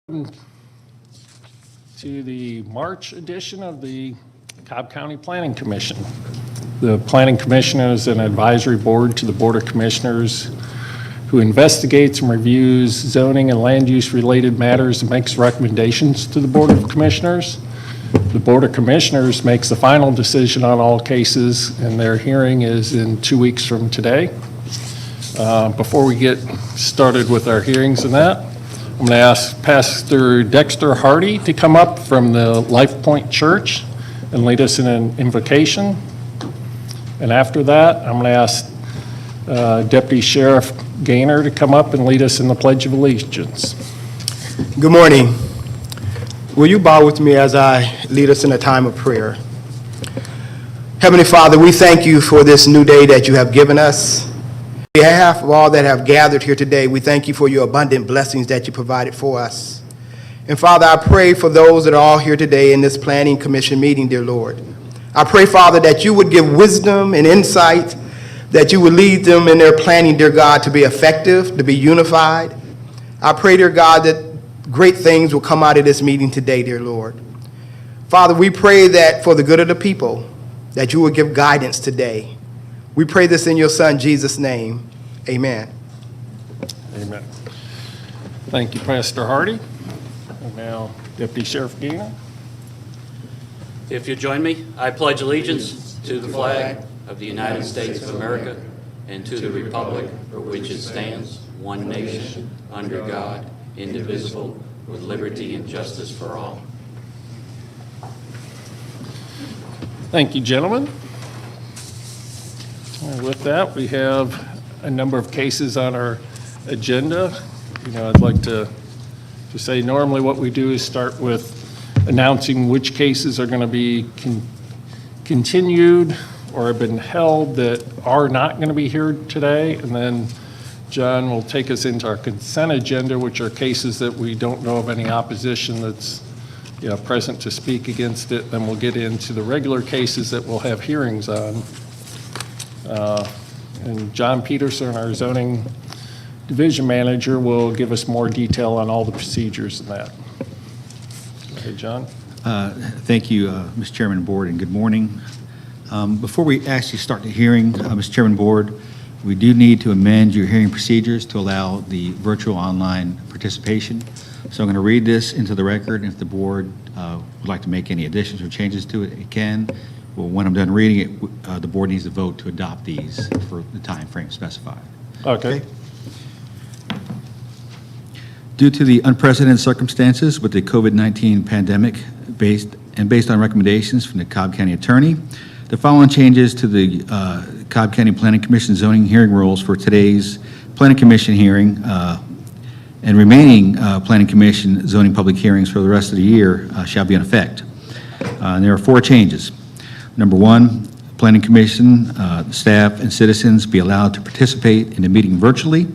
To the March edition of the Cobb County Planning Commission. The Planning Commission is an advisory board to the Board of Commissioners who investigates and reviews zoning and land use related matters and makes recommendations to the Board of Commissioners. The Board of Commissioners makes the final decision on all cases, and their hearing is in 2 weeks from today. Before we get started with our hearings and that, I'm going to ask Pastor Dexter Hardy to come up from the Life Point Church and lead us in an invocation. And after that, I'm going to ask Deputy Sheriff Gaynor to come up and lead us in the Pledge of Allegiance. Good morning. Will you bow with me as I lead us in a time of prayer? Heavenly Father, we thank you for this new day that you have given us. On behalf of all that have gathered here today, we thank you for your abundant blessings that you provided for us. And Father, I pray for those that are all here today in this Planning Commission meeting, dear Lord. I pray, Father, that you would give wisdom and insight, that you would lead them in their planning, dear God, to be effective, to be unified. I pray, dear God, that great things will come out of this meeting today, dear Lord. Father, we pray that for the good of the people, that you will give guidance today. We pray this in your Son, Jesus' name. Amen. Amen. Thank you, Pastor Hardy. And now, Deputy Sheriff Gaynor. If you join me, I pledge allegiance to the flag of the United States of America and to the republic for which it stands, one nation, under God, indivisible, with liberty and justice for all. Thank you, gentlemen. With that, we have a number of cases on our agenda. I'd like to say normally what we do is start with announcing which cases are going to be continued or have been held that are not going to be heard today. And then John will take us into our consent agenda, which are cases that we don't know of any opposition that's present to speak against it. Then we'll get into the regular cases that we'll have hearings on. And John Peterson, our zoning division manager, will give us more detail on all the procedures and that. Go ahead, John. Thank you, Mr. Chairman and Board, and good morning. Before we actually start the hearing, Mr. Chairman and Board, we do need to amend your hearing procedures to allow the virtual online participation. So I'm going to read this into the record, and if the board would like to make any additions or changes to it, it can. Well, when I'm done reading it, the board needs to vote to adopt these for the time frame specified. Okay. Due to the unprecedented circumstances with the COVID-19 pandemic, based on recommendations from the Cobb County Attorney, the following changes to the Cobb County Planning Commission zoning hearing rules for today's Planning Commission hearing and remaining Planning Commission zoning public hearings for the rest of the year shall be in effect. And there are 4 changes. Number 1, Planning Commission, staff, and citizens be allowed to participate in the meeting virtually.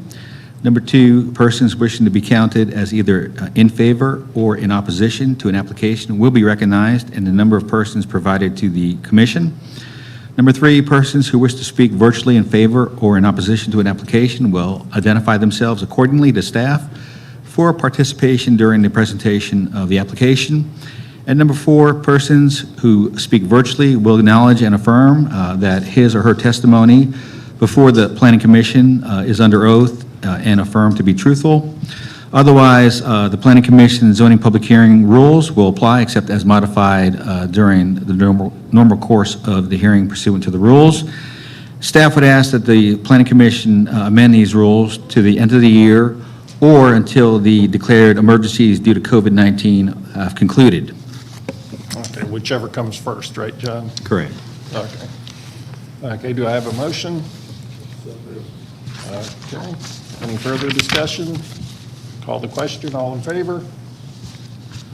Number 2, persons wishing to be counted as either in favor or in opposition to an application will be recognized in the number of persons provided to the commission. Number 3, persons who wish to speak virtually in favor or in opposition to an application will identify themselves accordingly to staff for participation during the presentation of the application. And number 4, persons who speak virtually will acknowledge and affirm that his or her testimony before the Planning Commission is under oath and affirmed to be truthful. Otherwise, the Planning Commission zoning public hearing rules will apply except as modified during the normal course of the hearing pursuant to the rules. Staff would ask that the Planning Commission amend these rules to the end of the year or until the declared emergencies due to COVID-19 have concluded. Okay, whichever comes first, right, John? Correct. Okay. Okay, do I have a motion? Okay. Any further discussion? Call the question. All in favor?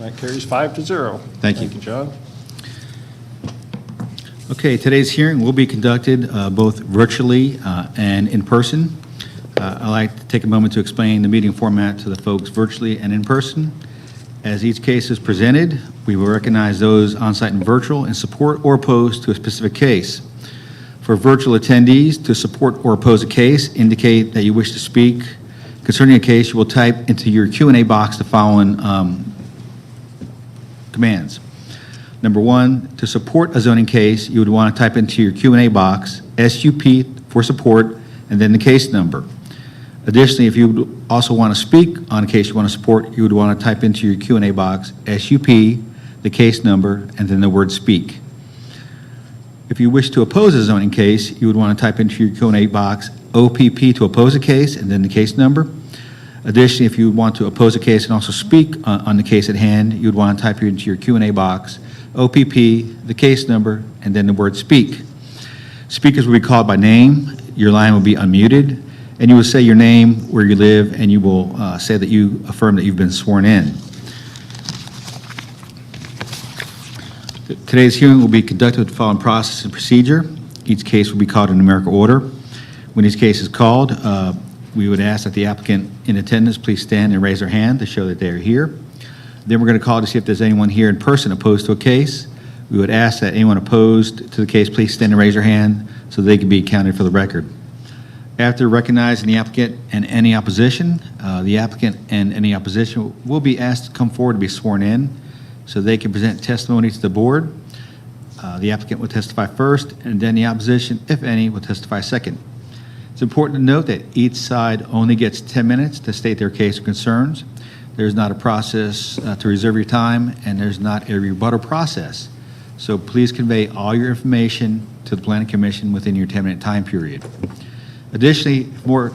That carries 5-0. Thank you. Thank you, John. Okay, today's hearing will be conducted both virtually and in person. I'd like to take a moment to explain the meeting format to the folks virtually and in person. As each case is presented, we will recognize those on-site and virtual in support or opposed to a specific case. For virtual attendees, to support or oppose a case, indicate that you wish to speak Concerning a case, you will type into your Q&A box the following commands. Number one, to support a zoning case, you would want to type into your Q&A box SUP for support and then the case number. Additionally, if you would also want to speak on a case you want to support, you would want to type into your Q&A box SUP, the case number, and then the word speak. If you wish to oppose a zoning case, you would want to type into your Q&A box OPP to oppose a case and then the case number. Additionally, if you want to oppose a case and also speak on the case at hand, you would want to type into your Q&A box OPP, the case number, and then the word speak. Speakers will be called by name, your line will be unmuted, and you will say your name, where you live, and you will say that you affirm that you've been sworn in. Today's hearing will be conducted with the following process and procedure. Each case will be called in numerical order. When each case is called, we would ask that the applicant in attendance please stand and raise their hand to show that they are here. Then we're going to call to see if there's anyone here in person opposed to a case. We would ask that anyone opposed to the case please stand and raise their hand so they can be counted for the record. After recognizing the applicant and any opposition, the applicant and any opposition will be asked to come forward to be sworn in so they can present testimony to the board. The applicant will testify first, and then the opposition, if any, will testify second. It's important to note that each side only gets 10 minutes to state their case or concerns. There's not a process to reserve your time, and there's not a rebuttal process. So please convey all your information to the Planning Commission within your 10-minute time period. Additionally, if more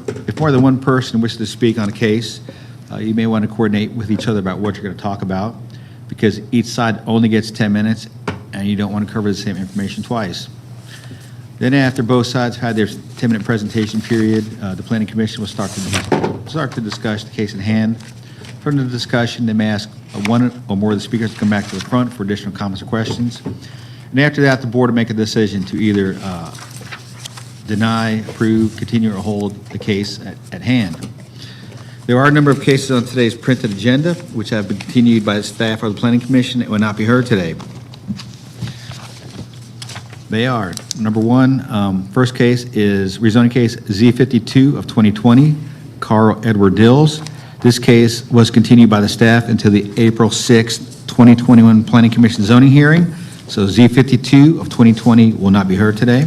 than one person wishes to speak on a case, you may want to coordinate with each other about what you're going to talk about, because each side only gets 10 minutes, and you don't want to cover the same information twice. Then after both sides have had their 10-minute presentation period, the Planning Commission will start to discuss the case at hand. From the discussion, they may ask one or more of the speakers to come back to the front for additional comments or questions. And after that, the board will make a decision to either deny, approve, continue, or hold the case at hand. There are a number of cases on today's printed agenda which have been continued by the staff of the Planning Commission and will not be heard today. They are, number one, first case is rezoning case Z52 of 2020, Carl Edward Dills. This case was continued by the staff until the April 6, 2021 Planning Commission zoning hearing. So Z52 of 2020 will not be heard today.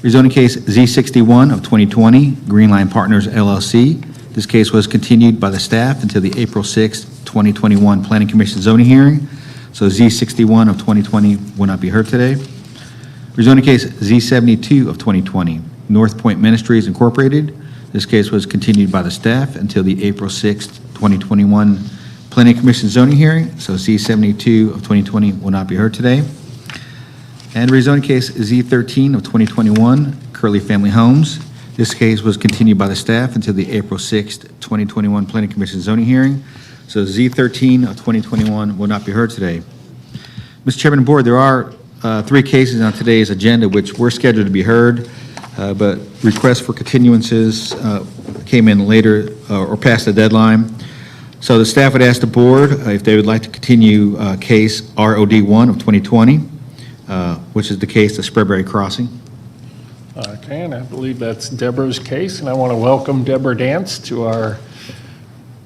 Rezoning case Z61 of 2020, Green Line Partners LLC. This case was continued by the staff until the April 6, 2021 Planning Commission zoning hearing. So Z61 of 2020 will not be heard today. Rezoning case Z72 of 2020, North Point Ministries Incorporated. This case was continued by the staff until the April 6, 2021 Planning Commission zoning hearing. So Z72 of 2020 will not be heard today. And rezoning case Z13 of 2021, Curley Family Homes. This case was continued by the staff until the April 6, 2021 Planning Commission zoning hearing. So Z13 of 2021 will not be heard today. Mr. Chairman and Board, there are 3 cases on today's agenda which were scheduled to be heard, but requests for continuances came in later or past the deadline. So the staff would ask the board if they would like to continue case ROD1 of 2020, which is the case of Sprayberry Crossing. Okay, and I believe that's Deborah's case, and I want to welcome Deborah Dance to our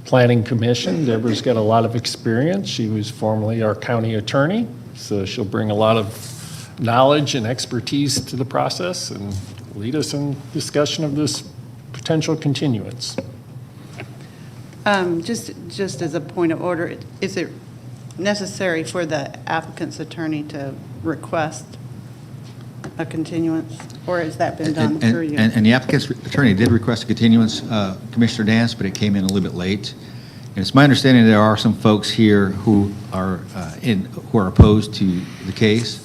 Planning Commission. Deborah's got a lot of experience. She was formerly our county attorney, so she'll bring a lot of knowledge and expertise to the process and lead us in discussion of this potential continuance. Just as a point of order, is it necessary for the applicant's attorney to request a continuance, or has that been done through you? And the applicant's attorney did request a continuance, Commissioner Dance, but it came in a little bit late. And it's my understanding there are some folks here who are opposed to the case.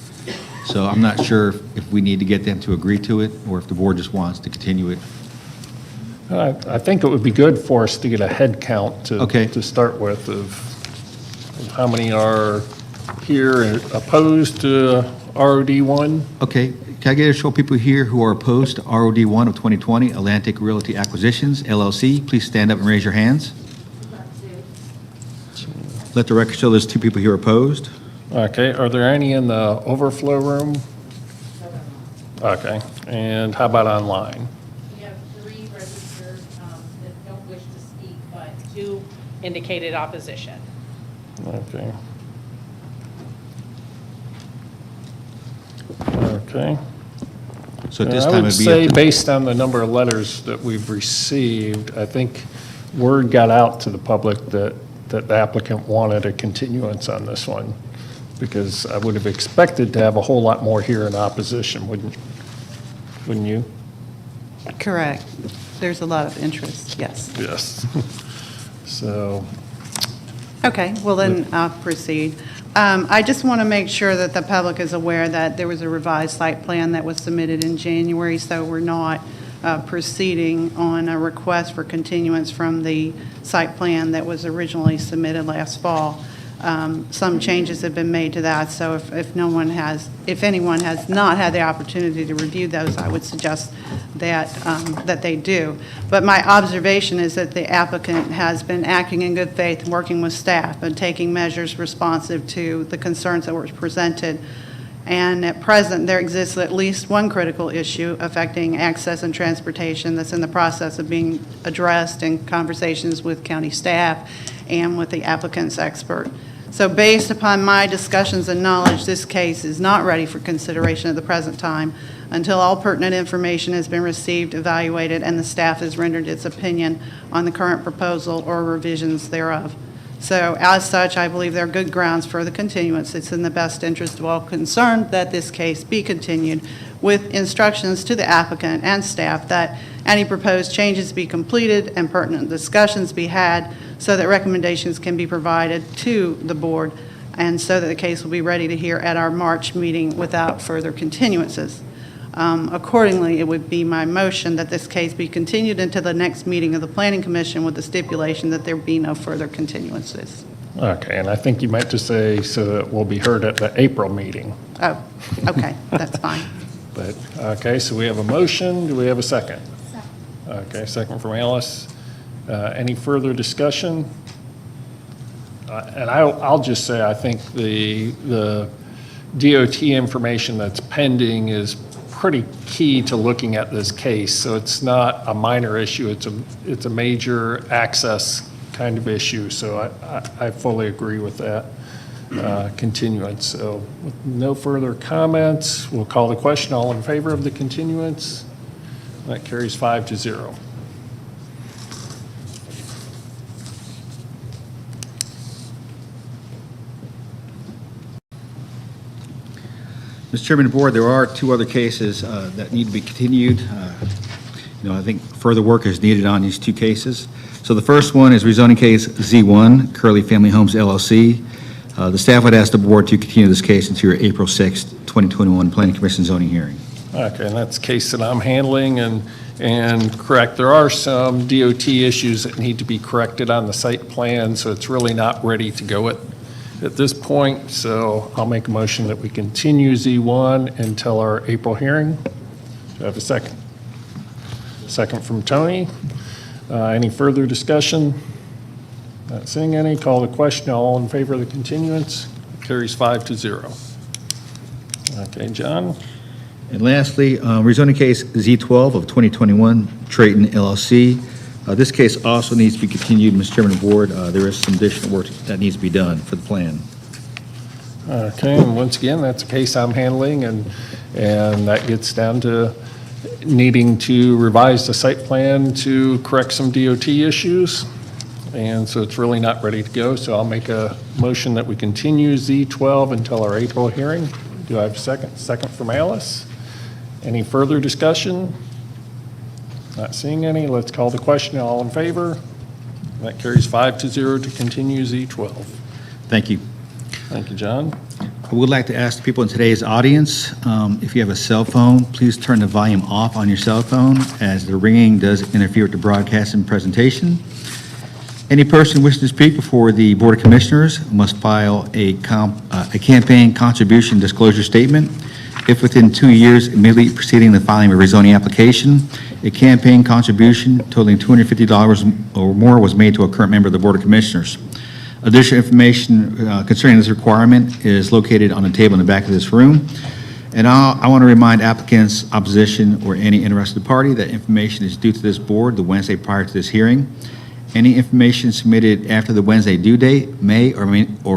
So I'm not sure if we need to get them to agree to it, or if the board just wants to continue it. I think it would be good for us to get a head count to start with of how many are here and opposed to ROD1. Okay, can I get a show of people here who are opposed to ROD1 of 2020, Atlantic Realty Acquisitions, LLC? Please stand up and raise your hands. Let the record show there's 2 people here opposed. Okay, are there any in the overflow room? Okay, and how about online? We have 3 registered that don't wish to indicated opposition. Okay. Okay. So at this I time, would it'd be say, up to... based on the number of letters that we've received, I think word got out to the public that the applicant wanted a continuance on this one, because I would have expected to have a whole lot more here in opposition, wouldn't you? Correct. There's a lot of interest, yes. Yes. So, Okay, well then I'll proceed. I just want to make sure that the public is aware that there was a revised site plan that was submitted in January, so we're not proceeding on a request for continuance from the site plan that was originally submitted last fall. Some changes have been made to that, so if anyone has not had the opportunity to review those, I would suggest that they do. But my observation is that the applicant has been acting in good faith, working with staff, and taking measures responsive to the concerns that were presented. And at present, there exists at least one critical issue affecting access and transportation that's in the process of being addressed in conversations with county staff and with the applicant's expert. So based upon my discussions and knowledge, this case is not ready for consideration at the present time until all pertinent information has been received, evaluated, and the staff has rendered its opinion on the current proposal or revisions thereof. So as such, I believe there are good grounds for the continuance. It's in the best interest of all concerned that this case be continued with instructions to the applicant and staff that any proposed changes be completed and pertinent discussions be had so that recommendations can be provided to the board and so that the case will be ready to hear at our March meeting without further continuances. Accordingly, it would be my motion that this case be continued until the next meeting of the Planning Commission with the stipulation that there be no further continuances. okay, and I think you meant to say so that it will be heard at the April meeting. Oh, okay, that's fine. But, okay, so we have a motion. Do we have a second? Okay, second from Alice. Any further discussion? And I'll just say, I think the DOT information that's pending is pretty key to looking at this case. So it's not a minor issue. It's a major access kind of issue. So I fully agree with that continuance. So with no further comments, we'll call the question. All in favor of the continuance? That carries 5-0. Mr. Chairman of the Board, there are two other cases that need to be continued. I think further work is needed on these two cases. So the first one is rezoning case Z1, Curley Family Homes LLC. The staff would ask the board to continue this case until your April 6th, 2021 Planning Commission zoning hearing. Okay, and that's a case that I'm handling, and correct, there are some DOT issues that need to be corrected on the site plan, so it's really not ready to go at this point. So I'll make a motion that we continue Z1 until our April hearing. Do I have a second? Second from Tony. Any further discussion? Not seeing any. Call the question. All in favor of the continuance? Carries 5-0. Okay, John? And lastly, rezoning case Z12 of 2021, Trayton LLC. This case also needs to be continued, Mr. Chairman of the Board. There is some additional work that needs to be done for the plan. Okay, and once again, that's a case I'm handling, and that gets down to needing to revise the site plan to correct some DOT issues. And so it's really not ready to go, so I'll make a motion that we continue Z12 until our April hearing. Do I have a second? Second from Alice. Any further discussion? Not seeing any. Let's call the question. All in favor? That carries 5-0 to continue Z12. Thank you. Thank you, John. I would like to ask the people in today's audience, if you have a cell phone, please turn the volume off on your cell phone, as the ringing does interfere with the broadcast and presentation. Any person wishing to speak before the Board of Commissioners must file a campaign contribution disclosure statement. If within 2 years immediately preceding the filing of a rezoning application, a campaign contribution totaling $250 or more was made to a current member of the Board of Commissioners. Additional information concerning this requirement is located on the table in the back of this room. And I want to remind applicants, opposition, or any interested party that information is due to this board the Wednesday prior to this hearing. Any information submitted after the Wednesday due date may or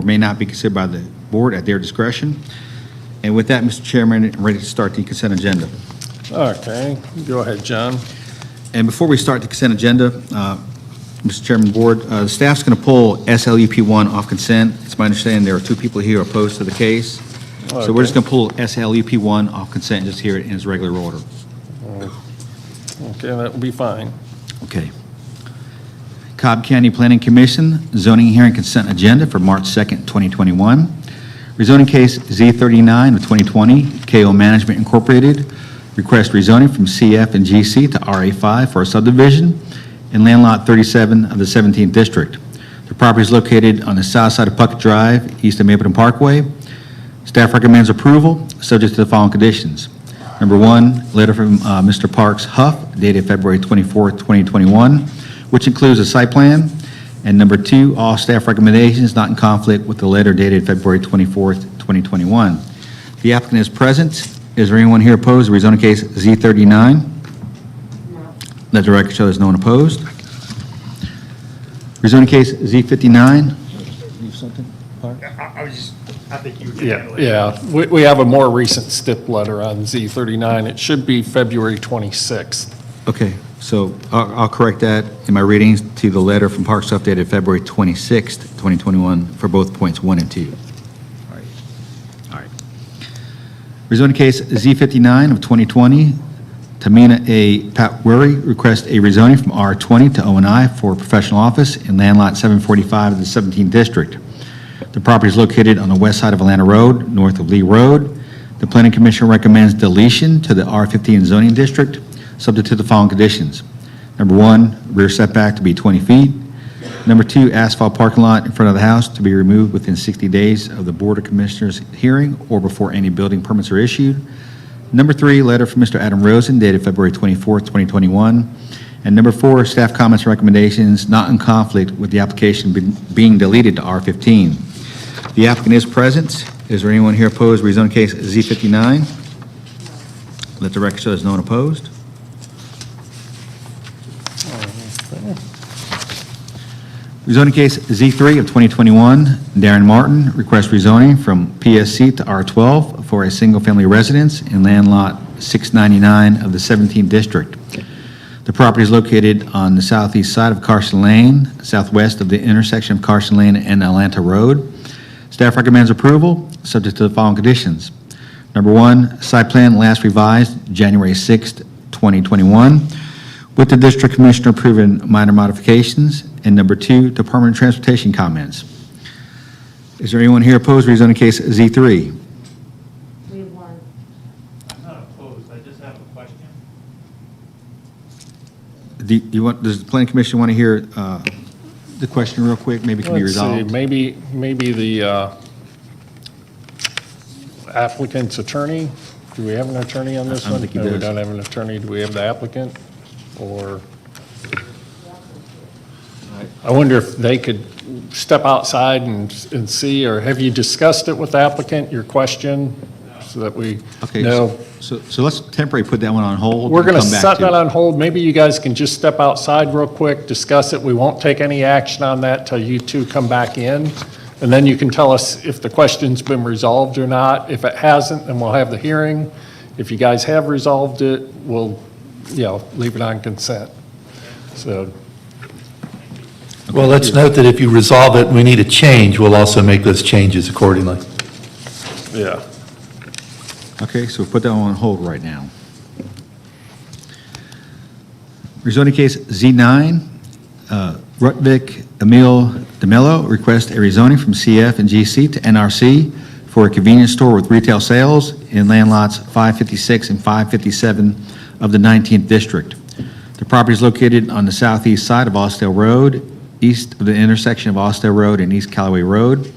may not be considered by the board at their discretion. And with that, Mr. Chairman, I'm ready to start the consent agenda. Okay, go ahead, John. And before we start the consent agenda, Mr. Chairman, Board, the staff's going to pull SLUP 1 off consent. It's my understanding there are 2 people here opposed to the case. So we're just going to pull SLUP 1 off consent and just hear it in its regular order. Okay, that will be fine. Okay. Cobb County Planning Commission zoning hearing consent agenda for March 2nd, 2021. Rezoning case Z39 of 2020, KO Management Incorporated, request rezoning from CF and GC to RA5 for a subdivision in land lot 37 of the 17th District. The property is located on the south side of Puckett Drive, east of Mapleton Parkway. Staff recommends approval, subject to the following conditions. Number 1, letter from Mr. Parks Huff, dated February 24th, 2021, which includes a site plan. And number 2, all staff recommendations not in conflict with the letter dated February 24th, 2021. The applicant is present. Is there anyone here opposed to rezoning case Z39? No. Let the record show there's no one opposed. Rezoning case Z59. I think you were Yeah, we have a more recent stip letter on Z39. It should be February 26th. Okay, so I'll correct that in my readings to the letter from Parks updated February 26th, 2021 for both points 1 and 2. All right. Rezoning case Z59 of 2020, Tamina A. Patwuri requests a rezoning from R20 to O&I for professional office in land lot 745 of the 17th District. The property is located on the west side of Atlanta Road, north of Lee Road. The Planning Commission recommends deletion to the R15 zoning district, subject to the following conditions. Number 1, rear setback to be 20 feet. Number 2, asphalt parking lot in front of the house to be removed within 60 days of the Board of Commissioners hearing or before any building permits are issued. Number 3, letter from Mr. Adam Rosen dated February 24th, 2021. And number 4, staff comments and recommendations not in conflict with the application being deleted to R15. The applicant is present. Is there anyone here opposed to rezone case Z59? Let the record show there's no one opposed. Rezoning case Z3 of 2021, Darren Martin requests rezoning from PSC to R12 for a single-family residence in land lot 699 of the 17th District. The property is located on the southeast side of Carson Lane, southwest of the intersection of Carson Lane and Atlanta Road. Staff recommends approval, subject to the following conditions. Number 1, site plan last revised January 6th, 2021, with the district commissioner approving minor modifications. And number 2, Department of Transportation comments. Is there anyone here opposed to rezoning case Z3? I'm not opposed, I just have a question. Does the planning commission want to hear the question real quick? Maybe it can be Let's see, resolved. maybe the applicant's attorney. Do we have an attorney on this I don't one? think he No, we does. don't have an attorney. Do we have the applicant? Or, I wonder if they could step outside and see, or have you discussed it with the applicant, your question, so that we Okay, know? so let's temporarily put that one on hold. We're and going to come back set to that it. on hold. Maybe you guys can just step outside real quick, discuss it. We won't take any action on that till you two come back in. And then you can tell us if the question's been resolved or not. If it hasn't, then we'll have the hearing. If you guys have resolved it, we'll, leave it on consent. So, Well, let's note that if you resolve it and we need a change, we'll also make those changes accordingly. yeah. Okay, so we'll put that one on hold right now. Rezoning case Z9, Rutvik Emil DeMello requests a rezoning from CF and GC to NRC for a convenience store with retail sales in land lots 556 and 557 of the 19th District. The property is located on the southeast side of Austell Road, east of the intersection of Austell Road and East Callaway Road.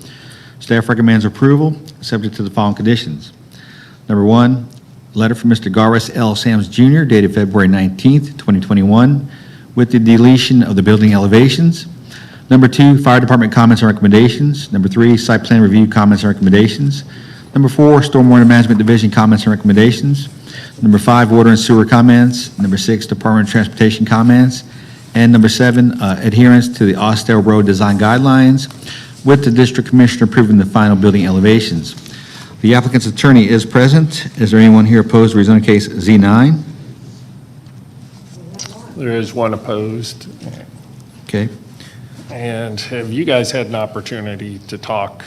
Staff recommends approval, subject to the following conditions. Number 1, letter from Mr. Garris L. Sams Jr. dated February 19th, 2021, with the deletion of the building elevations. Number 2, fire department comments and recommendations. Number 3, site plan review comments and recommendations. Number 4, stormwater management division comments and recommendations. Number 5, water and sewer comments. Number 6, Department of Transportation comments. And number 7, adherence to the Austell Road Design Guidelines, with the district commissioner approving the final building elevations. The applicant's attorney is present. Is there anyone here opposed to rezoning case Z9? There is one opposed. Okay. And have you guys had an opportunity to talk?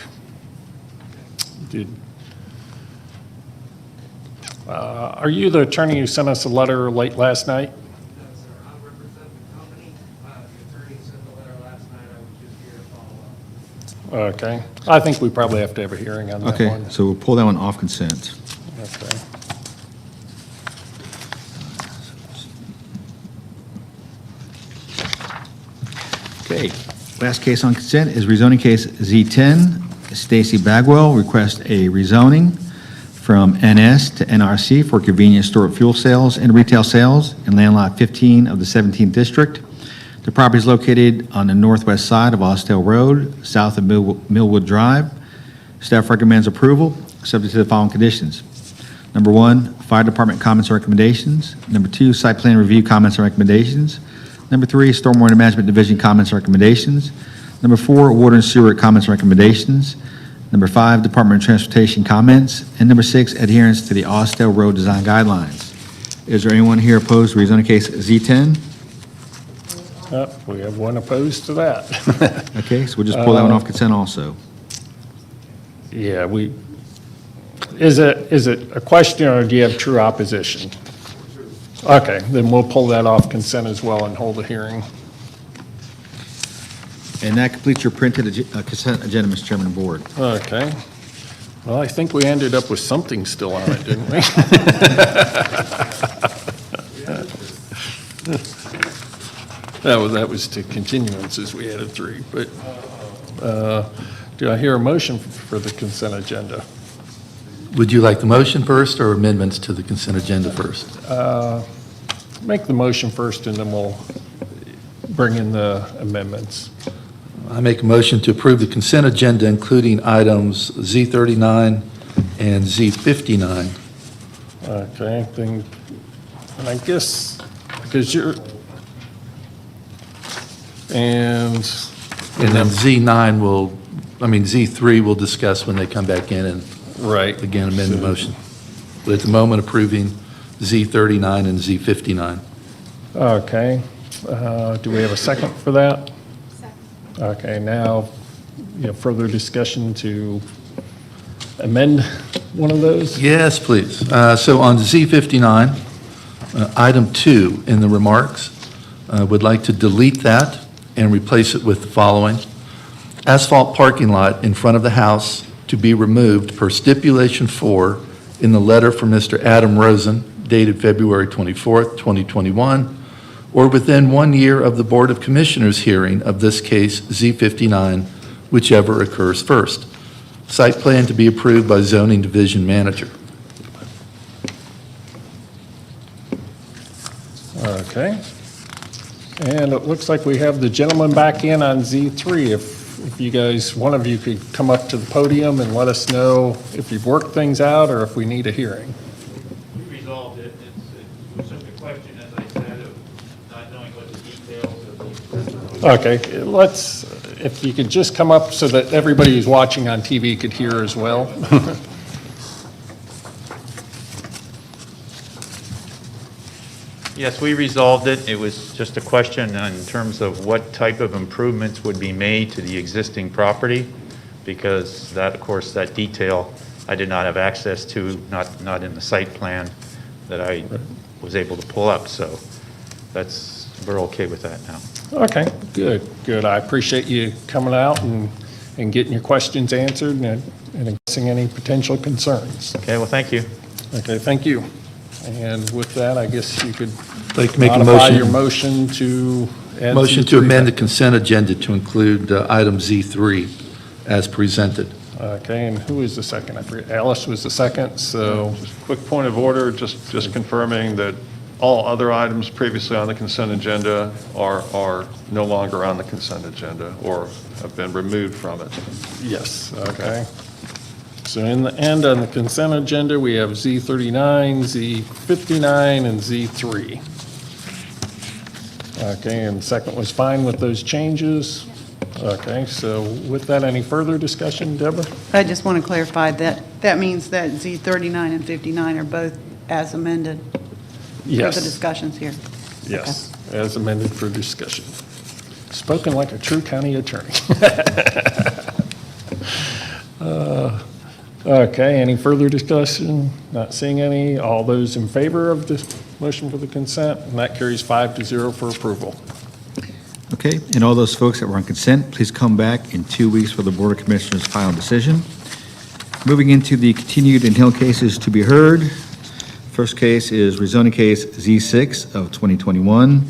Are you the attorney who sent us a letter late last night? No, sir, I represent the company. The attorney sent the letter last night. I was just here to follow up. Okay. I think we probably have to have a hearing on that Okay, one. so we'll pull that one off consent. Okay. Okay, last case on consent is rezoning case Z10. Stacy Bagwell requests a rezoning from NS to NRC for convenience store fuel sales and retail sales in land lot 15 of the 17th district. The property is located on the northwest side of Austell Road, south of Millwood Drive. Staff recommends approval, subject to the following conditions. Number 1, fire department comments and recommendations. Number 2, site plan review comments and recommendations. Number 3, stormwater management division comments and recommendations. Number 4, water and sewer comments and recommendations. Number 5, Department of Transportation comments. And number 6, adherence to the Austell Road Design Guidelines. Is there anyone here opposed to rezoning case Z10? We have one opposed to that. Okay, so we'll just pull that one off consent also. Yeah, is it a question or do you have true opposition? Okay, then we'll pull that off consent as well and hold a hearing. And that completes your printed consent agenda, Mr. Chairman and Board. Okay. Well, I think we ended up with something still on it, didn't we? That was to continuances, we added 3, but do I hear a motion for the consent agenda? Would you like the motion first or amendments to the consent agenda first? Make the motion first and then we'll bring in the amendments. I make a motion to approve the consent agenda, including items Z39 and Z59. Okay, then, and I guess, because you're, and then Z9 will, Z3 will discuss when they come back in and right. again amend the motion. But at the moment, approving Z39 and Z59. Okay, do we have a second for that? Okay, now, further discussion to amend one of those? Yes, please. So on Z59, item 2 in the remarks, would like to delete that and replace it with the following. Asphalt parking lot in front of the house to be removed per stipulation 4 in the letter from Mr. Adam Rosen dated February 24th, 2021, or within 1 year of the Board of Commissioners hearing of this case Z59, whichever occurs first. Site plan to be approved by zoning division manager. Okay. And it looks like we have the gentleman back in on Z3. If you guys, one of you could come up to the podium and let us know if you've worked things out or if we need a hearing. We resolved it. It was just a question, as I said, of not knowing what the details of the... Okay, if you could just come up so that everybody who's watching on TV could hear as well. Yes, we resolved it. It was just a question in terms of what type of improvements would be made to the existing property, because that, of course, that detail I did not have access to, not in the site plan that I was able to pull up. So we're okay with that now. Okay, good. I appreciate you coming out and getting your questions answered and addressing any potential concerns. Okay, well, thank you. Okay, thank you. And with that, I guess you could I'd like to make a modify your motion. motion to add Motion to Z3 amend the back. consent agenda to include item Z3 as presented. Okay, and who is the second? I forget. Alice was the second, so, Quick point of order, just confirming that all other items previously on the consent agenda are no longer on the consent agenda or have been removed from it. yes, okay. So in the end, on the consent agenda, we have Z39, Z59, and Z3. Okay, and the second was fine with those changes? Okay, so with that, any further discussion, Deborah? I just want to clarify that that means that Z 39 and 59 are both as amended for the Yes, discussions here. yes, as amended for discussion. Spoken like a true county attorney. Okay, any further discussion? Not seeing any. All those in favor of the motion for the consent? And that carries 5-0 for approval. Okay, and all those folks that were on consent, please come back in 2 weeks for the Board of Commissioners' final decision. Moving into the continued and held cases to be heard. First case is rezoning case Z6 of 2021,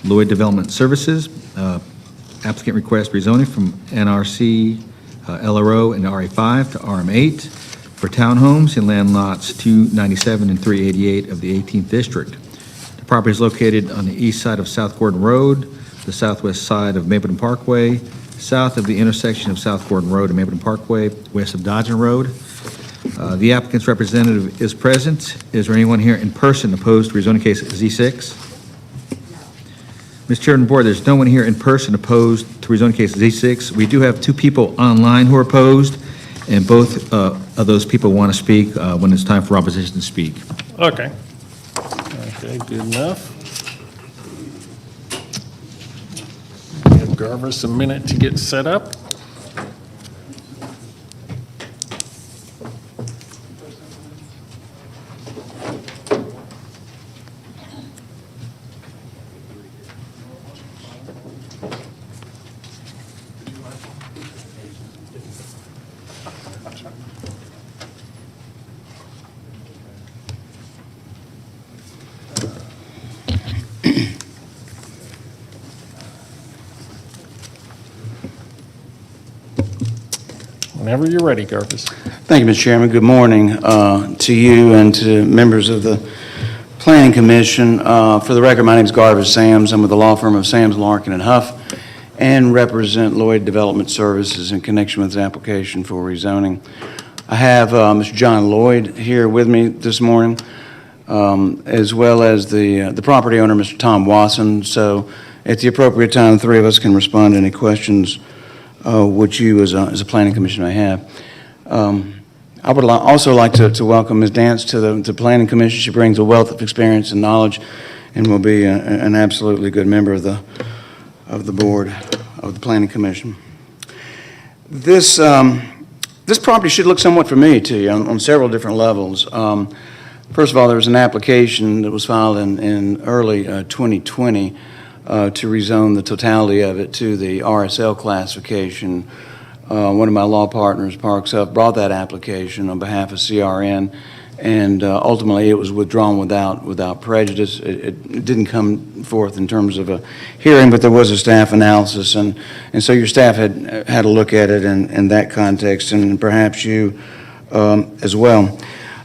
Lloyd Development Services. Applicant requests rezoning from NRC LRO and RA5 to RM8 for townhomes in land lots 297 and 388 of the 18th District. The property is located on the east side of South Gordon Road, the southwest side of Mapleton Parkway, south of the intersection of South Gordon Road and Mapleton Parkway, west of Dodgen Road. The applicant's representative is present. Is there anyone here in person opposed to rezoning case Z6? Mr. Chair and Board, there's no one here in person opposed to rezoning case Z6. We do have 2 people online who are opposed, and both of those people want to speak when it's time for opposition to speak. Okay. Okay, good enough. Give Garvis a minute to get set up. Whenever you're ready, Garvis. Thank you, Mr. Chairman. Good morning to you and to members of the Planning Commission. For the record, my name is Garvis Sams. I'm with the law firm of Sams, Larkin, and Huff, and represent Lloyd Development Services in connection with this application for rezoning. I have Mr. John Lloyd here with me this morning, as well as the property owner, Mr. Tom Wasson. So at the appropriate time, the 3 of us can respond to any questions which you as a planning commission may have. I would also like to welcome Ms. Dance to the planning commission. She brings a wealth of experience and knowledge and will be an absolutely good member of the board of the planning commission. This property should look somewhat familiar to you on several different levels. First of all, there was an application that was filed in early 2020 to rezone the totality of it to the RSL classification. One of my law partners, Parks Huff, brought that application on behalf of CRN, and ultimately it was withdrawn without prejudice. It didn't come forth in terms of a hearing, but there was a staff analysis, and so your staff had a look at it in that context, and perhaps you as well.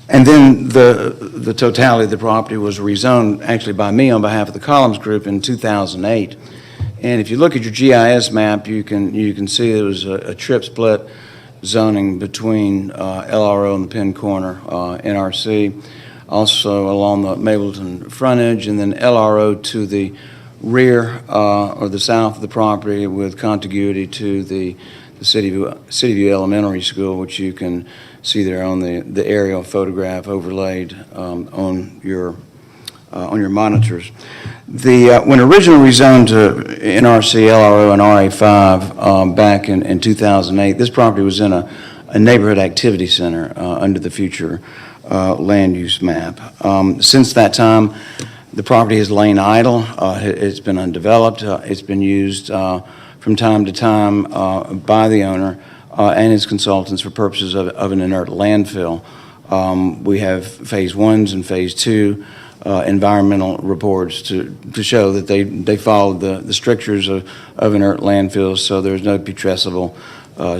And then the totality of the property was rezoned actually by me on behalf of the Columns Group in 2008. And if you look at your GIS map, you can see there was a trip split zoning between LRO and the Penn Corner, NRC, also along the Mapleton frontage, and then LRO to the rear or the south of the property with contiguity to the Cityview Elementary School, which you can see there on the aerial photograph overlaid on your monitors. When originally rezoned to NRC, LRO, and RA5 back in 2008, this property was in a neighborhood activity center under the future land use map. Since that time, the property has lain idle. It's been undeveloped. It's been used from time to time by the owner and his consultants for purposes of an inert landfill. We have phase 1s and phase 2 environmental reports to show that they followed the strictures of inert landfills, so there's no putrescible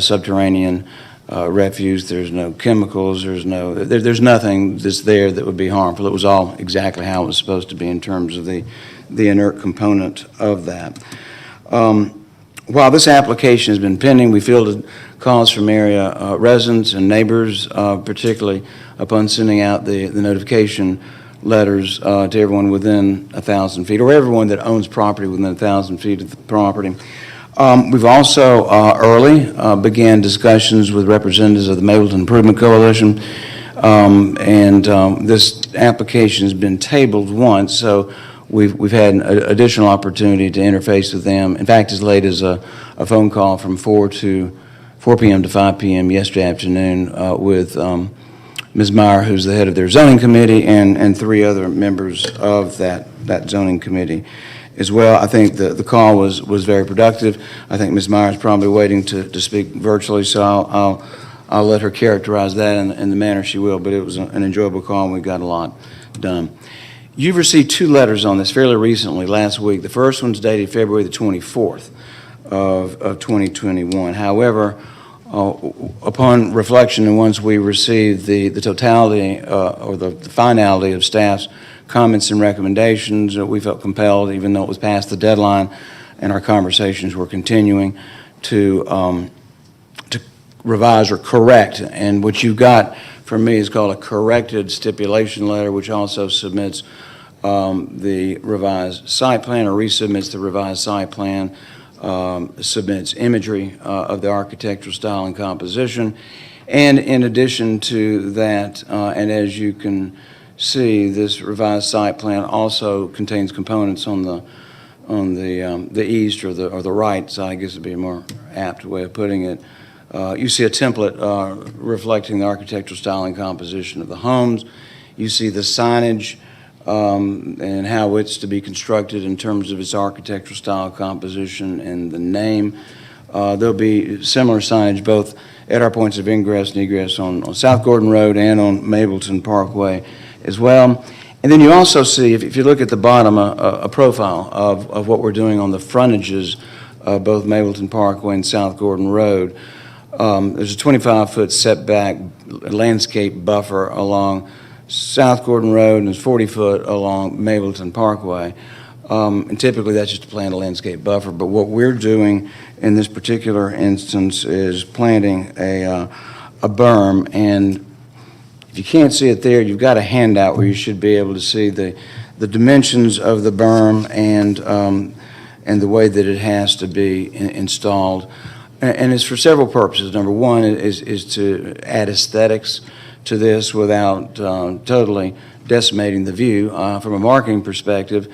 subterranean refuse, there's no chemicals, there's nothing that's there that would be harmful. It was all exactly how it was supposed to be in terms of the inert component of that. While this application has been pending, we fielded calls from area residents and neighbors, particularly upon sending out the notification letters to everyone within 1,000 feet, or everyone that owns property within 1,000 feet of the property. We've also early began discussions with representatives of the Mableton Improvement Coalition, and this application has been tabled once, so we've had an additional opportunity to interface with them. In fact, as late as a phone call from 4 p.m. to 5 p.m. yesterday afternoon with Ms. Meyer, who's the head of their zoning committee, and 3 other members of that zoning committee as well. I think the call was very productive. I think Ms. Meyer is probably waiting to speak virtually, so I'll let her characterize that in the manner she will, but it was an enjoyable call, and we got a lot done. You've received 2 letters on this fairly recently, last week. The first one's dated February the 24th of 2021. However, upon reflection, and once we received the totality or the finality of staff's comments and recommendations, we felt compelled, even though it was past the deadline and our conversations were continuing, to revise or correct. And what you've got from me is called a corrected stipulation letter, which also submits the revised site plan, or resubmits the revised site plan, submits imagery of the architectural style and composition. And in addition to that, and as you can see, this revised site plan also contains components on the east or the right side, I guess would be a more apt way of putting it. You see a template reflecting the architectural style and composition of the homes. You see the signage and how it's to be constructed in terms of its architectural style, composition, and the name. There'll be similar signage both at our points of ingress and egress on South Gordon Road and on Mableton Parkway as well. And then you also see, if you look at the bottom, a profile of what we're doing on the frontages of both Mableton Parkway and South Gordon Road. There's a 25-foot setback landscape buffer along South Gordon Road, and it's 40-foot along Mableton Parkway. And typically that's just to plant a landscape buffer, but what we're doing in this particular instance is planting a berm. And if you can't see it there, you've got a handout where you should be able to see the dimensions of the berm and the way that it has to be installed. And it's for several purposes. Number one is to add aesthetics to this without totally decimating the view. From a marketing perspective,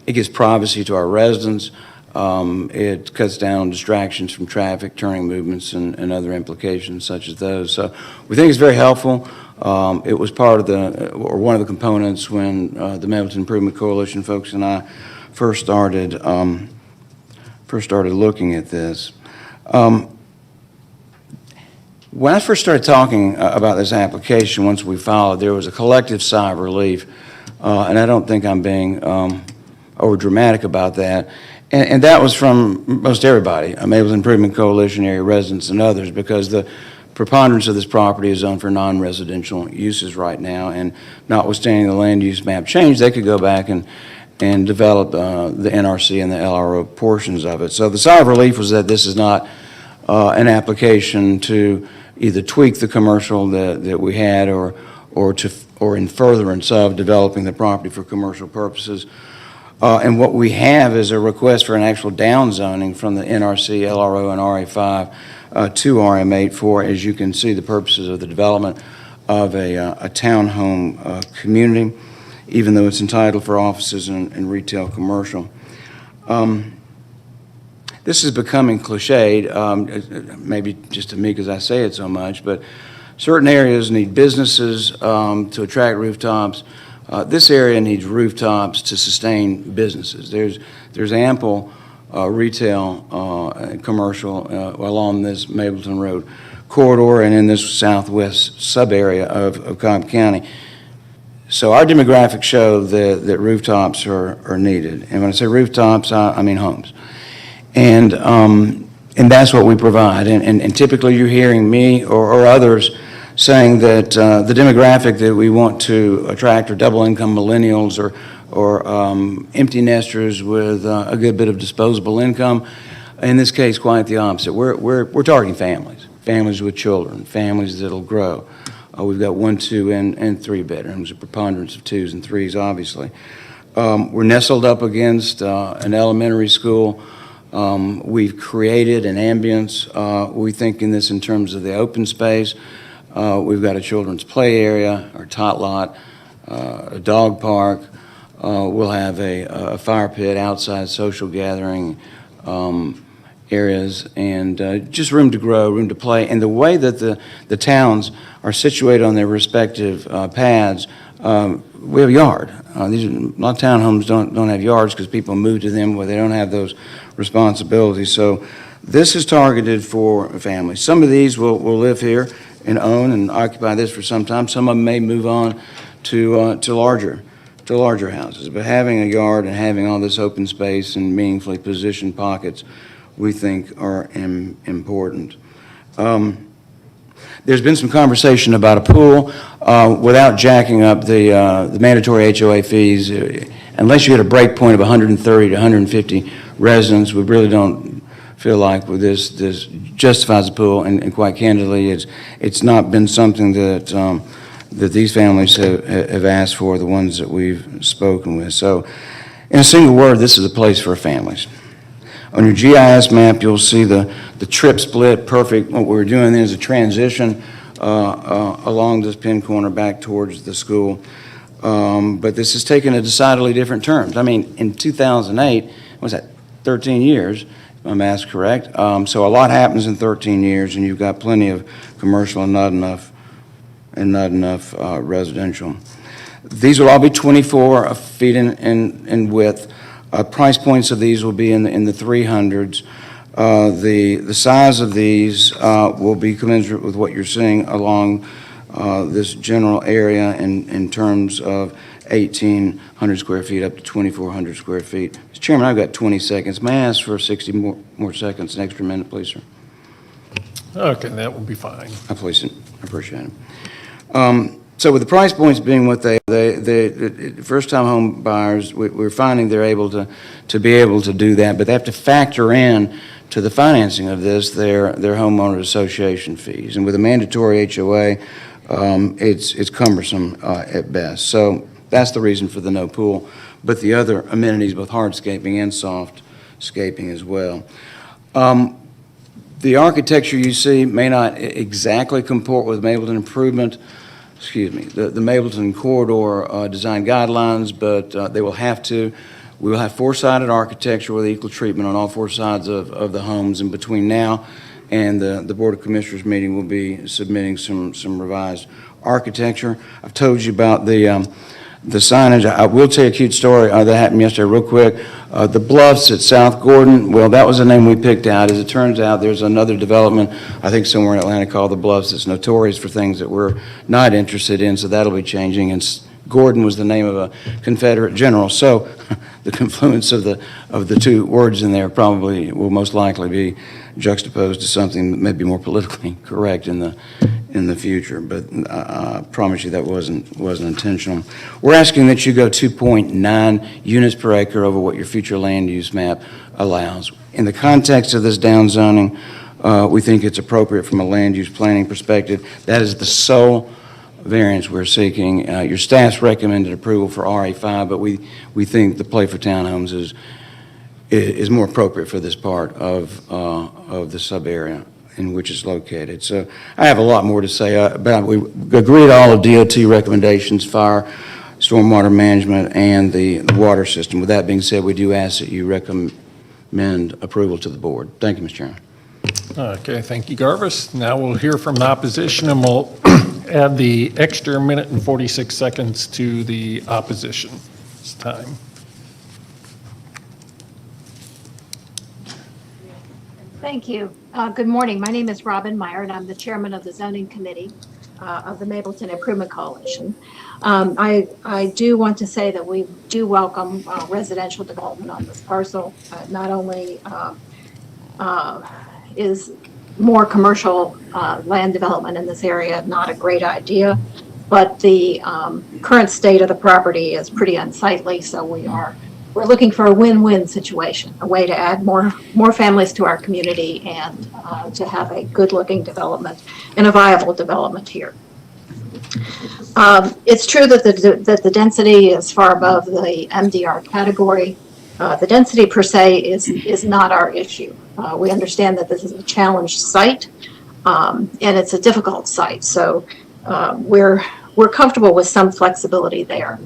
it gives privacy to our residents. It cuts down distractions from traffic, turning movements, and other implications such as those. So we think it's very helpful. It was part of one of the components when the Mableton Improvement Coalition folks and I first started looking at this. When I first started talking about this application, once we filed, there was a collective sigh of relief, and I don't think I'm being over dramatic about that. And that was from most everybody, Mableton Improvement Coalition, area residents, and others, because the preponderance of this property is zoned for non-residential uses right now, and notwithstanding the land use map change, they could go back and develop the NRC and the LRO portions of it. So the sigh of relief was that this is not an application to either tweak the commercial that we had or in furtherance of developing the property for commercial purposes. And what we have is a request for an actual downzoning from the NRC, LRO, and RA5 to RM8 for, as you can see, the purposes of the development of a townhome community, even though it's entitled for offices and retail commercial. This is becoming cliched, maybe just to me because I say it so much, but certain areas need businesses to attract rooftops. This area needs rooftops to sustain businesses. There's ample retail and commercial along this Mableton Road corridor and in this southwest sub-area of Cobb County. So our demographics show that rooftops are needed. And when I say rooftops, I mean homes. And that's what we provide. And typically you're hearing me or others saying that the demographic that we want to attract are double-income millennials or empty nesters with a good bit of disposable income. In this case, quite the opposite. We're targeting families with children, families that'll grow. We've got 1, 2, and 3 bedrooms, a preponderance of 2s and 3s, obviously. We're nestled up against an elementary school. We've created an ambience. We think in this in terms of the open space. We've got a children's play area, our tot lot, a dog park. We'll have a fire pit, outside social gathering areas, and just room to grow, room to play. And the way that the towns are situated on their respective pads, we have a yard. A lot of townhomes don't have yards because people move to them where they don't have those responsibilities. So this is targeted for families. Some of these will live here and own and occupy this for some time. Some of them may move on to larger houses. But having a yard and having all this open space and meaningfully positioned pockets, we think are important. There's been some conversation about a pool without jacking up the mandatory HOA fees. Unless you hit a break point of 130 to 150 residents, we really don't feel like this justifies a pool. And quite candidly, it's not been something that these families have asked for, the ones that we've spoken with. So, in a single word, this is a place for families. On your GIS map, you'll see the trip split, perfect. What we're doing is a transition along this pin corner back towards the school. But this has taken a decidedly different turn. I mean, in 2008, what was that, 13 years, if my math's correct? So a lot happens in 13 years, and you've got plenty of commercial and not enough residential. These will all be 24 feet in width. Price points of these will be in the 300s. The size of these will be commensurate with what you're seeing along this general area in terms of 1,800 square feet up to 2,400 square feet. Mr. Chairman, I've got 20 seconds. May I ask for 60 more seconds, an extra minute, please, sir? Okay, that will be fine. I appreciate it. So with the price points being what they first-time home buyers, we're finding they're able to be able to do that, but they have to factor in to the financing of this their homeowner association fees. And with a mandatory HOA, it's cumbersome at best. So that's the reason for the no pool. But the other amenities, both hardscaping and softscaping as well. The architecture you see may not exactly comport with Mapleton improvement, the Mapleton corridor design guidelines, but they will have to. We will have four-sided architecture with equal treatment on all four sides of the homes, and between now and the Board of Commissioners meeting, we'll be submitting some revised architecture. I've told you about the signage. I will tell you a cute story that happened yesterday real quick. The Bluffs at South Gordon, well, that was the name we picked out. As it turns out, there's another development, I think somewhere in Atlanta, called the Bluffs that's notorious for things that we're not interested in, so that'll be changing. And Gordon was the name of a Confederate general, so the confluence of the two words in there probably will most likely be juxtaposed to something that may be more politically correct in the future, but I promise you that wasn't intentional. We're asking that you go 2.9 units per acre over what your future land use map allows. In the context of this downzoning, we think it's appropriate from a land use planning perspective. That is the sole variance we're seeking. Your staff's recommended approval for RA5, but we think the play for townhomes is more appropriate for this part of the sub-area in which it's located. So I have a lot more to say about. We agreed all of DOT recommendations, fire, stormwater management, and the water system. With that being said, we do ask that you recommend approval to the board. Thank you, Mr. Chairman. Okay, thank you, Garvis. Now we'll hear from the opposition, and we'll add the extra minute and 46 seconds to the opposition. It's time. Thank you. Good morning. My name is Robin Meyer, and I'm the chairman of the zoning committee of the Mapleton Improvement Coalition. I do want to say that we do welcome residential development on this parcel. Not only is more commercial land development in this area not a great idea, but the current state of the property is pretty unsightly, so we're looking for a win-win situation, a way to add more families to our community and to have a good-looking development and a viable development here. It's true that the density is far above the MDR category. The density per se is not our issue. We understand that this is a challenged site, and it's a difficult site. So we're comfortable with some flexibility there.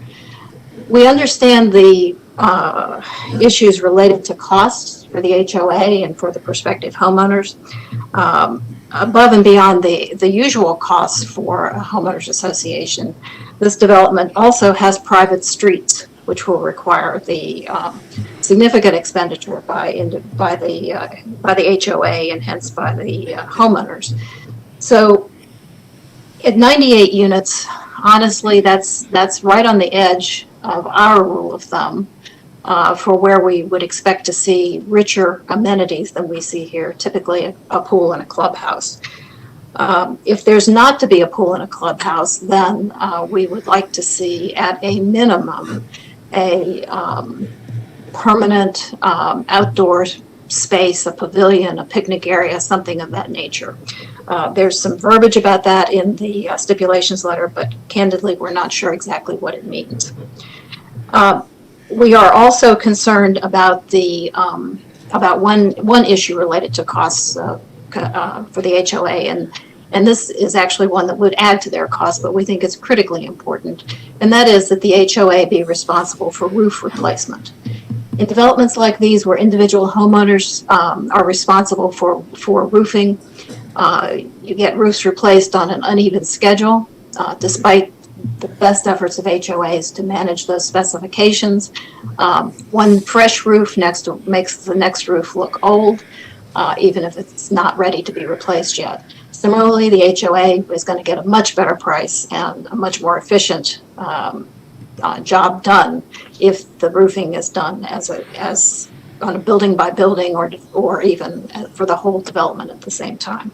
We understand the issues related to costs for the HOA and for the prospective homeowners. Above and beyond the usual costs for a homeowners association, this development also has private streets, which will require the significant expenditure by the HOA and hence by the homeowners. So at 98 units, honestly, that's right on the edge of our rule of thumb for where we would expect to see richer amenities than we see here, typically a pool and a clubhouse. If there's not to be a pool and a clubhouse, then we would like to see at a minimum a permanent outdoor space, a pavilion, a picnic area, something of that nature. There's some verbiage about that in the stipulations letter, but candidly, we're not sure exactly what it means. We are also concerned about the about one issue related to costs for the HOA, and this is actually one that would add to their costs, but we think it's critically important, and that is that the HOA be responsible for roof replacement. In developments like these where individual homeowners are responsible for roofing, you get roofs replaced on an uneven schedule, despite the best efforts of HOAs to manage those specifications. One fresh roof makes the next roof look old, even if it's not ready to be replaced yet. Similarly, the HOA is going to get a much better price and a much more efficient job done if the roofing is done as on a building by building or even for the whole development at the same time.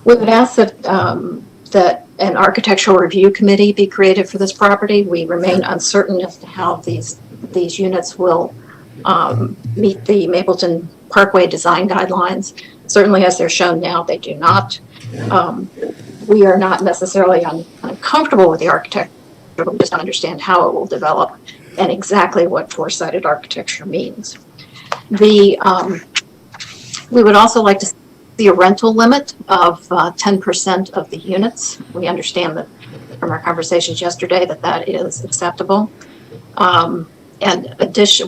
We would ask that an architectural review committee be created for this property. We remain uncertain as to how these units will meet the Mapleton Parkway design guidelines. Certainly, as they're shown now, they do not. We are not necessarily uncomfortable with the architecture, but we just don't understand how it will develop and exactly what four-sided architecture means. We would also like to see a rental limit of 10% of the units. We understand that from our conversations yesterday that is acceptable. And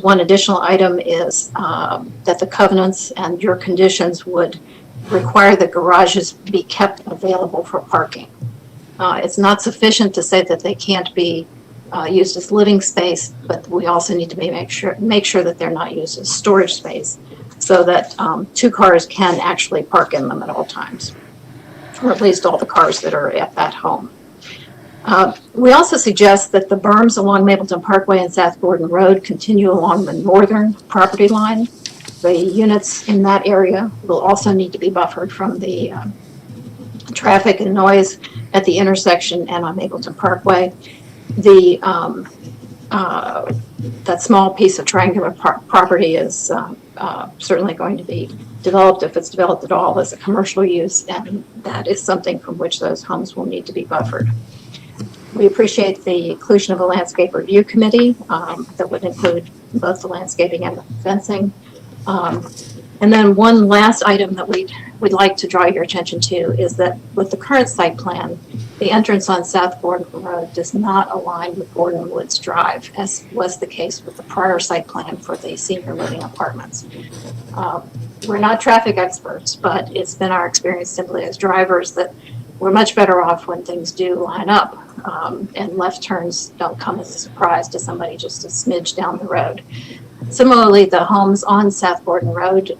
one additional item is that the covenants and your conditions would require that garages be kept available for parking. It's not sufficient to say that they can't be used as living space, but we also need to make sure that they're not used as storage space, so that two cars can actually park in them at all times, or at least all the cars that are at that home. We also suggest that the berms along Mapleton Parkway and South Gordon Road continue along the northern property line. The units in that area will also need to be buffered from the traffic and noise at the intersection and on Mapleton Parkway. That small piece of triangular property is certainly going to be developed, if it's developed at all, as a commercial use, and that is something from which those homes will need to be buffered. We appreciate the inclusion of a landscape review committee that would include both the landscaping and the fencing. And then one last item that we'd like to draw your attention to is that with the current site plan, the entrance on South Gordon Road does not align with Gordon Woods Drive, as was the case with the prior site plan for the senior living apartments. We're not traffic experts, but it's been our experience simply as drivers that we're much better off when things do line up and left turns don't come as a surprise to somebody just a smidge down the road. Similarly, the homes on South Gordon Road,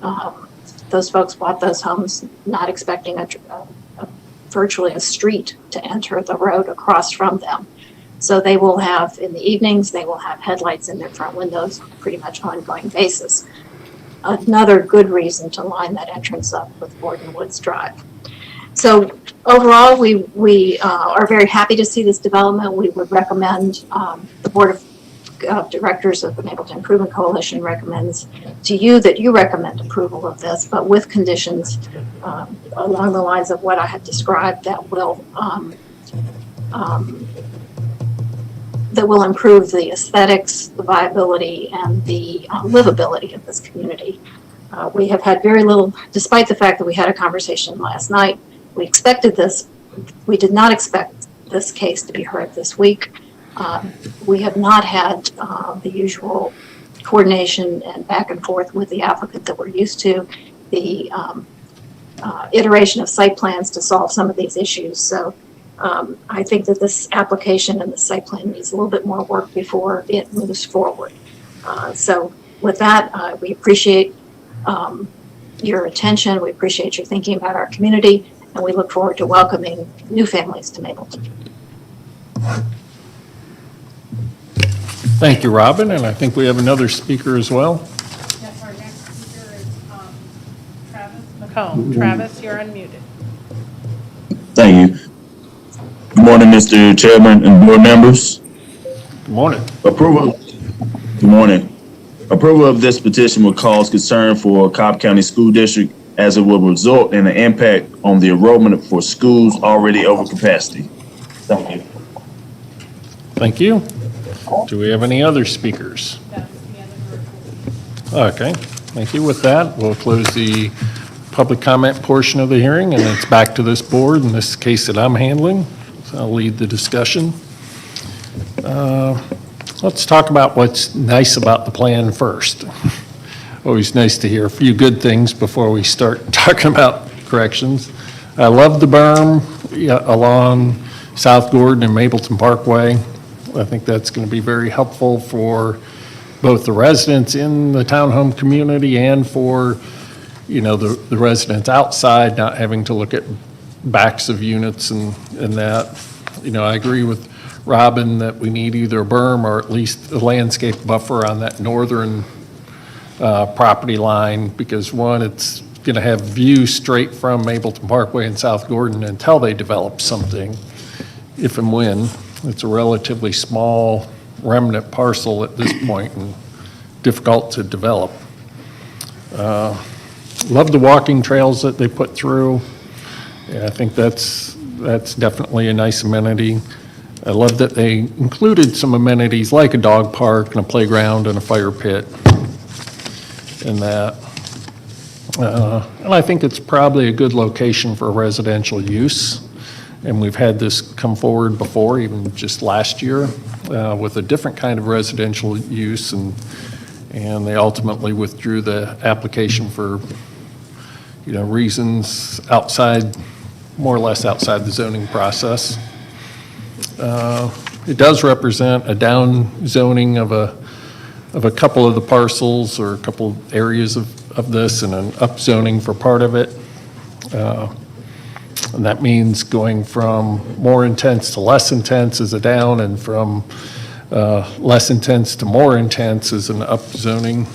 those folks bought those homes not expecting virtually a street to enter the road across from them. So they will have, in the evenings, they will have headlights in their front windows on a pretty much ongoing basis. Another good reason to line that entrance up with Gordon Woods Drive. So overall, we are very happy to see this development. We would recommend the Board of Directors of the Mapleton Improvement Coalition recommends to you that you recommend approval of this, but with conditions along the lines of what I had described that will that will improve the aesthetics, the viability, and the livability of this community. We have had very little, despite the fact that we had a conversation last night, we expected this. We did not expect this case to be heard this week. We have not had the usual coordination and back and forth with the applicant that we're used to, the iteration of site plans to solve some of these issues. So I think that this application and the site plan needs a little bit more work before it moves forward. So with that, we appreciate your attention. We appreciate your thinking about our community, and we look forward to welcoming new families to Mapleton. Thank you, Robin, and I think we have another speaker as well. Yes, our next speaker is Travis McComb. Travis, you're unmuted. Thank you. Good morning, Mr. Chairman and board members. Good morning. Good morning. Approval of this petition will cause concern for Cobb County School District as it will result in an impact on the enrollment for schools already over capacity. Thank you. Thank you. Do we have any other speakers? Okay, thank you. With that, we'll close the public comment portion of the hearing, and it's back to this board in this case that I'm handling. So I'll lead the discussion. Let's talk about what's nice about the plan first. Always nice to hear a few good things before we start talking about corrections. I love the berm along South Gordon and Mapleton Parkway. I think that's going to be very helpful for both the residents in the townhome community and for, the residents outside not having to look at backs of units and that. I agree with Robin that we need either a berm or at least a landscape buffer on that northern property line, because one, it's going to have view straight from Mapleton Parkway and South Gordon until they develop something, if and when. It's a relatively small remnant parcel at this point and difficult to develop. Love the walking trails that they put through. Yeah, I think that's definitely a nice amenity. I love that they included some amenities like a dog park and a playground and a fire pit and that. And I think it's probably a good location for residential use. And we've had this come forward before, even just last year, with a different kind of residential use, and they ultimately withdrew the application for, reasons outside, more or less outside the zoning process. It does represent a down zoning of a couple of the parcels or a couple areas of this, and an up zoning for part of it. And that means going from more intense to less intense is a down, and from less intense to more intense is an up zoning.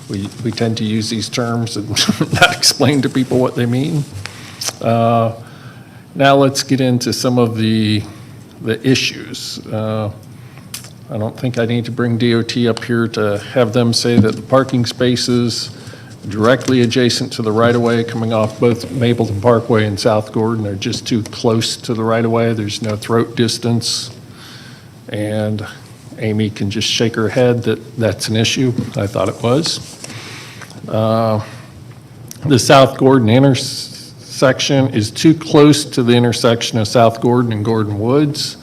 We tend to use these terms and not explain to people what they mean. Now let's get into some of the issues. I don't think I need to bring DOT up here to have them say that the parking spaces directly adjacent to the right-of-way coming off both Mapleton Parkway and South Gordon are just too close to the right-of-way. There's no throat distance. And Amy can just shake her head that that's an issue. I thought it was. The South Gordon intersection is too close to the intersection of South Gordon and Gordon Woods.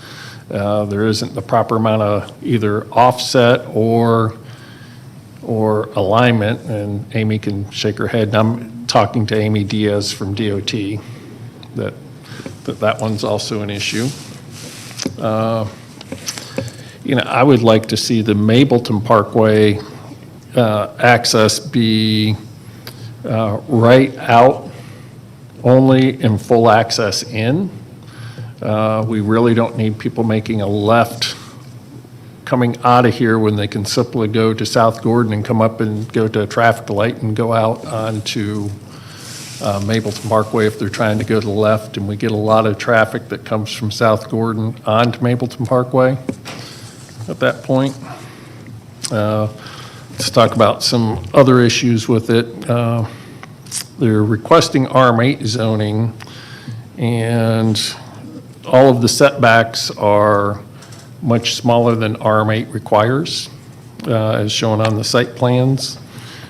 There isn't the proper amount of either offset or alignment, and Amy can shake her head. And I'm talking to Amy Diaz from DOT, that one's also an issue. I would like to see the Mapleton Parkway access be right out only and full access in. We really don't need people making a left coming out of here when they can simply go to South Gordon and come up and go to a traffic light and go out onto Mapleton Parkway if they're trying to go to the left. And we get a lot of traffic that comes from South Gordon onto Mapleton Parkway at that point. Let's talk about some other issues with it. They're requesting RM8 zoning, and all of the setbacks are much smaller than RM8 requires, as shown on the site plans.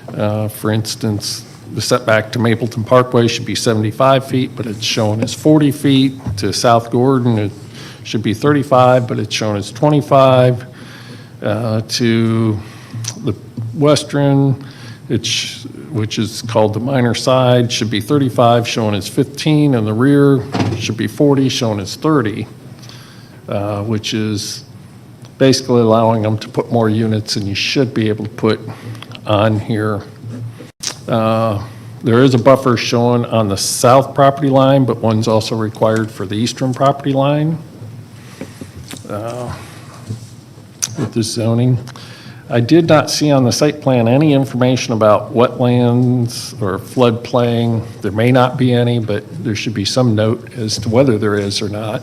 For instance, the setback to Mapleton Parkway should be 75 feet, but it's shown as 40 feet. To South Gordon, it should be 35, but it's shown as 25. To the Western, which is called the minor side, should be 35, shown as 15, and the rear should be 40, shown as 30, which is basically allowing them to put more units than you should be able to put on here. There is a buffer shown on the south property line, but one's also required for the eastern property line with this zoning. I did not see on the site plan any information about wetlands or floodplain. There may not be any, but there should be some note as to whether there is or not.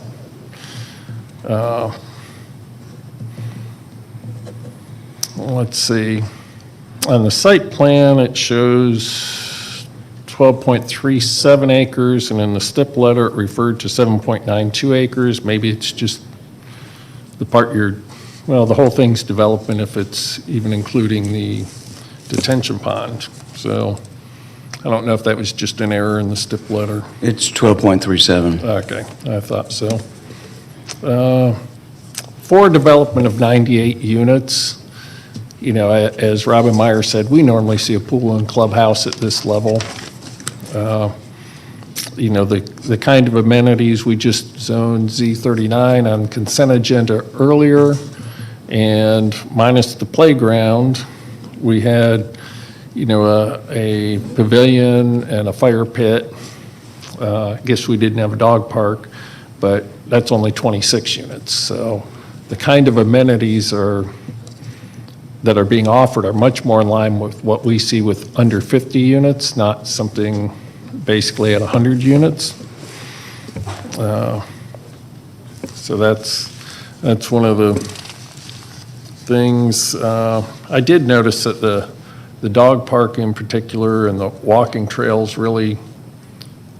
Let's see. On the site plan, it shows 12.37 acres, and in the STIP letter, it referred to 7.92 acres. Maybe it's just the part well, the whole thing's development if it's even including the detention pond. So I don't know if that was just an error in the STIP letter. It's 12.37. Okay, I thought so. For development of 98 units, you know, as Robin Meyer said, we normally see a pool and clubhouse at this level. You know, the kind of amenities, we just zoned Z39 on consent agenda earlier, and minus the playground, we had, you know, a pavilion and a fire pit. I guess we didn't have a dog park, but that's only 26 units. So the kind of amenities that are being offered are much more in line with what we see with under 50 units, not something basically at 100 units. So that's one of the things. I did notice that the dog park in particular and the walking trails really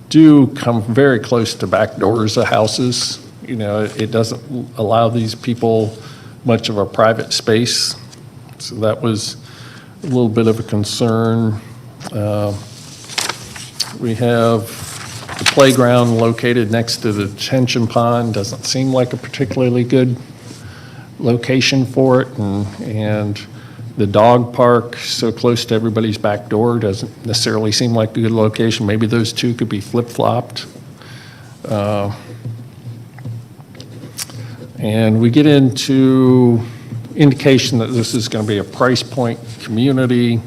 do come very close to back doors of houses. You know, it doesn't allow these people much of a private space. So that was a little bit of a concern. We have the playground located next to the detention pond. Doesn't seem like a particularly good location for it. And the dog park so close to everybody's back door doesn't necessarily seem like a good location. Maybe those two could be flip-flopped. And we get into indication that this is going to be a price point community,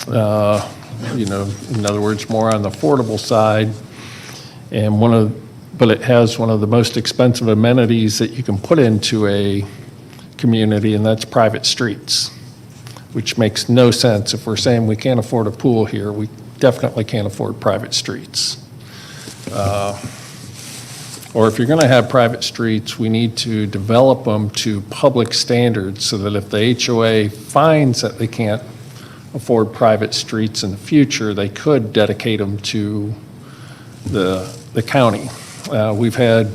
you know, in other words, more on the affordable side. And but it has one of the most expensive amenities that you can put into a community, and that's private streets, which makes no sense. If we're saying we can't afford a pool here, we definitely can't afford private streets. Or if you're going to have private streets, we need to develop them to public standards so that if the HOA finds that they can't afford private streets in the future, they could dedicate them to the county. We've had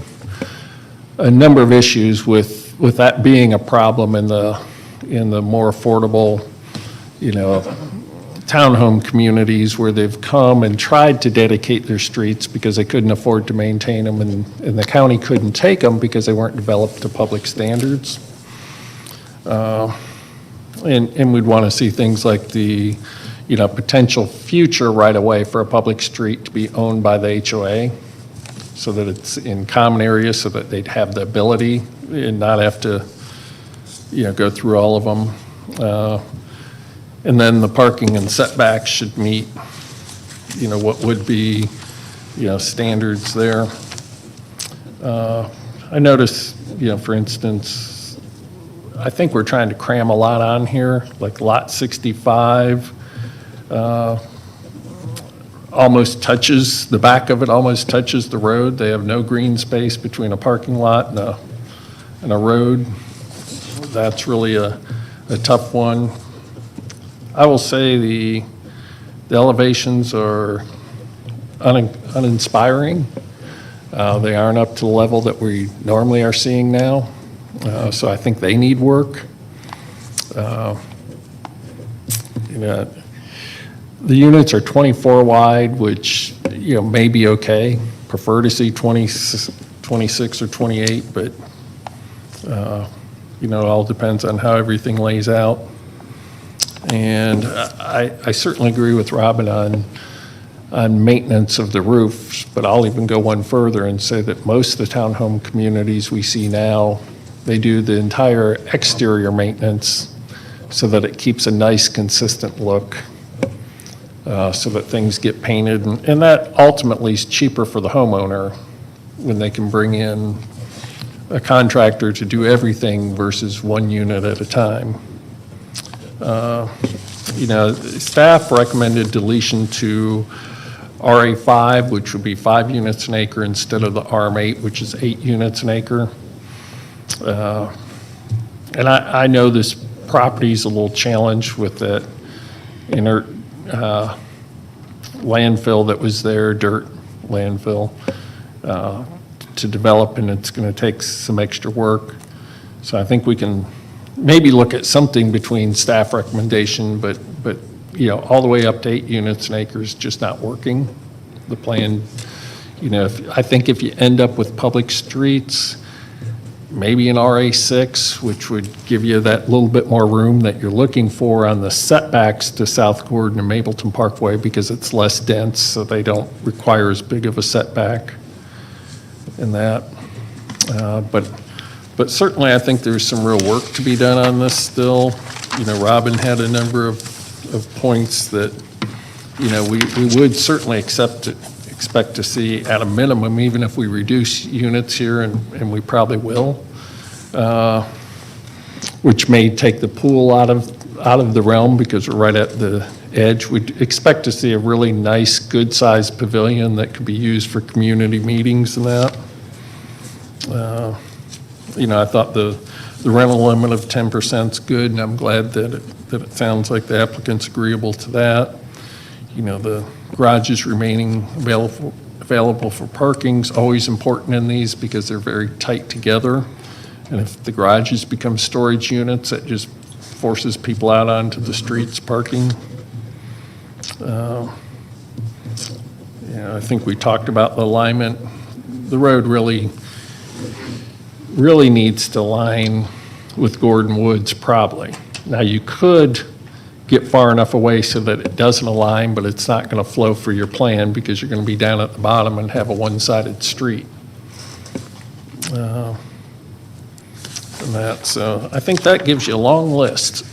a number of issues with that being a problem in the more affordable, you know, townhome communities where they've come and tried to dedicate their streets because they couldn't afford to maintain them, and the county couldn't take them because they weren't developed to public standards. And we'd want to see things like the, you know, potential future right-of-way for a public street to be owned by the HOA so that it's in common areas so that they'd have the ability and not have to, you know, go through all of them. And then the parking and setbacks should meet, you know, what would be, you know, standards there. I noticed, you know, for instance, I think we're trying to cram a lot on here, like lot 65 almost touches, the back of it almost touches the road. They have no green space between a parking lot and a road. That's really a tough one. I will say the elevations are uninspiring. They aren't up to the level that we normally are seeing now, so I think they need work. The units are 24 wide, which, may be okay. Prefer to see 26 or 28, but, it all depends on how everything lays out. And I certainly agree with Robin on maintenance of the roofs, but I'll even go one further and say that most of the townhome communities we see now, they do the entire exterior maintenance so that it keeps a nice, consistent look, so that things get painted. And that ultimately is cheaper for the homeowner when they can bring in a contractor to do everything versus one unit at a time. Staff recommended deletion to RA5, which would be 5 units an acre instead of the RM8, which is 8 units an acre. And I know this property's a little challenged with that inert landfill that was there, dirt landfill, to develop, and it's going to take some extra work. So I think we can maybe look at something between staff recommendation, but all the way up to 8 units an acre is just not working. The plan, I think if you end up with public streets, maybe an RA6, which would give you that little bit more room that you're looking for on the setbacks to South Gordon and Mapleton Parkway, because it's less dense, so they don't require as big of a setback in that. But certainly I think there's some real work to be done on this still. Robin had a number of points that, we would certainly expect to see at a minimum, even if we reduce units here, and we probably will, which may take the pool out of the realm because we're right at the edge. We'd expect to see a really nice, good-sized pavilion that could be used for community meetings and that. I thought the rental limit of 10% is good, and I'm glad that it sounds like the applicant's agreeable to that. The garages remaining available for parking is always important in these because they're very tight together. And if the garages become storage units, that just forces people out onto the streets parking. I think we talked about the alignment. The road really needs to align with Gordon Woods probably. Now you could get far enough away so that it doesn't align, but it's not going to flow for your plan because you're going to be down at the bottom and have a one-sided street. So I think that gives you a long list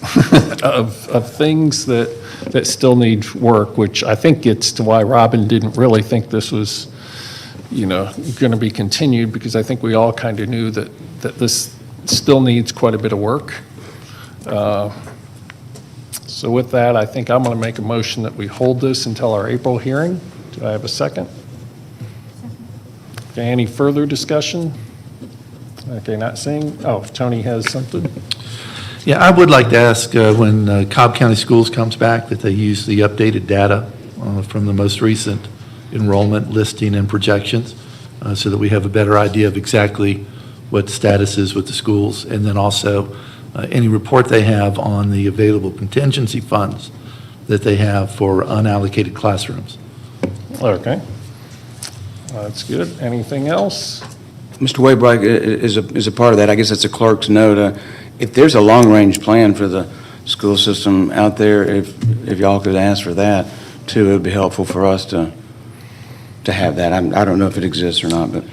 of things that still need work, which I think gets to why Robin didn't really think this was, going to be continued, because I think we all kind of knew that this still needs quite a bit of work. So with that, I think I'm going to make a motion that we hold this until our April hearing. Do I have a second? Okay, any further discussion? Okay, not seeing. Oh, Tony has something. Yeah, I would like to ask when Cobb County Schools comes back that they use the updated data from the most recent enrollment listing and projections so that we have a better idea of exactly what the status is with the schools, and then also any report they have on the available contingency funds that they have for unallocated classrooms. Okay. That's good. Anything else? Mr. Waybright is a part of that. I guess that's a clerk's note. If there's a long-range plan for the school system out there, if y'all could ask for that too, it would be helpful for us to have that. I don't know if it exists or not, but.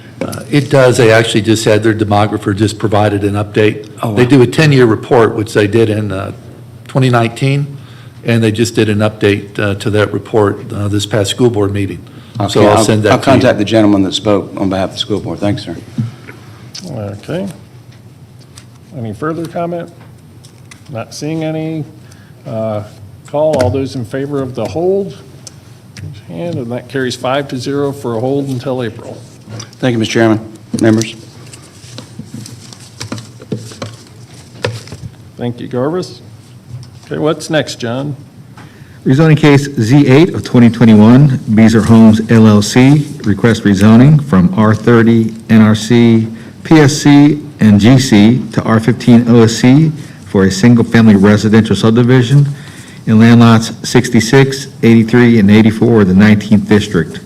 It does. They actually just had their demographer just provided an update. Oh, wow. They do a 10-year report, which they did in 2019, and they just did an update to that report this past school board meeting. Okay, So I'll send that to you. I'll contact the gentleman that spoke on behalf of the school board. Thanks, sir. Okay. Any further comment? Not seeing any. Call all those in favor of the hold. And that carries 5-0 for a hold until April. Thank you, Mr. Chairman. Members. Thank you, Garvis. Okay, what's next, John? Rezoning case Z8 of 2021, Beazer Homes LLC, request rezoning from R30 NRC PSC and GC to R15 OSC for a single-family residential subdivision in land lots 66, 83, and 84 of the 19th District.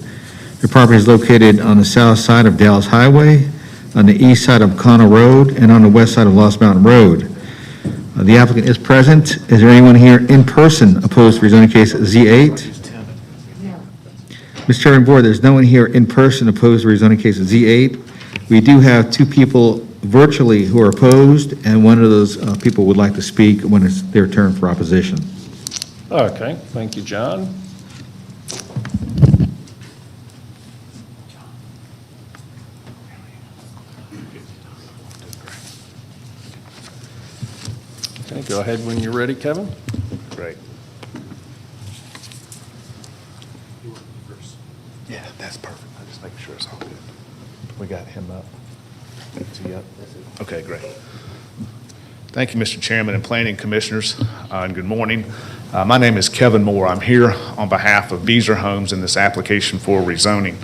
The property is located on the south side of Dallas Highway, on the east side of Connell Road, and on the west side of Lost Mountain Road. The applicant is present. Is there anyone here in person opposed to rezoning case Z8? Mr. Chairman Board, there's no one here in person opposed to rezoning case Z8. We do have two people virtually who are opposed, and one of those people would like to speak when it's their turn for opposition. Okay, thank you, John. Okay, go ahead when you're ready, Kevin. Great. Yeah, that's perfect. I'm just making sure it's all good. We got him up. Is he up? Okay, great. Thank you, Mr. Chairman and Planning Commissioners, and good morning. My name is Kevin Moore. I'm here on behalf of Beazer Homes in this application for rezoning.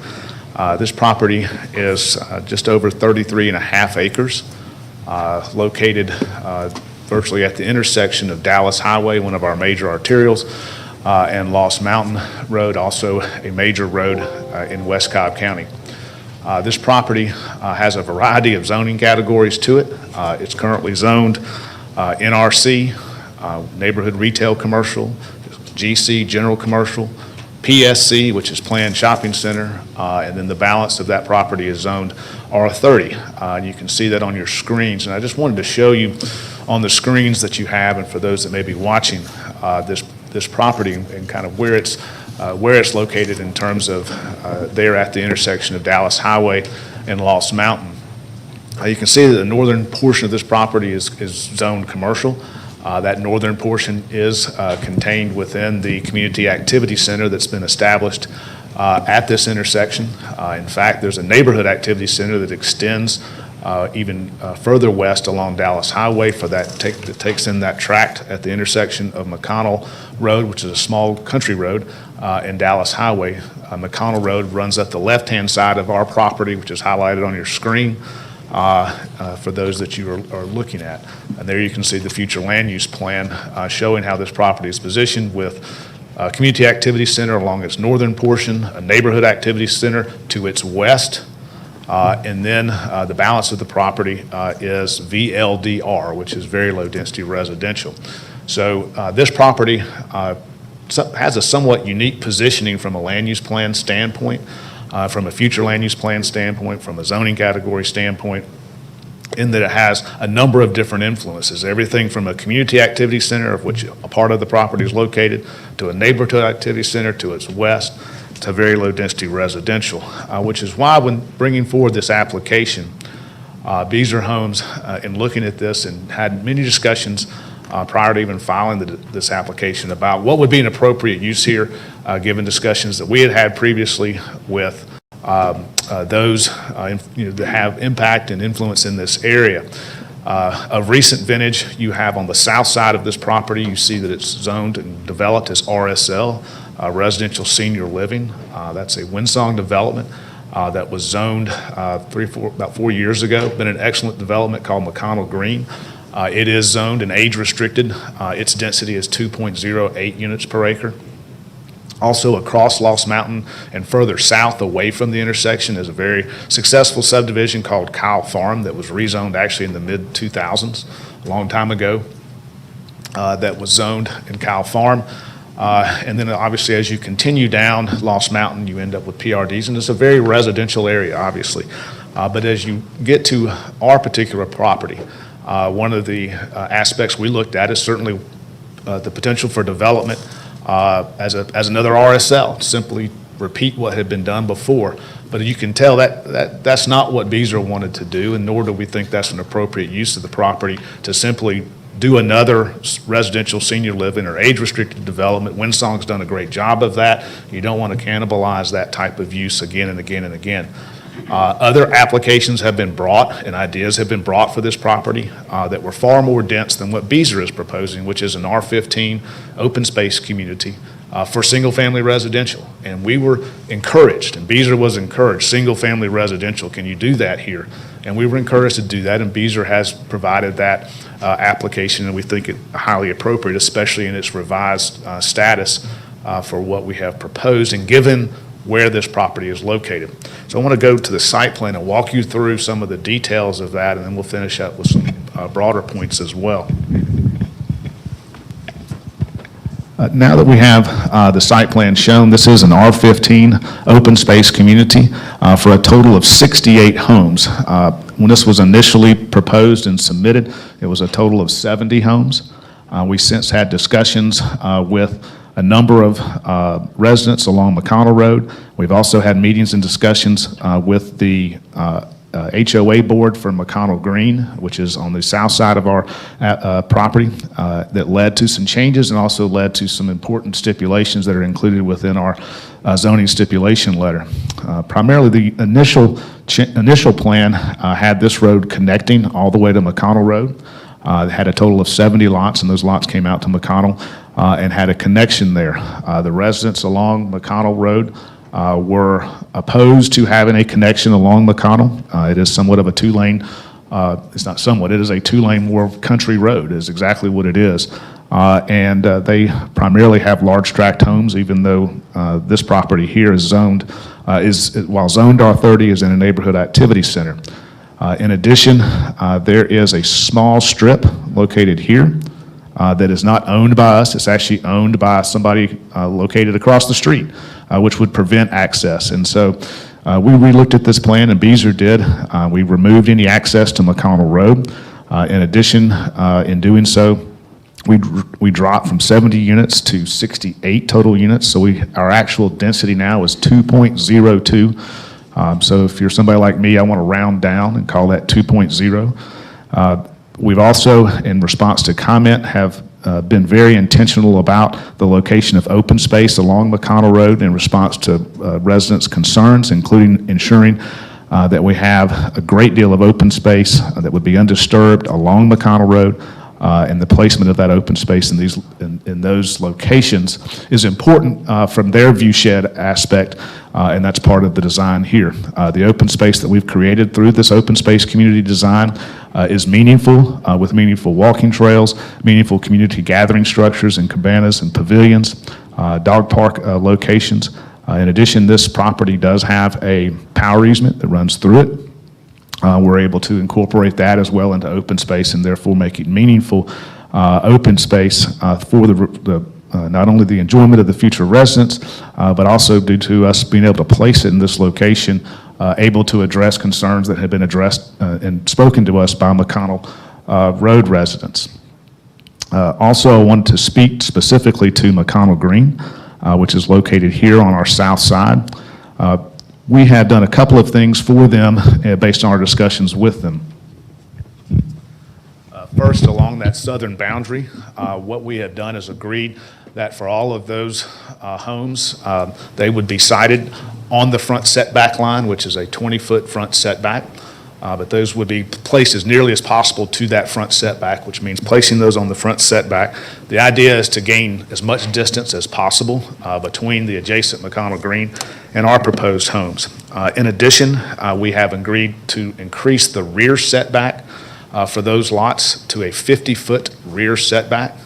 This property is just over 33 and a half acres, located virtually at the intersection of Dallas Highway, one of our major arterials, and Lost Mountain Road, also a major road in West Cobb County. This property has a variety of zoning categories to it. It's currently zoned NRC, neighborhood retail commercial, GC, general commercial, PSC, which is planned shopping center, and then the balance of that property is zoned R30. You can see that on your screens, and I just wanted to show you on the screens that you have, and for those that may be watching this property and kind of where it's located in terms of there at the intersection of Dallas Highway and Lost Mountain. You can see that the northern portion of this property is zoned commercial. That northern portion is contained within the community activity center that's been established at this intersection. In fact, there's a neighborhood activity center that extends even further west along Dallas Highway that takes in that tract at the intersection of McConnell Road, which is a small country road, and Dallas Highway. McConnell Road runs up the left-hand side of our property, which is highlighted on your screen for those that you are looking at. And there you can see the future land use plan showing how this property is positioned with a community activity center along its northern portion, a neighborhood activity center to its west, and then the balance of the property is VLDR, which is very low density residential. So this property has a somewhat unique positioning from a land use plan standpoint, from a future land use plan standpoint, from a zoning category standpoint, in that it has a number of different influences, everything from a community activity center, of which a part of the property is located, to a neighborhood activity center to its west, to very low density residential, which is why when bringing forward this application, Beazer Homes, in looking at this and had many discussions prior to even filing this application about what would be an appropriate use here, given discussions that we had previously with those that have impact and influence in this area. Of recent vintage, you have on the south side of this property, you see that it's zoned and developed as RSL, residential senior living. That's a Winsong development that was zoned about 4 years ago. Been an excellent development called McConnell Green. It is zoned and age restricted. Its density is 2.08 units per acre. Also across Lost Mountain and further south away from the intersection is a very successful subdivision called Cobb Farm that was rezoned actually in the mid-2000s, a long time ago, that was zoned in Cobb Farm. And then obviously as you continue down Lost Mountain, you end up with PRDs, and it's a very residential area, obviously. But as you get to our particular property, one of the aspects we looked at is certainly the potential for development as another RSL, simply repeat what had been done before. But you can tell that's not what Beazer wanted to do, and nor do we think that's an appropriate use of the property to simply do another residential senior living or age-restricted development. Winsong's done a great job of that. You don't want to cannibalize that type of use again and again and again. Other applications have been brought and ideas have been brought for this property that were far more dense than what Beazer is proposing, which is an R15 open space community for single-family residential. And we were encouraged, and Beazer was encouraged, single-family residential, can you do that here? And we were encouraged to do that, and Beazer has provided that application, and we think it highly appropriate, especially in its revised status for what we have proposed and given where this property is located. So I want to go to the site plan and walk you through some of the details of that, and then we'll finish up with some broader points as well. Now that we have the site plan shown, this is an R15 open space community for a total of 68 homes. When this was initially proposed and submitted, it was a total of 70 homes. We since had discussions with a number of residents along McConnell Road. We've also had meetings and discussions with the HOA board for McConnell Green, which is on the south side of our property, that led to some changes and also led to some important stipulations that are included within our zoning stipulation letter. Primarily, the initial plan had this road connecting all the way to McConnell Road. It had a total of 70 lots, and those lots came out to McConnell and had a connection there. The residents along McConnell Road were opposed to having a connection along McConnell. It is somewhat of a two-lane, it's not somewhat, it is a two-lane more country road is exactly what it is. And they primarily have large tract homes, even though this property here is zoned, while zoned R30 is in a neighborhood activity center. In addition, there is a small strip located here that is not owned by us. It's actually owned by somebody located across the street, which would prevent access. And so we relooked at this plan, and Beazer did. We removed any access to McConnell Road. In addition, in doing so, we dropped from 70 units to 68 total units. So our actual density now is 2.02. So if you're somebody like me, I want to round down and call that 2.0. We've also, in response to comment, have been very intentional about the location of open space along McConnell Road in response to residents' concerns, including ensuring that we have a great deal of open space that would be undisturbed along McConnell Road. And the placement of that open space in those locations is important from their view shed aspect, and that's part of the design here. The open space that we've created through this open space community design is meaningful, with meaningful walking trails, meaningful community gathering structures and cabanas and pavilions, dog park locations. In addition, this property does have a power easement that runs through it. We're able to incorporate that as well into open space and therefore make it meaningful open space for not only the enjoyment of the future residents, but also due to us being able to place it in this location, able to address concerns that have been addressed and spoken to us by McConnell Road residents. Also, I wanted to speak specifically to McConnell Green, which is located here on our south side. We had done a couple of things for them based on our discussions with them. First, along that southern boundary, what we had done is agreed that for all of those homes, they would be sited on the front setback line, which is a 20-foot front setback. But those would be placed as nearly as possible to that front setback, which means placing those on the front setback. The idea is to gain as much distance as possible between the adjacent McConnell Green and our proposed homes. In addition, we have agreed to increase the rear setback for those lots to a 50-foot rear setback,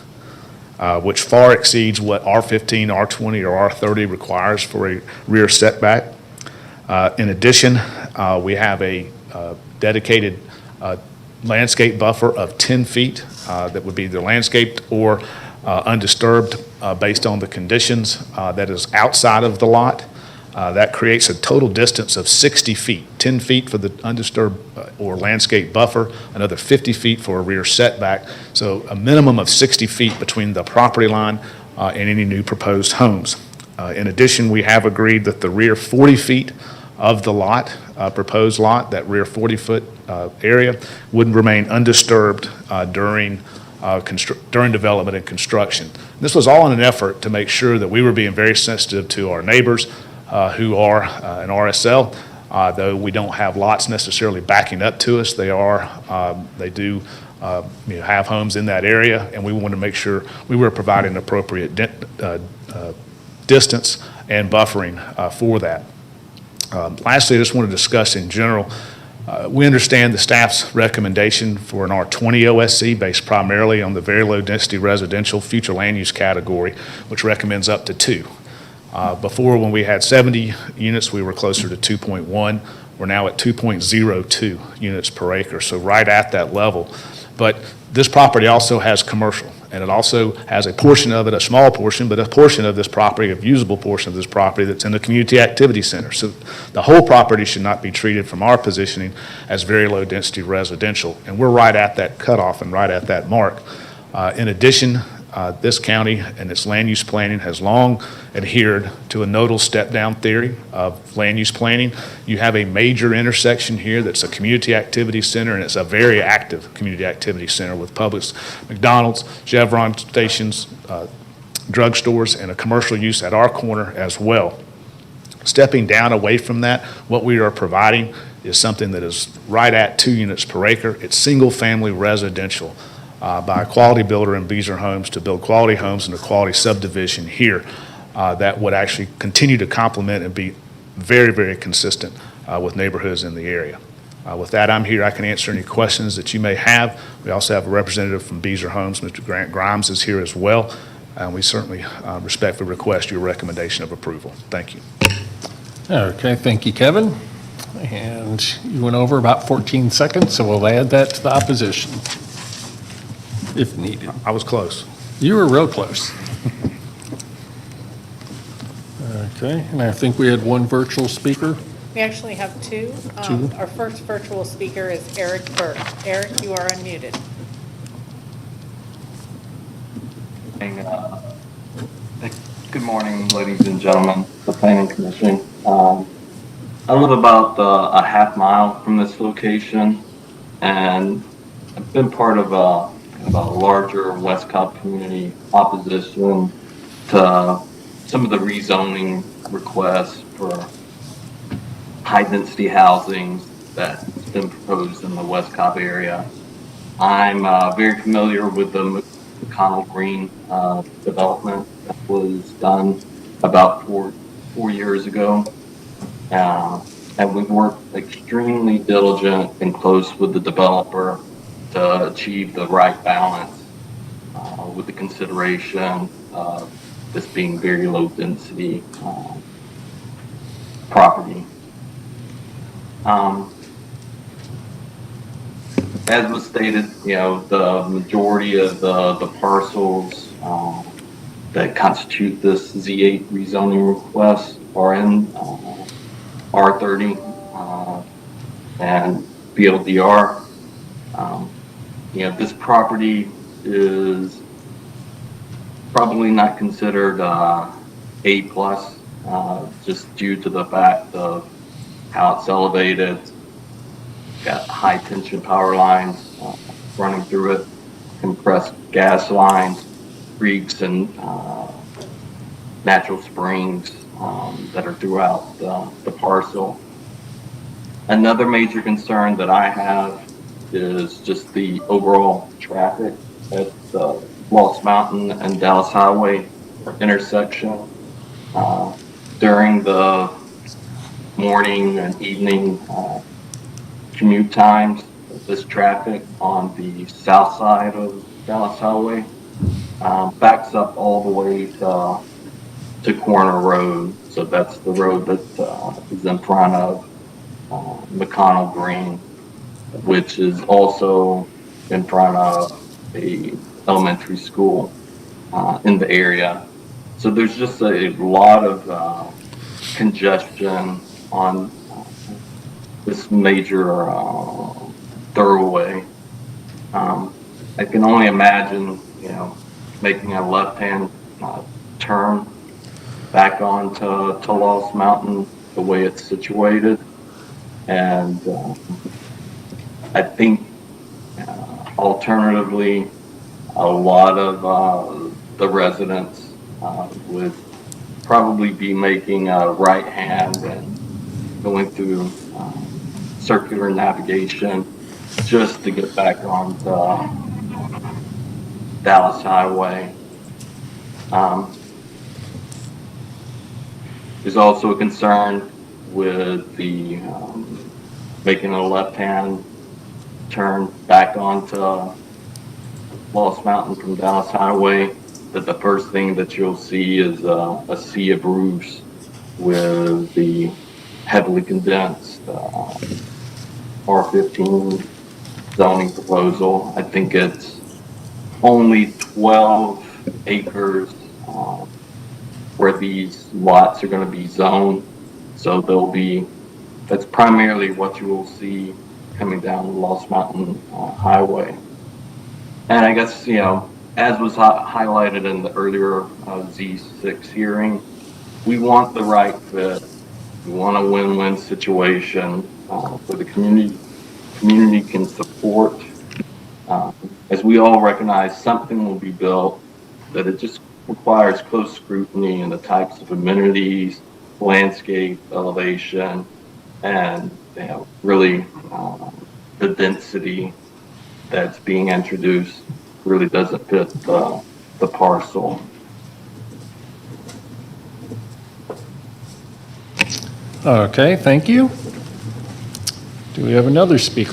which far exceeds what R15, R20, or R30 requires for a rear setback. In addition, we have a dedicated landscape buffer of 10 feet that would be either landscaped or undisturbed based on the conditions that is outside of the lot. That creates a total distance of 60 feet, 10 feet for the undisturbed or landscape buffer, another 50 feet for a rear setback. So a minimum of 60 feet between the property line and any new proposed homes. In addition, we have agreed that the rear 40 feet of the lot, proposed lot, that rear 40-foot area, would remain undisturbed during development and construction. This was all in an effort to make sure that we were being very sensitive to our neighbors who are an RSL, though we don't have lots necessarily backing up to us. They do have homes in that area, and we want to make sure we were providing appropriate distance and buffering for that. Lastly, I just want to discuss in general, we understand the staff's recommendation for an R20 OSC based primarily on the very low density residential future land use category, which recommends up to 2. Before, when we had 70 units, we were closer to 2.1. We're now at 2.02 units per acre, so right at that level. But this property also has commercial, and it also has a portion of it, a small portion, but a portion of this property, a usable portion of this property that's in the community activity center. So the whole property should not be treated from our positioning as very low density residential, and we're right at that cutoff and right at that mark. In addition, this county and its land use planning has long adhered to a nodal step-down theory of land use planning. You have a major intersection here that's a community activity center, and it's a very active community activity center with Publix, McDonald's, Chevron stations, drugstores, and a commercial use at our corner as well. Stepping down away from that, what we are providing is something that is right at 2 units per acre. It's single-family residential by a quality builder in Beezer Homes to build quality homes in a quality subdivision here that would actually continue to complement and be very, very consistent with neighborhoods in the area. With that, I'm here. I can answer any questions that you may have. We also have a representative from Beezer Homes, Mr. Grant Grimes, is here as well. And we certainly respectfully request your recommendation of approval. Thank you. Okay, thank you, Kevin. And you went over about 14 seconds, so we'll add that to the opposition if needed. I was close. You were real close. Okay, and I think we had one virtual speaker. We actually have 2. Two. Our first virtual speaker is Eric Burke. Eric, you are unmuted. Good morning, ladies and gentlemen, the Planning Commission. I live about a half mile from this location, and I've been part of a larger West Cobb community opposition to some of the rezoning requests for high-density housing that's been proposed in the West Cobb area. I'm very familiar with the McConnell Green development that was done about four years ago. And we've worked extremely diligent and close with the developer to achieve the right balance with the consideration of this being very low density property. As was stated, the majority of the parcels that constitute this Z8 rezoning request are in R30 and BLDR. This property is probably not considered A+, just due to the fact of how it's elevated. Got high tension power lines running through it, compressed gas lines, creeks, and natural springs that are throughout the parcel. Another major concern that I have is just the overall traffic at the Lost Mountain and Dallas Highway intersection. During the morning and evening commute times, this traffic on the south side of Dallas Highway backs up all the way to Corner Road. So that's the road that is in front of McConnell Green, which is also in front of a elementary school in the area. So there's just a lot of congestion on this major thoroughway. I can only imagine, making a left-hand turn back onto Lost Mountain the way it's situated. And I think alternatively, a lot of the residents would probably be making a right hand and going through circular navigation just to get back on the Dallas Highway. There's also a concern with the making a left-hand turn back onto Lost Mountain from Dallas Highway, that the first thing that you'll see is a sea of roofs with the heavily condensed R15 zoning proposal. I think it's only 12 acres where these lots are going to be zoned. So that's primarily what you will see coming down the Lost Mountain Highway. And I guess, as was highlighted in the earlier Z6 hearing, we want the right fit. We want a win-win situation where the community can support. As we all recognize, something will be built that it just requires close scrutiny in the types of amenities, landscape, elevation, and really the density that's being introduced really doesn't fit the parcel. Okay, thank you. Do we have another speaker?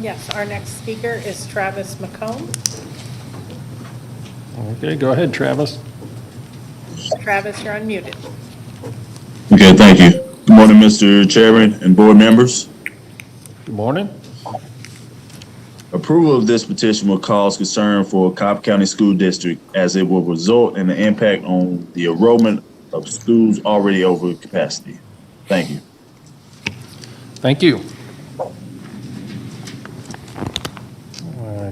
Yes, our next speaker is Travis McComb. Okay, go ahead, Travis. Travis, you're unmuted. Okay, thank you. Good morning, Mr. Chairman and board members. Good morning. Approval of this petition will cause concern for Cobb County School District as it will result in an impact on the enrollment of schools already over capacity. Thank you. Thank you.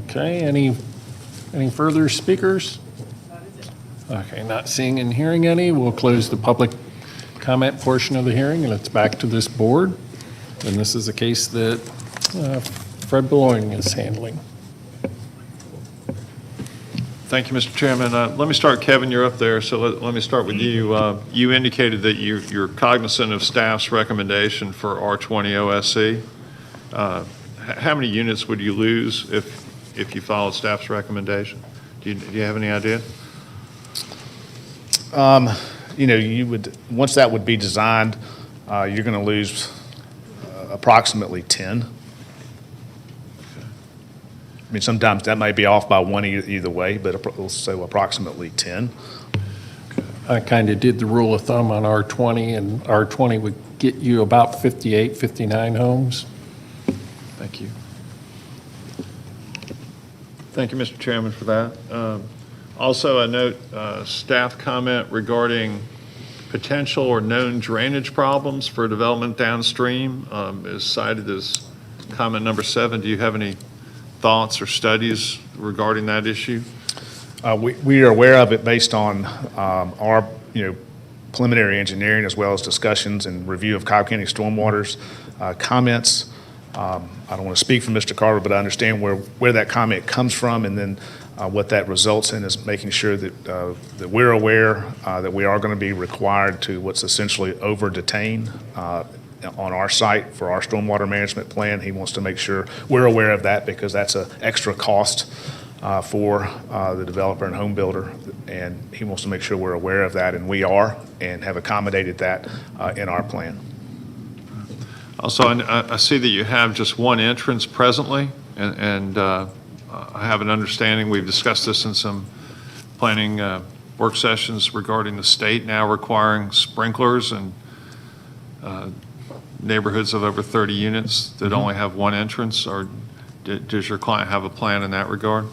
Okay, any further speakers? Okay, not seeing and hearing any, we'll close the public comment portion of the hearing, and it's back to this board. And this is a case that Fred Beloin is handling. Thank you, Mr. Chairman. Let me start, Kevin, you're up there, so let me start with you. You indicated that you're cognizant of staff's recommendation for R20 OSC. How many units would you lose if you followed staff's recommendation? Do you have any idea? You would, once that would be designed, you're going to lose approximately 10. I mean, sometimes that may be off by one either way, but we'll say approximately 10. I kind of did the rule of thumb on R20, and R20 would get you about 58, 59 homes. Thank you. Thank you, Mr. Chairman, for that. Also, I note staff comment regarding potential or known drainage problems for development downstream is cited as comment number 7. Do you have any thoughts or studies regarding that issue? We are aware of it based on our preliminary engineering as well as discussions and review of Cobb County Stormwater's comments. I don't want to speak for Mr. Carter, but I understand where that comment comes from, and then what that results in is making sure that we're aware that we are going to be required to what's essentially over-detain on our site for our stormwater management plan. He wants to make sure we're aware of that because that's an extra cost for the developer and home builder, and he wants to make sure we're aware of that, and we are, and have accommodated that in our plan. Also, I see that you have just one entrance presently, and I have an understanding, we've discussed this in some planning work sessions regarding the state now requiring sprinklers and neighborhoods of over 30 units that only have one entrance, or does your client have a plan in that regard?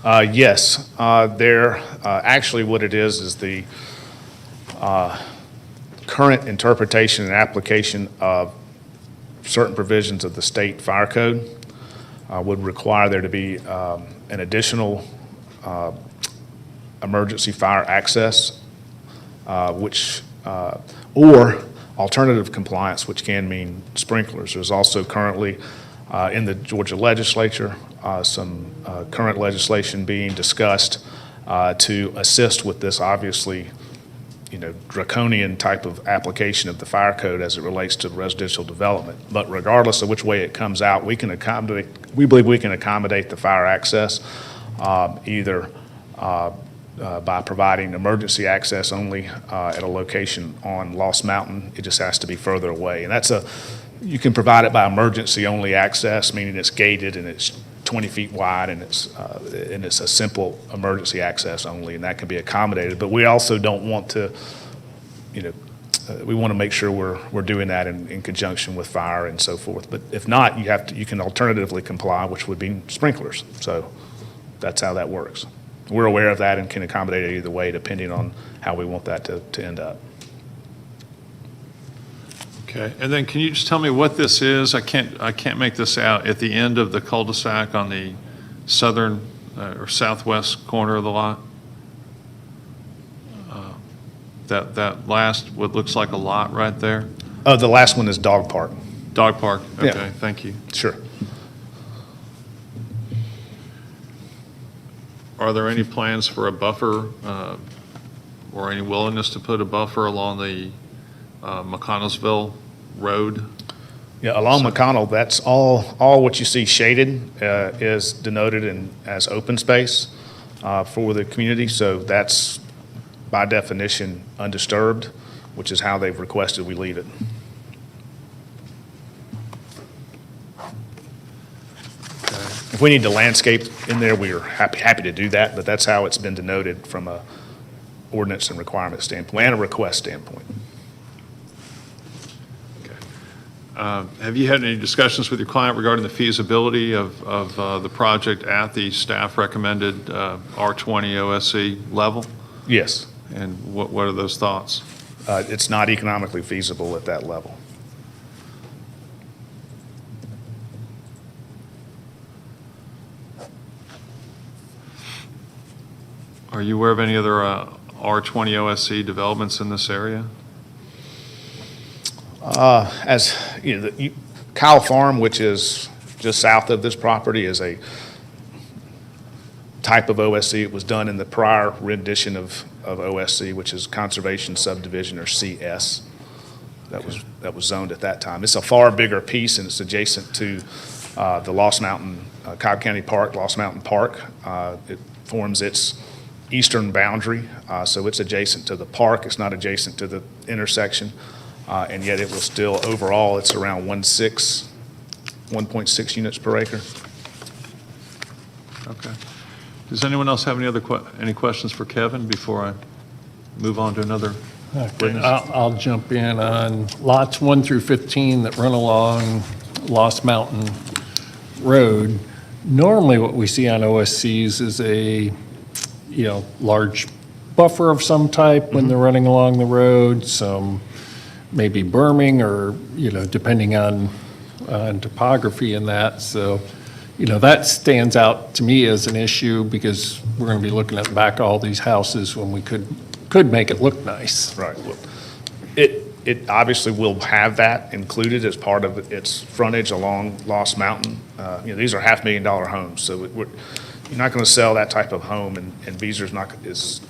Yes, actually what it is the current interpretation and application of certain provisions of the state fire code would require there to be an additional emergency fire access, or alternative compliance, which can mean sprinklers. There's also currently in the Georgia legislature some current legislation being discussed to assist with this obviously draconian type of application of the fire code as it relates to residential development. But regardless of which way it comes out, we believe we can accommodate the fire access either by providing emergency access only at a location on Lost Mountain. It just has to be further away. And you can provide it by emergency only access, meaning it's gated and it's 20 feet wide and it's a simple emergency access only, and that can be accommodated. But we also don't want to, we want to make sure we're doing that in conjunction with fire and so forth. But if not, you can alternatively comply, which would be sprinklers. So that's how that works. We're aware of that and can accommodate it either way, depending on how we want that to end up. Okay, and then can you just tell me what this is? I can't make this out. At the end of the cul-de-sac on the southern or southwest corner of the lot? That last, what looks like a lot right there? Oh, the last one is dog park. Dog park, okay, Yeah. thank you. Sure. Are there any plans for a buffer or any willingness to put a buffer along the McConnellsville Road? Yeah, along McConnell, that's all what you see shaded is denoted as open space for the community. So that's by definition undisturbed, which is how they've requested we leave it. If we need to landscape in there, we are happy to do that, but that's how it's been denoted from a ordinance and requirement standpoint and a request standpoint. Have you had any discussions with your client regarding the feasibility of the project at the staff recommended R20 OSC level? Yes. And what are those thoughts? It's not economically feasible at that level. Are you aware of any other R20 OSC developments in this area? As you know, Kyle Farm, which is just south of this property, is a type of OSC. It was done in the prior rendition of OSC, which is Conservation Subdivision, or CS. That was zoned at that time. It's a far bigger piece, and it's adjacent to the Lost Mountain, Cobb County Park, Lost Mountain Park. It forms its eastern boundary, so it's adjacent to the park. It's not adjacent to the intersection. And yet it will still, overall, it's around 1.6 units per acre. Okay. Does anyone else have any questions for Kevin before I move on to another Okay, witness? I'll jump in on lots 1 through 15 that run along Lost Mountain Road. Normally, what we see on OSCs is a, large buffer of some type when they're running along the road, some maybe berming or, depending on topography and that. So, that stands out to me as an issue because we're going to be looking at the back of all these houses when we could make it look nice. Right. Well, it obviously will have that included as part of its frontage along Lost Mountain. These are $500,000 homes, so you're not going to sell that type of home, and Beezer's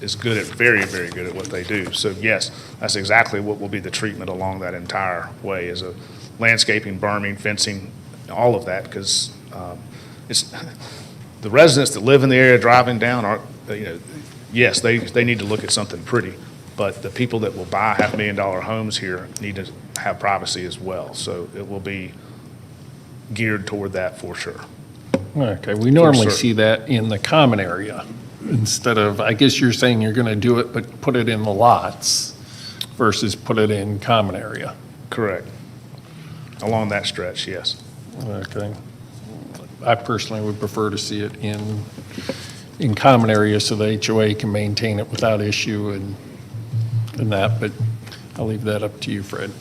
is good at, very, very good at what they do. So yes, that's exactly what will be the treatment along that entire way, is a landscaping, berming, fencing, all of that, because it's the residents that live in the area driving down are, yes, they need to look at something pretty, but the people that will buy $500,000 homes here need to have privacy as well. So it will be geared toward that for sure. Okay, we normally sure. see that in the common area instead of, I guess you're saying you're going to do it, but put it in the lots versus put it in common area. Correct. Along that stretch, yes. Okay. I personally would prefer to see it in common area so the HOA can maintain it without issue and that, but I'll leave that up to you, Fred.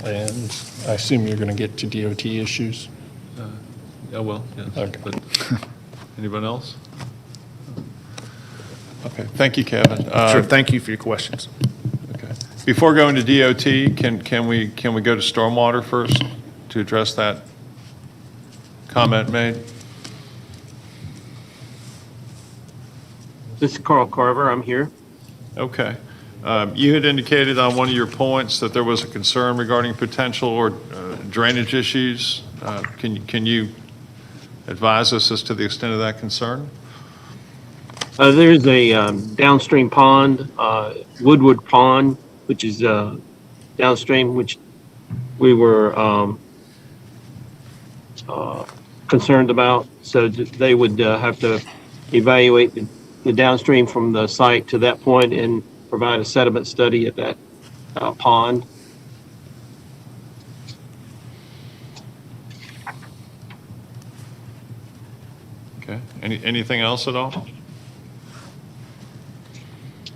And I assume you're going to get to DOT issues? Yeah, well, yes. Okay. But anyone else? Okay, thank you, Kevin. Sure, thank you for your questions. Okay. Before going to DOT, can we go to stormwater first to address that comment made? This is Carl Carver. I'm here. Okay. You had indicated on one of your points that there was a concern regarding potential or drainage issues. Can you advise us as to the extent of that concern? There's a downstream pond, Woodward Pond, which is downstream, which we were concerned about. So they would have to evaluate the downstream from the site to that point and provide a sediment study at that pond. Okay. Anything else at all?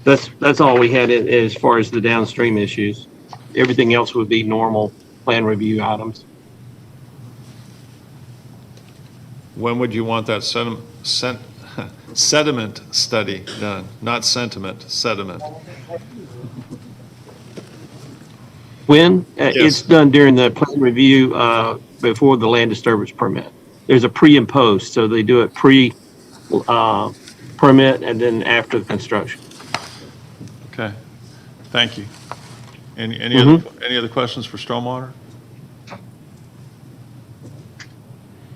That's all we had as far as the downstream issues. Everything else would be normal plan review items. When would you want that sediment study done? Not sentiment, sediment. When? Yes. It's done during the plan review before the land disturbance permit. There's a pre and post, so they do it pre-permit and then after the construction. Okay. Thank you. Any other questions for stormwater?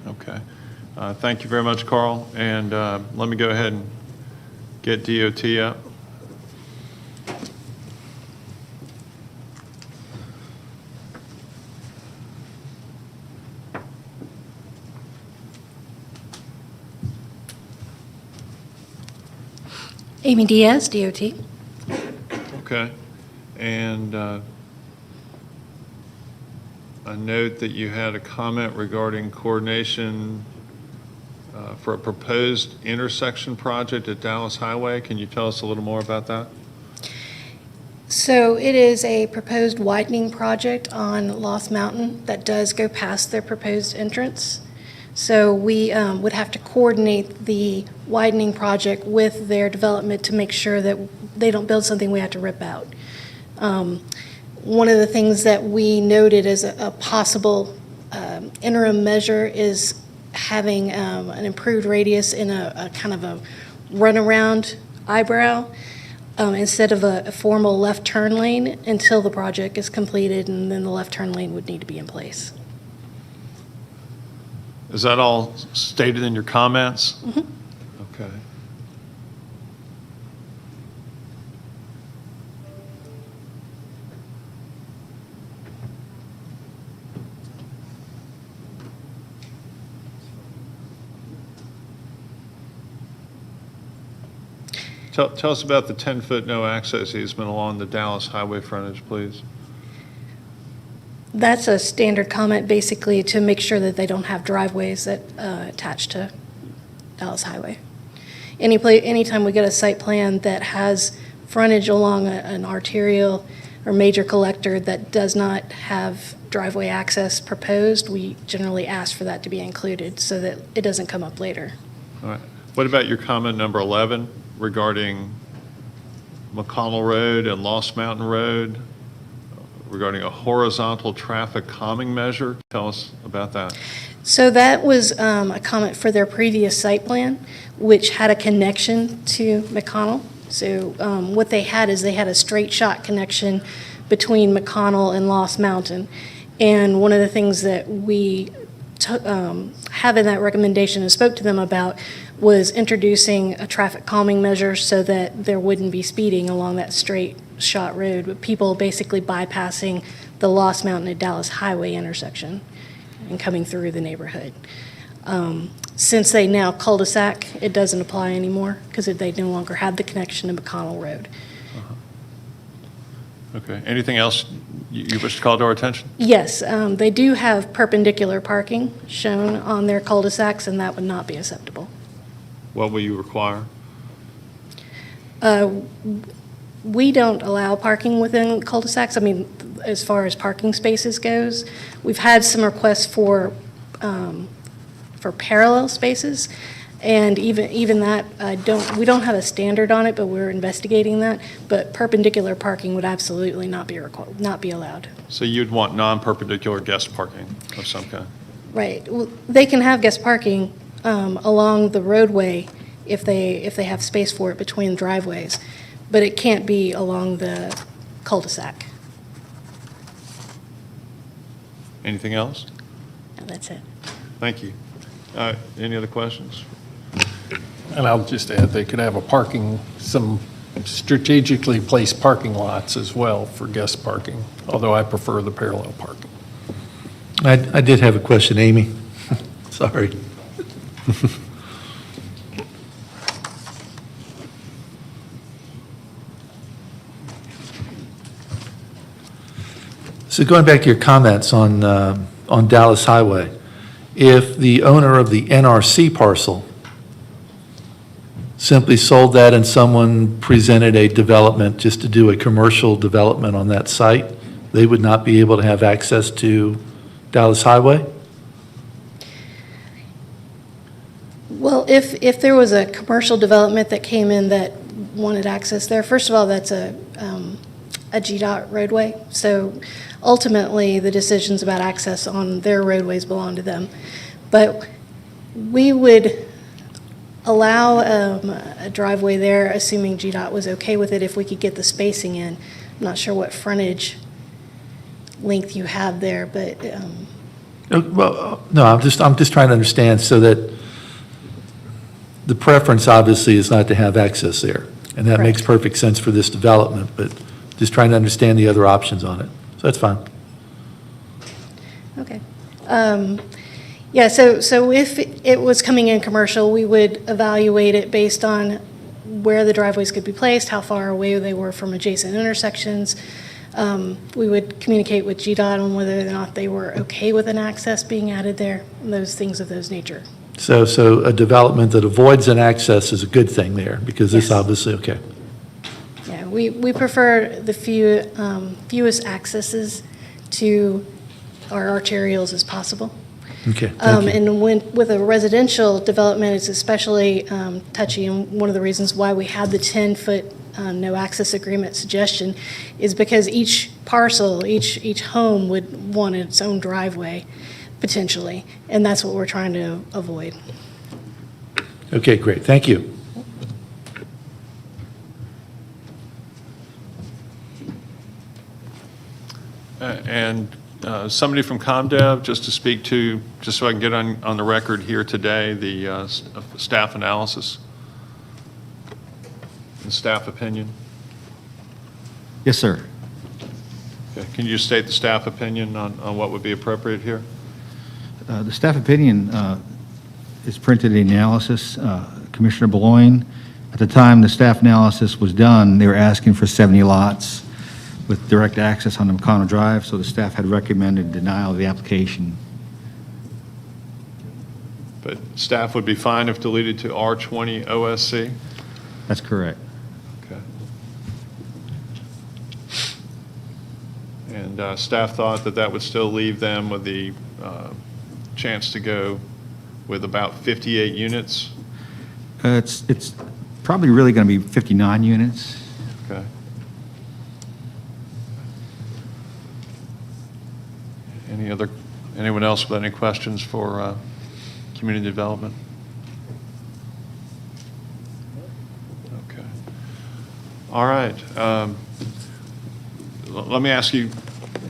Okay. Thank you very much, Carl. And let me go ahead and get DOT up. Amy Diaz, DOT. Okay. And a note that you had a comment regarding coordination for a proposed intersection project at Dallas Highway. Can you tell us a little more about that? So it is a proposed widening project on Lost Mountain that does go past their proposed entrance. So we would have to coordinate the widening project with their development to make sure that they don't build something we have to rip out. One of the things that we noted as a possible interim measure is having an improved radius in a kind of a runaround eyebrow instead of a formal left turn lane until the project is completed, and then the left turn lane would need to be in place. Is that all stated in your comments? Mm-hmm. Okay. Tell us about the 10-foot no access easement along the Dallas Highway frontage, please. That's a standard comment, basically, to make sure that they don't have driveways that attach to Dallas Highway. Anytime we get a site plan that has frontage along an arterial or major collector that does not have driveway access proposed, we generally ask for that to be included so that it doesn't come up later. All right. What about your comment number 11 regarding McConnell Road and Lost Mountain Road? Regarding a horizontal traffic calming measure. Tell us about that. So that was a comment for their previous site plan, which had a connection to McConnell. So what they had is they had a straight shot connection between McConnell and Lost Mountain. And one of the things that we have in that recommendation and spoke to them about was introducing a traffic calming measure so that there wouldn't be speeding along that straight shot road, with people basically bypassing the Lost Mountain at Dallas Highway intersection and coming through the neighborhood. Since they now cul-de-sac, it doesn't apply anymore because they no longer have the connection to McConnell Road. Okay. Anything else you wish to call to our attention? Yes, they do have perpendicular parking shown on their cul-de-sacs, and that would not be acceptable. What will you require? We don't allow parking within cul-de-sacs. I mean, as far as parking spaces goes, we've had some requests for parallel spaces, and even that, we don't have a standard on it, but we're investigating that. But perpendicular parking would absolutely not be allowed. So you'd want non-perpendicular guest parking of some kind? Right. Well, they can have guest parking along the roadway if they have space for it between driveways, but it can't be along the cul-de-sac. Anything else? No, that's it. Thank you. Any other questions? And I'll just add, they could have some strategically placed parking lots as well for guest parking, although I prefer the parallel parking. I did have a question, Amy. Sorry. So going back to your comments on Dallas Highway, if the owner of the NRC parcel simply sold that and someone presented a development just to do a commercial development on that site, they would not be able to have access to Dallas Highway? Well, if there was a commercial development that came in that wanted access there, first of all, that's a GDOT roadway. So ultimately, the decisions about access on their roadways belong to them. But we would allow a driveway there, assuming GDOT was okay with it, if we could get the spacing in. I'm not sure what frontage length you have there, but Well, no, I'm just trying to understand so that the preference obviously is not to have access there. And that makes perfect sense for this development, but just trying to understand the other options on it. So that's fine. okay. Yeah, so if it was coming in commercial, we would evaluate it based on where the driveways could be placed, how far away they were from adjacent intersections. We would communicate with GDOT on whether or not they were okay with an access being added there, and those things of those nature. So a development that avoids an access is a good thing there, because this obviously, okay. Yeah, we prefer the fewest accesses to our arterials as possible. Okay, thank you. And with a residential development, it's especially touchy, and one of the reasons why we had the 10-foot no access agreement suggestion is because each parcel, each home would want its own driveway, potentially, and that's what we're trying to avoid. Okay, great, thank you. And somebody from ComDev, just to speak to, just so I can get on the record here today, the staff analysis and staff opinion. Yes, sir. Okay, can you state the staff opinion on what would be appropriate here? The staff opinion is printed in the analysis. Commissioner Boulogne, at the time the staff analysis was done, they were asking for 70 lots with direct access on the McConnell Drive, so the staff had recommended denial of the application. But staff would be fine if deleted to R20 OSC? That's correct. Okay. And staff thought that that would still leave them with the chance to go with about 58 units? It's probably really going to be 59 units. Okay. Anyone else with any questions for community development? Okay. All right. Let me ask you,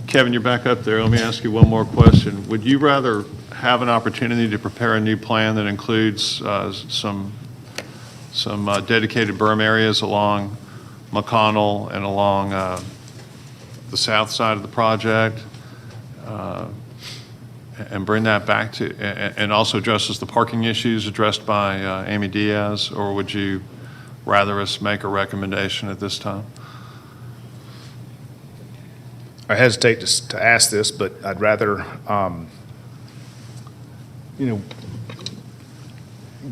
Kevin, you're back up there. Let me ask you one more question. Would you rather have an opportunity to prepare a new plan that includes some dedicated berm areas along McConnell and along the south side of the project, and bring that back to, and also addresses the parking issues addressed by Amy Diaz, or would you rather us make a recommendation at this time? I hesitate to ask this, but I'd rather,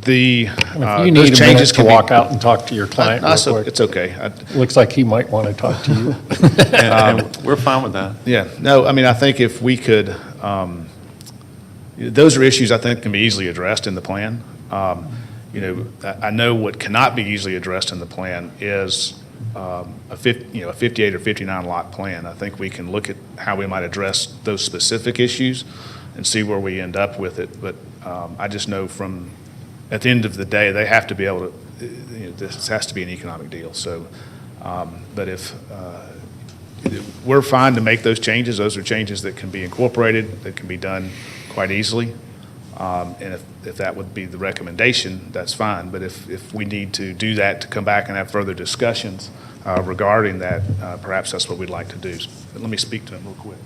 the If you those need a minute changes to can be- walk out and talk to your client No, real so quick. it's okay. Looks like he might want to talk to you. And we're fine with that. Yeah, no, I mean, I think if we could, those are issues I think can be easily addressed in the plan. I know what cannot be easily addressed in the plan is a 58 or 59 lot plan. I think we can look at how we might address those specific issues and see where we end up with it. But I just know from, at the end of the day, they have to be able to, this has to be an economic deal. So, but if we're fine to make those changes, those are changes that can be incorporated, that can be done quite easily. And if that would be the recommendation, that's fine. But if we need to do that to come back and have further discussions regarding that, perhaps that's what we'd like to do. But let me speak to him real quick.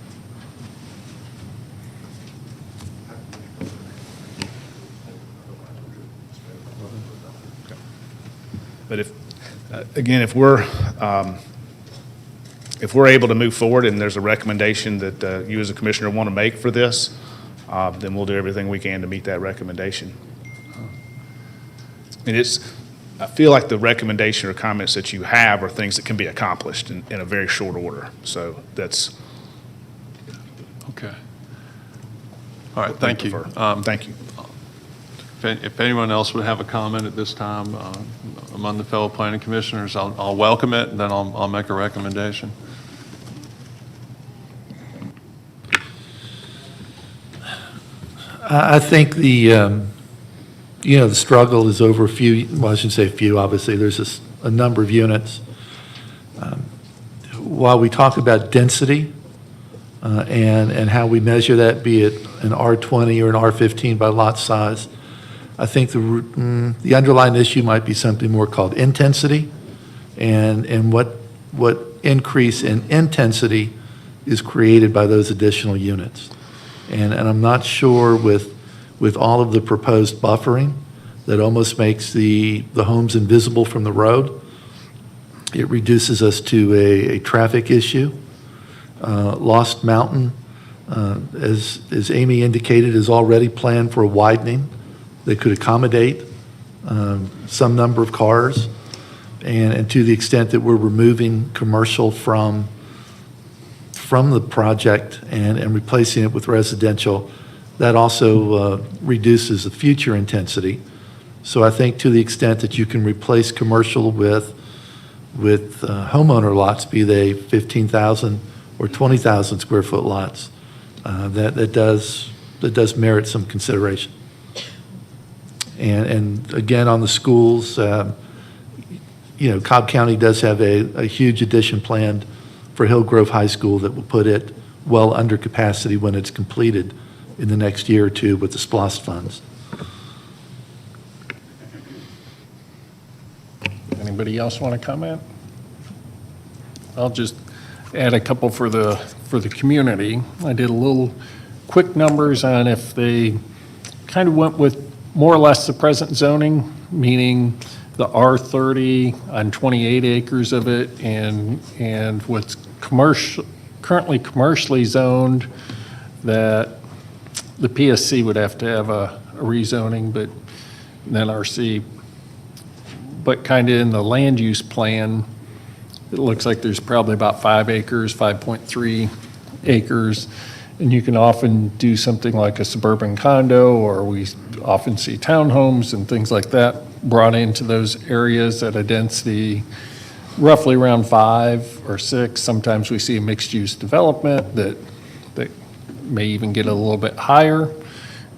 But again, if we're able to move forward and there's a recommendation that you as a commissioner want to make for this, then we'll do everything we can to meet that recommendation. And I feel like the recommendation or comments that you have are things that can be accomplished in a very short order. So that's. Okay. All right, thank you. Thank you. If anyone else would have a comment at this time among the fellow planning commissioners, I'll welcome it, and then I'll make a recommendation. I think the struggle is over a few, well, I shouldn't say a few, obviously, there's a number of units. While we talk about density and how we measure that, be it an R20 or an R15 by lot size, I think the underlying issue might be something more called intensity, and what increase in intensity is created by those additional units. And I'm not sure with all of the proposed buffering that almost makes the homes invisible from the road. It reduces us to a traffic issue. Lost Mountain, as Amy indicated, is already planned for a widening that could accommodate some number of cars. And to the extent that we're removing commercial from the project and replacing it with residential, that also reduces the future intensity. So I think to the extent that you can replace commercial with homeowner lots, be they 15,000 or 20,000 square foot lots, that does merit some consideration. And again, on the schools, Cobb County does have a huge addition planned for Hillgrove High School that will put it well under capacity when it's completed in the next year or two with the SPLOST funds. Anybody else want to comment? I'll just add a couple for the community. I did a little quick numbers on if they kind of went with more or less the present zoning, meaning the R30 on 28 acres of it, and what's currently commercially zoned, that the PSC would have to have a rezoning, but then RC. But kind of in the land use plan, it looks like there's probably about 5 acres, 5.3 acres. And you can often do something like a suburban condo, or we often see townhomes and things like that brought into those areas at a density roughly around 5 or 6. Sometimes we see a mixed-use development that may even get a little bit higher.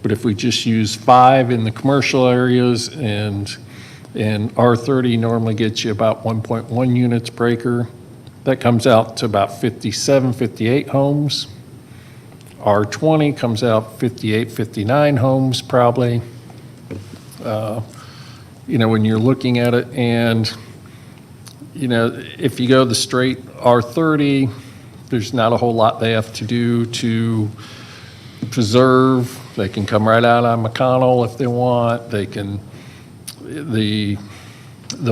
But if we just use 5 in the commercial areas, and R30 normally gets you about 1.1 units per acre, that comes out to about 57, 58 homes. R20 comes out 58, 59 homes probably. When you're looking at it, and if you go the straight R30, there's not a whole lot they have to do to preserve. They can come right out on McConnell if they want. They can, the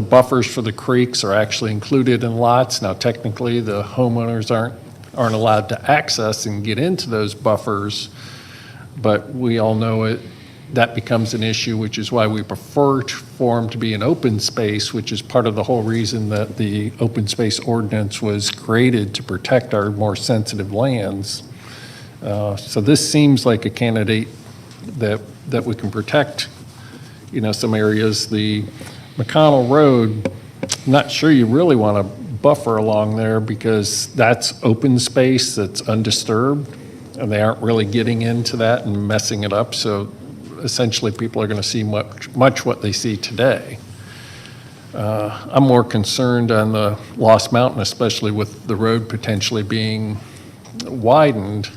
buffers for the creeks are actually included in lots. Now technically the homeowners aren't allowed to access and get into those buffers, but we all know that becomes an issue, which is why we prefer for them to be an open space, which is part of the whole reason that the open space ordinance was created, to protect our more sensitive lands. So this seems like a candidate that we can protect, some areas. The McConnell Road, I'm not sure you really want to buffer along there, because that's open space that's undisturbed, and they aren't really getting into that and messing it up. So essentially people are going to see much what they see today. I'm more concerned on the Lost Mountain, especially with the road potentially being widened,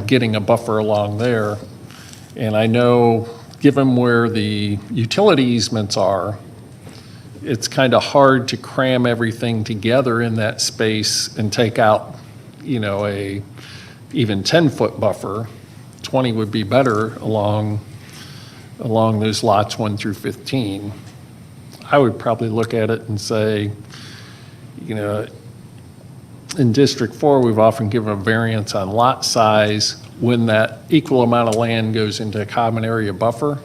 getting a buffer along there. And I know, given where the utility easements are, it's kind of hard to cram everything together in that space and take out, a even 10-foot buffer. 20 would be better along those lots 1 through 15. I would probably look at it and say, in District 4, we've often given a variance on lot size when that equal amount of land goes into a common area buffer,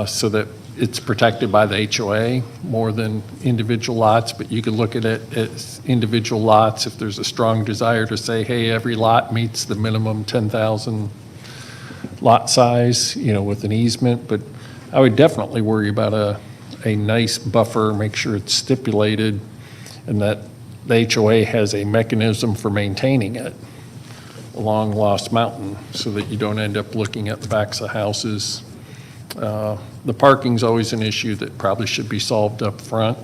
so that it's protected by the HOA more than individual lots, but you could look at it as individual lots if there's a strong desire to say, hey, every lot meets the minimum 10,000 lot size, with an easement. But I would definitely worry about a nice buffer, make sure it's stipulated, and that the HOA has a mechanism for maintaining it along Lost Mountain so that you don't end up looking at the backs of houses. The parking's always an issue that probably should be solved up front.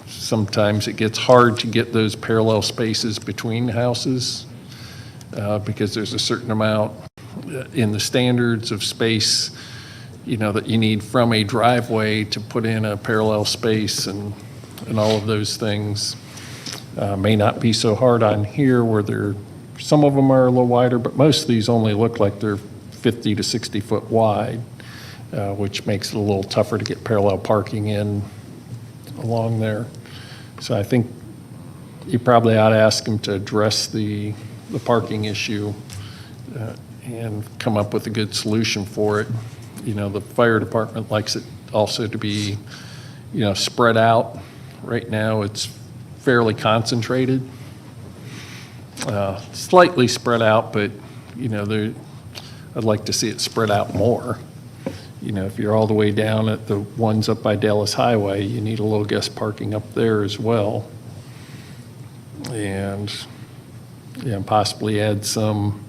Sometimes it gets hard to get those parallel spaces between houses because there's a certain amount in the standards of space, that you need from a driveway to put in a parallel space, and all of those things may not be so hard on here where some of them are a little wider, but most of these only look like they're 50 to 60 foot wide, which makes it a little tougher to get parallel parking in along there. So I think you probably ought to ask them to address the parking issue and come up with a good solution for it. The fire department likes it also to be, spread out. Right now, it's fairly concentrated, slightly spread out, but, I'd like to see it spread out more. If you're all the way down at the ones up by Dallas Highway, you need a little guest parking up there as well. And possibly add some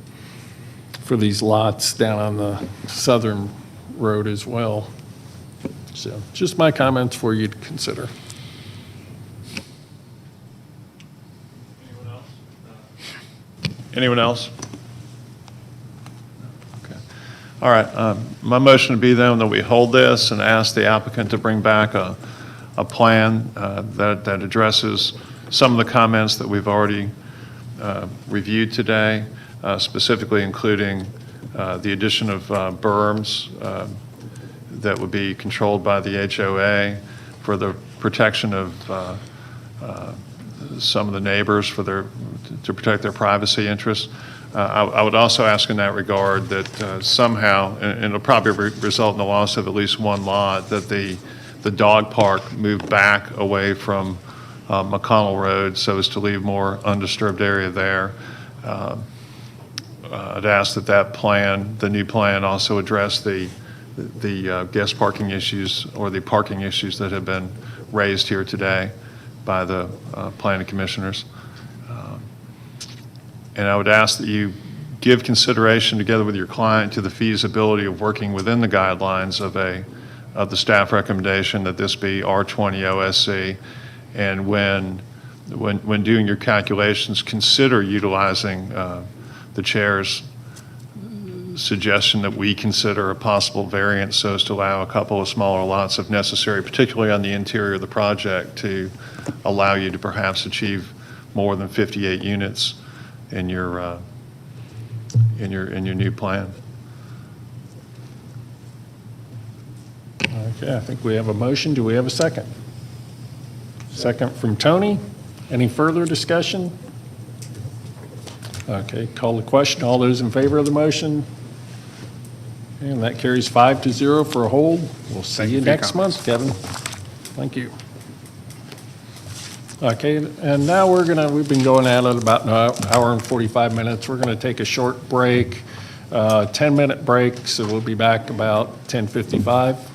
for these lots down on the southern road as well. So just my comments for you to consider. Anyone else? Okay. All right. My motion would be then that we hold this and ask the applicant to bring back a plan that addresses some of the comments that we've already reviewed today, specifically including the addition of berms that would be controlled by the HOA for the protection of some of the neighbors to protect their privacy interests. I would also ask in that regard that somehow, and it'll probably result in the loss of at least one lot, that the dog park move back away from McConnell Road so as to leave more undisturbed area there. I'd ask that plan, the new plan, also address the guest parking issues or the parking issues that have been raised here today by the planning commissioners. And I would ask that you give consideration together with your client to the feasibility of working within the guidelines of the staff recommendation that this be R20 OSC. And when doing your calculations, consider utilizing the chair's suggestion that we consider a possible variance so as to allow a couple of smaller lots if necessary, particularly on the interior of the project, to allow you to perhaps achieve more than 58 units in your new plan. Okay, I think we have a motion. Do we have a second? Second from Tony. Any further discussion? Okay, call the question. All those in favor of the motion? And that carries 5-0 for a hold. We'll see you next month, Kevin. Thank you. Okay, and now we've been going at it about an hour and 45 minutes. We're going to take a short break, 10-minute break, so we'll be back about 10:55.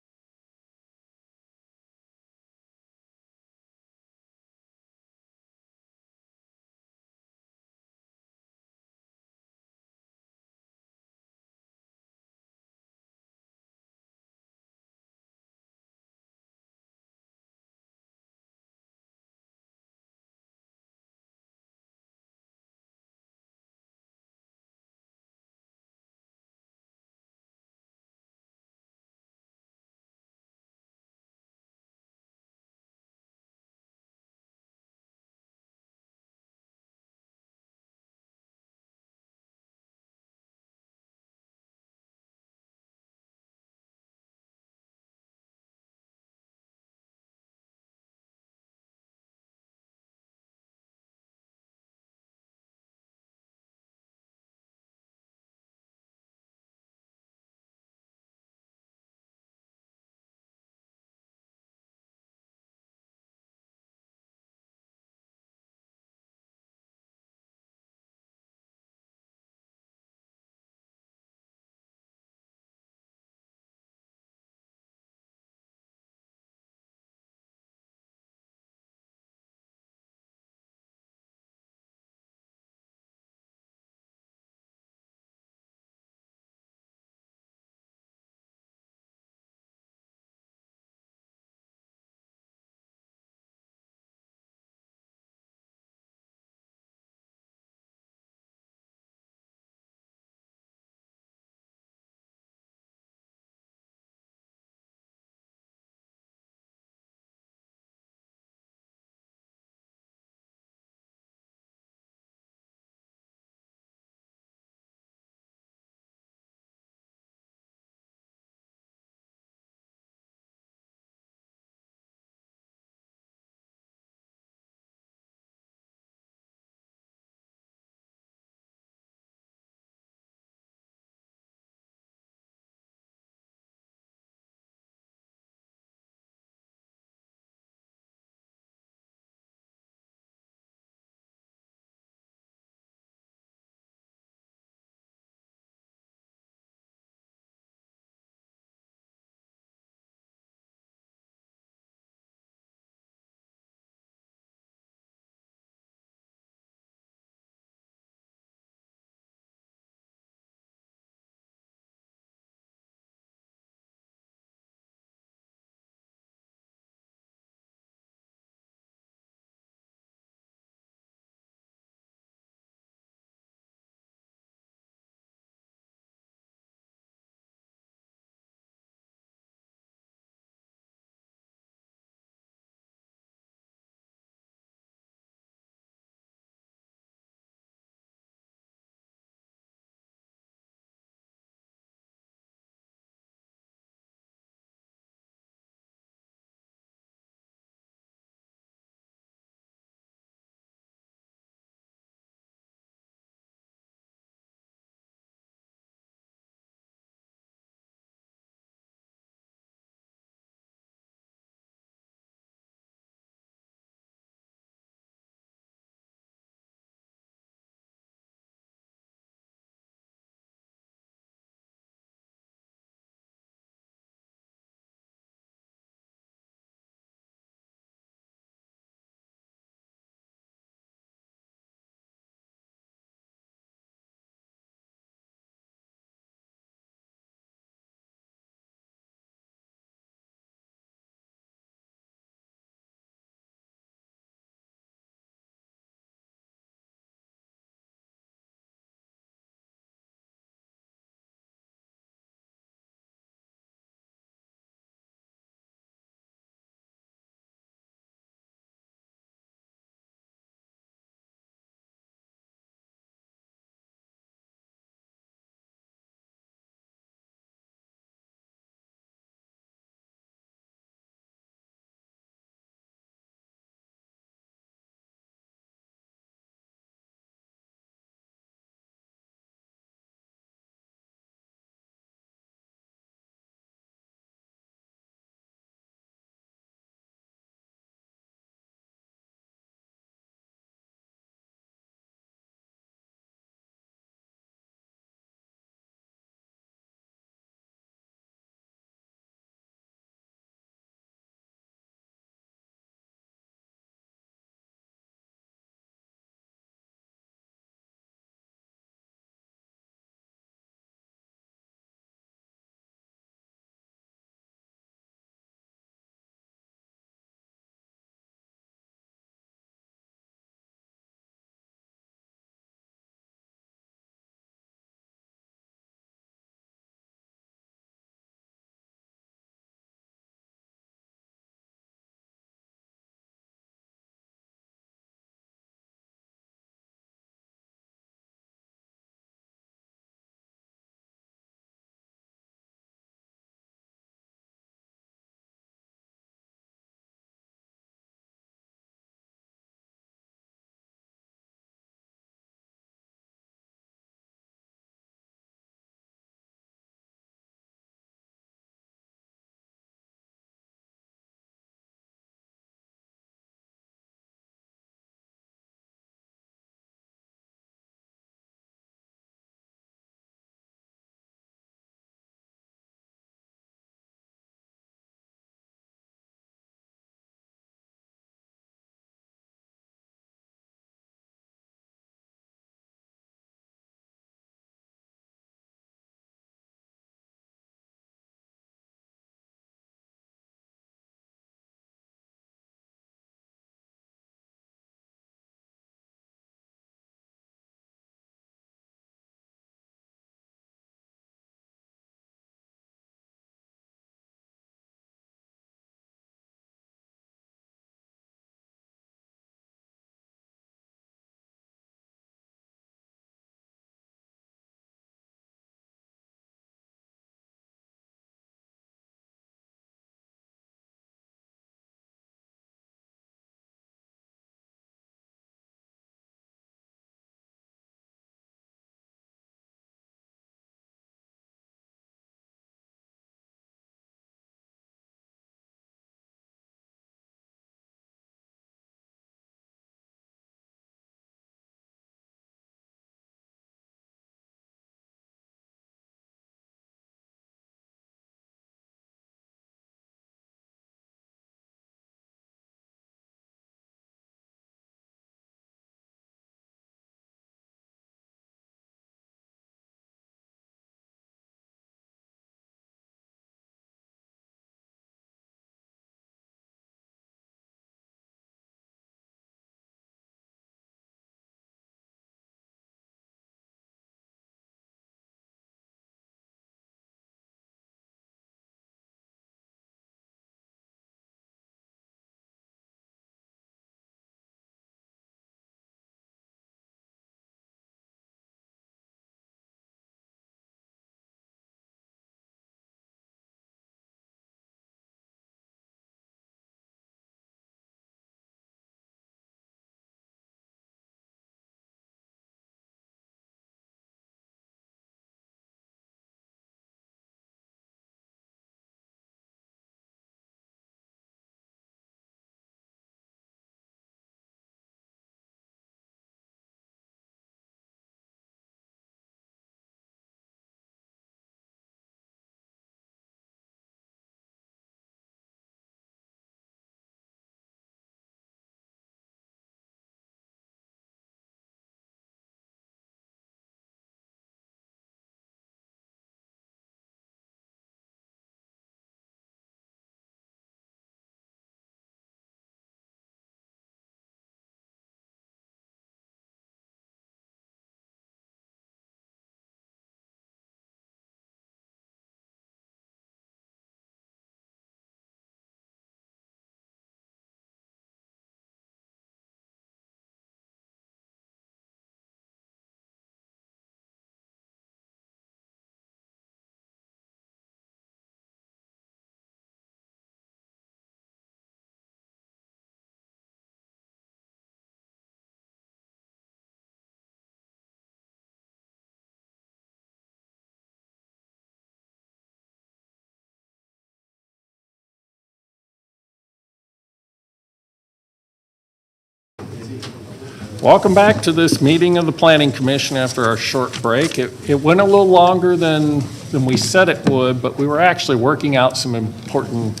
Welcome back to this meeting of the Planning Commission after our short break. It went a little longer than we said it would, but we were actually working out some important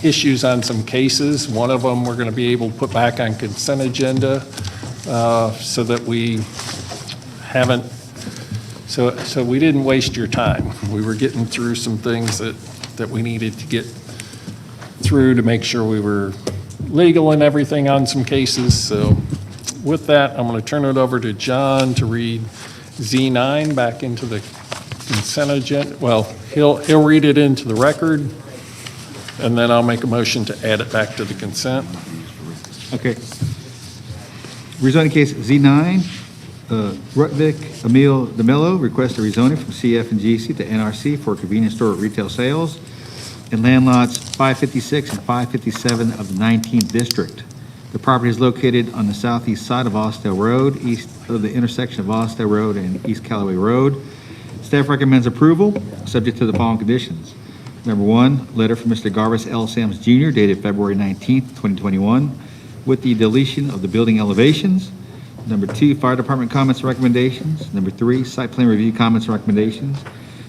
issues on some cases. One of them we're going to be able to put back on consent agenda so that we haven't, so we didn't waste your time. We were getting through some things that we needed to get through to make sure we were legal and everything on some cases. So with that, I'm going to turn it over to John to read Z9 back into the consent agenda. Well, he'll read it into the record, and then I'll make a motion to add it back to the consent. Okay. Rezoning case Z9, Rutvik Emil DeMello requests a rezoning from CF and GC to NRC for convenience store retail sales in land lots 556 and 557 of the 19th district. The property is located on the southeast side of Austell Road, east of the intersection of Austell Road and East Callaway Road. Staff recommends approval, subject to the following conditions. Number one, letter from Mr. Garvis L. Sams Jr. dated February 19th, 2021, with the deletion of the building elevations. Number two, fire department comments and recommendations. Number three, site plan review comments and recommendations.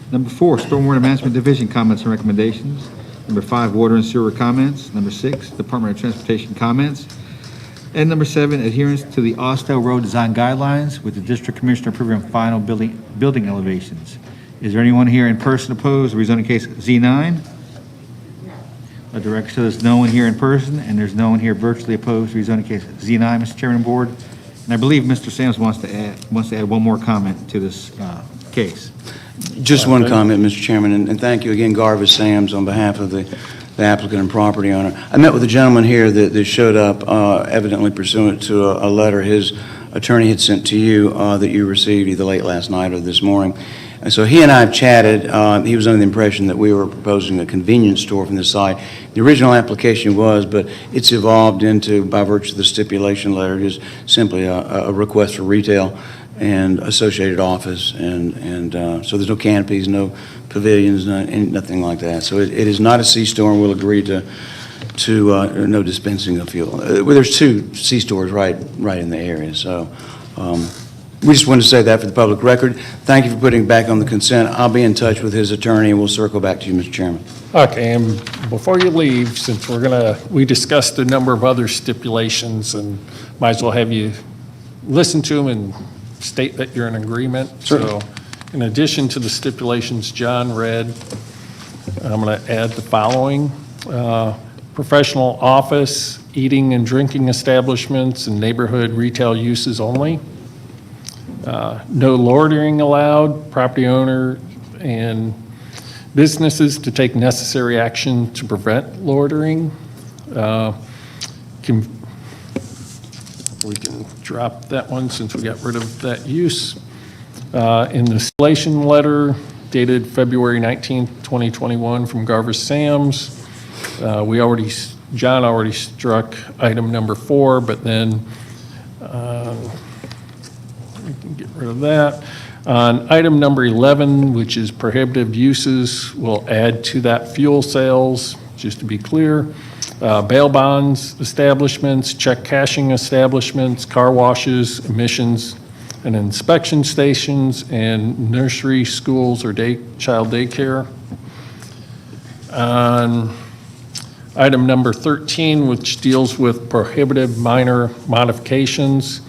Number four, stormwater management division comments and recommendations. Number five, water and sewer comments. Number six, Department of Transportation comments. And number seven, adherence to the Austell Road design guidelines with the district commissioner approving final building elevations. Is there anyone here in person opposed to rezoning case Z9? The director says there's no one here in person, and there's no one here virtually opposed to rezoning case Z9, Mr. Chairman and Board. And I believe Mr. Sams wants to add one more comment to this case. Just one comment, Mr. Chairman, and thank you again, Garvis Sams, on behalf of the applicant and property owner. I met with a gentleman here that showed up evidently pursuant to a letter his attorney had sent to you that you received either late last night or this morning. And so he and I have chatted. He was under the impression that we were proposing a convenience store from this site. The original application was, but it's evolved into, by virtue of the stipulation letter, just simply a request for retail and associated office, and so there's no canopies, no pavilions, nothing like that. So it is not a C-store, and we'll agree to no dispensing of fuel. Well, there's two C-stores right in the area, so we just wanted to say that for the public record. Thank you for putting it back on the consent. I'll be in touch with his attorney, and we'll circle back to you, Mr. Chairman. Okay, and before you leave, since we discussed a number of other stipulations, and might as well have you listen to them and state that you're in agreement. Certainly. So in addition to the stipulations John read, I'm going to add the following. Professional office, eating and drinking establishments, and neighborhood retail uses only. No loitering allowed. Property owner and businesses to take necessary action to prevent loitering. We can drop that one since we got rid of that use. In the stipulation letter dated February 19th, 2021 from Garvis Sams, John already struck item number 4, but then we can get rid of that. On item number 11, which is prohibitive uses, we'll add to that fuel sales, just to be clear. Bail bonds establishments, check cashing establishments, car washes, emissions and inspection stations, and nursery, schools, or child daycare. On item number 13, which deals with prohibitive minor modifications,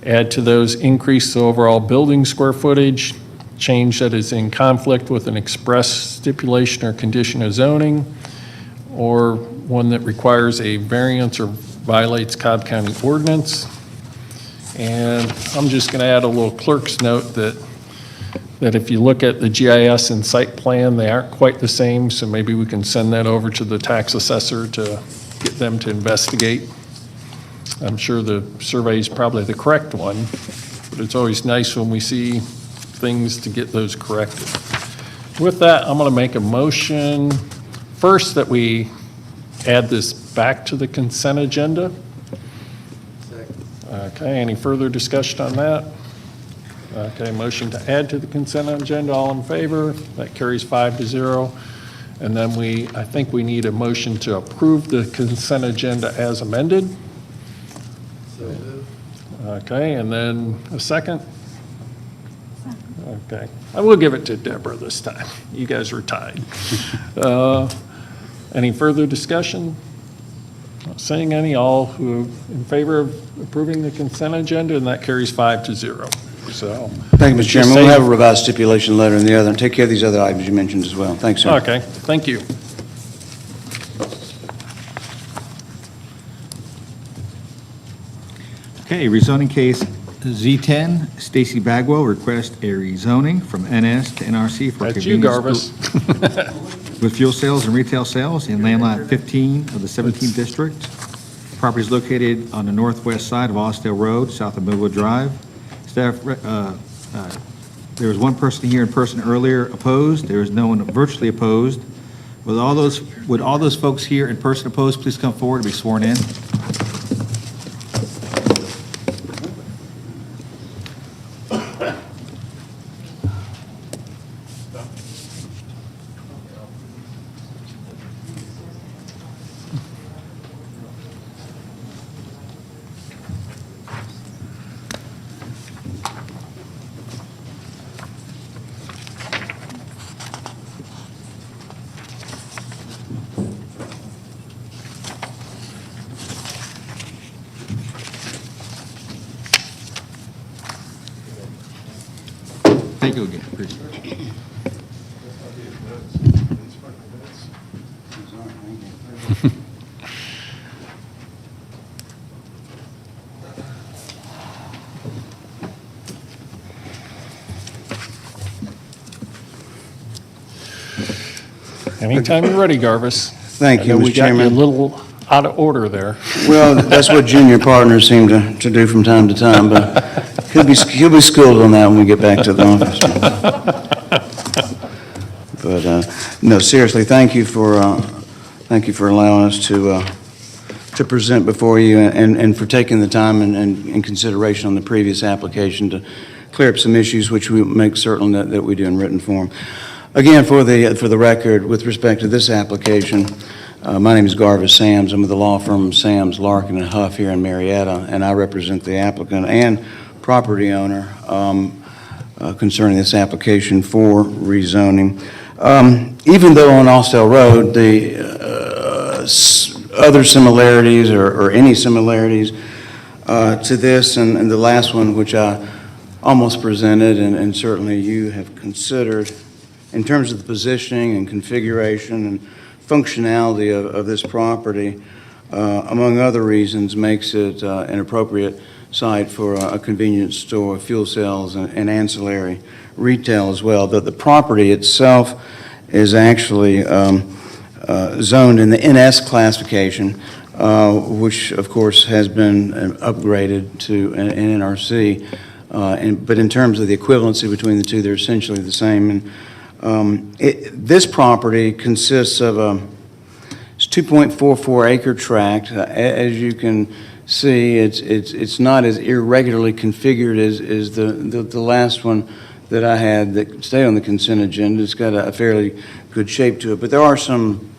add to those increase the overall building square footage, change that is in conflict with an express stipulation or condition of zoning, or one that requires a variance or violates Cobb County ordinance. And I'm just going to add a little clerk's note that if you look at the GIS and site plan, they aren't quite the same, so maybe we can send that over to the tax assessor to get them to investigate. I'm sure the survey is probably the correct one, but it's always nice when we see things to get those corrected. With that, I'm going to make a motion first that we add this back to the consent agenda. Okay, any further discussion on that? Okay, motion to add to the consent agenda, all in favor? That carries 5-0. And then I think we need a motion to approve the consent agenda as amended. Okay, and then a second? Okay, I will give it to Deborah this time. You guys are tied. Any further discussion? Not seeing any. All who in favor of approving the consent agenda, and that carries 5-0. So. Thank you, Mr. Chairman. We'll have a revised stipulation letter in the other, and take care of these other items you mentioned as well. Thanks, sir. Okay, thank you. Okay, rezoning case Z10, Stacy Bagwell requests a rezoning from NS to NRC for That's you, convenience Garvis. with fuel sales and retail sales in land lot 15 of the 17th district. Property is located on the northwest side of Austell Road, south of Millwood Drive. Staff, there was one person here in person earlier opposed. There is no one virtually opposed. Would all those folks here in person opposed please come forward to be sworn in? Thank you again. Appreciate it. Anytime you're ready, Garvis. Thank you, I know Mr. we got you a Chairman. little out of order there. Well, that's what junior partners seem to do from time to time, but he'll be schooled on that when we get back to the office. But, no, seriously, thank you for allowing us to present before you and for taking the time and consideration on the previous application to clear up some issues, which we make certain that we do in written form. Again, for the record, with respect to this application, my name is Garvis Sams. I'm with the law firm Sams, Larkin, and Huff here in Marietta, and I represent the applicant and property owner concerning this application for rezoning. Even though on Austell Road, the other similarities or any similarities to this and the last one, which I almost presented and certainly you have considered, in terms of the positioning and configuration and functionality of this property, among other reasons, makes it an appropriate site for a convenience store, fuel cells, and ancillary retail as well. The property itself is actually zoned in the NS classification, which of course has been upgraded to an NRC. But in terms of the equivalency between the two, they're essentially the same. And this property consists of a 2.44 acre tract. As you can see, it's not as irregularly configured as the last one that I had that stayed on the consent agenda. It's got a fairly good shape to it, but there are some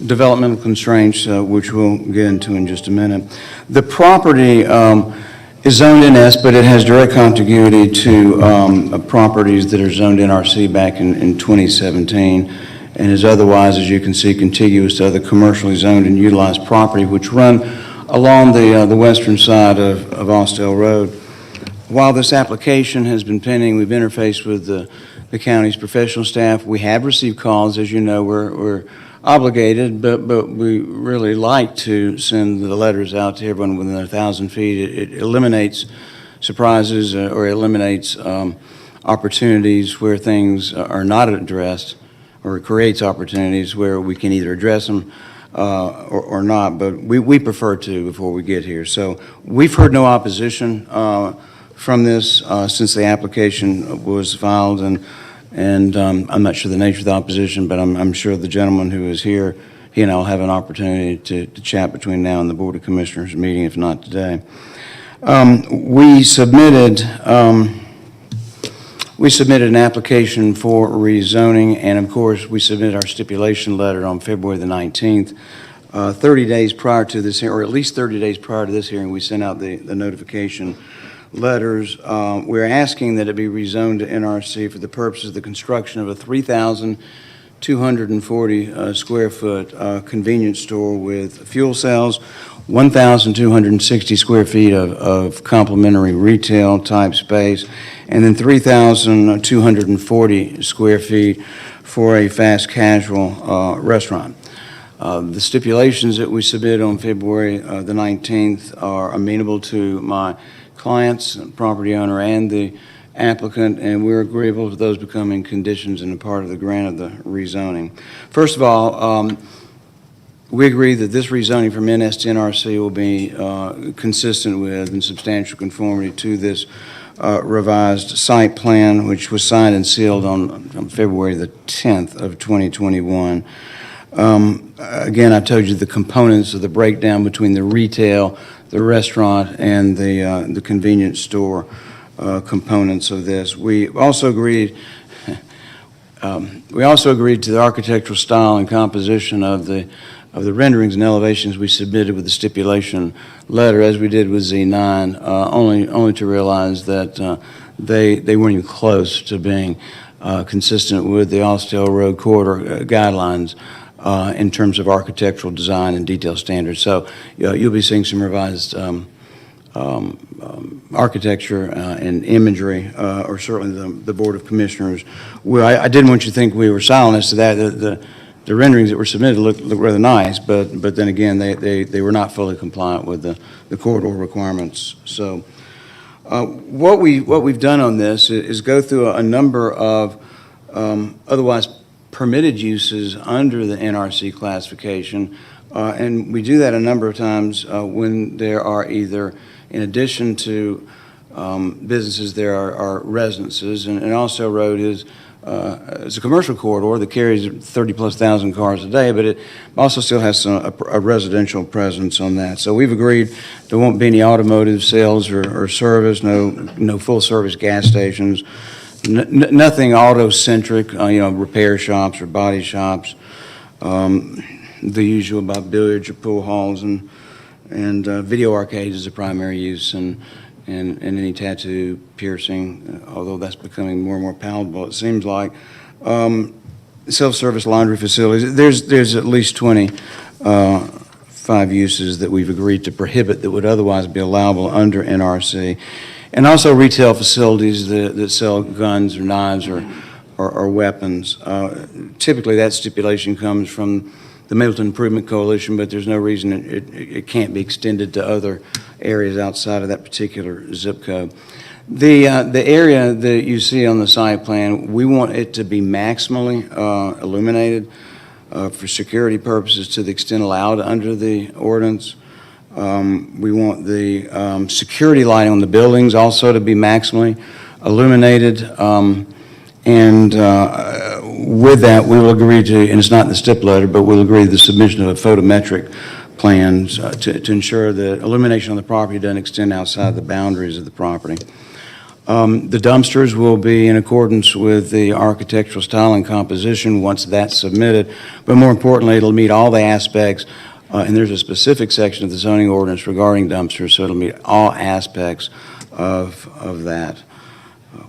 developmental constraints which we'll get into in just a minute. The property is zoned NS, but it has direct contiguity to properties that are zoned NRC back in 2017, and is otherwise, as you can see, contiguous to other commercially zoned and utilized property which run along the western side of Austell Road. While this application has been pending, we've interfaced with the county's professional staff. We have received calls. As you know, we're obligated, but we really like to send the letters out to everyone within 1,000 feet. It eliminates surprises or eliminates opportunities where things are not addressed, or creates opportunities where we can either address them or not, but we prefer to before we get here. So we've heard no opposition from this since the application was filed, and I'm not sure the nature of the opposition, but I'm sure the gentleman who is here, he and I will have an opportunity to chat between now and the Board of Commissioners meeting, if not today. We submitted an application for rezoning, and of course, we submitted our stipulation letter on February the 19th. 30 days prior to this hearing, or at least 30 days prior to this hearing, we sent out the notification letters, we're asking that it be rezoned to NRC for the purpose of the construction of a 3,240 square foot convenience store with fuel cells, 1,260 square feet of complementary retail type space, and then 3,240 square feet for a fast casual restaurant. The stipulations that we submitted on February the 19th are amenable to my clients, property owner, and the applicant, and we're agreeable to those becoming conditions and a part of the grant of the rezoning. First of all, we agree that this rezoning from NS to NRC will be consistent with and substantial conformity to this revised site plan, which was signed and sealed on February the 10th of 2021. Again, I told you the components of the breakdown between the retail, the restaurant, and the convenience store components of this. We also agreed to the architectural style and composition of the renderings and elevations we submitted with the stipulation letter, as we did with Z9, only to realize that they weren't even close to being consistent with the Austell Road corridor guidelines in terms of architectural design and detail standards. So you'll be seeing some revised architecture and imagery, or certainly the Board of Commissioners. I didn't want you to think we were silent as to that. The renderings that were submitted look rather nice, but then again, they were not fully compliant with the corridor requirements. So what we've done on this is go through a number of otherwise permitted uses under the NRC classification, and we do that a number of times when there are either, in addition to businesses, there are residences, and Austell Road is it's a commercial corridor that carries 30-plus thousand cars a day, but it also still has a residential presence on that. So we've agreed there won't be any automotive sales or service, no full-service gas stations, nothing auto-centric, repair shops or body shops, the usual about billiards or pool halls, and video arcades is a primary use, and any tattoo, piercing, although that's becoming more and more palatable, it seems like. Self-service laundry facilities. There's at least 25 uses that we've agreed to prohibit that would otherwise be allowable under NRC. And also retail facilities that sell guns or knives or weapons. Typically, that stipulation comes from the Mapleton Improvement Coalition, but there's no reason it can't be extended to other areas outside of that particular zip code. The area that you see on the site plan, we want it to be maximally illuminated for security purposes to the extent allowed under the ordinance. We want the security lighting on the buildings also to be maximally illuminated. With that, we will agree to, and it's not in the stipulator, but we'll agree to the submission of a photometric plans to ensure that illumination on the property doesn't extend outside the boundaries of the property. The dumpsters will be in accordance with the architectural style and composition once that's submitted, but more importantly, it'll meet all the aspects, and there's a specific section of the zoning ordinance regarding dumpsters, so it'll meet all aspects of that,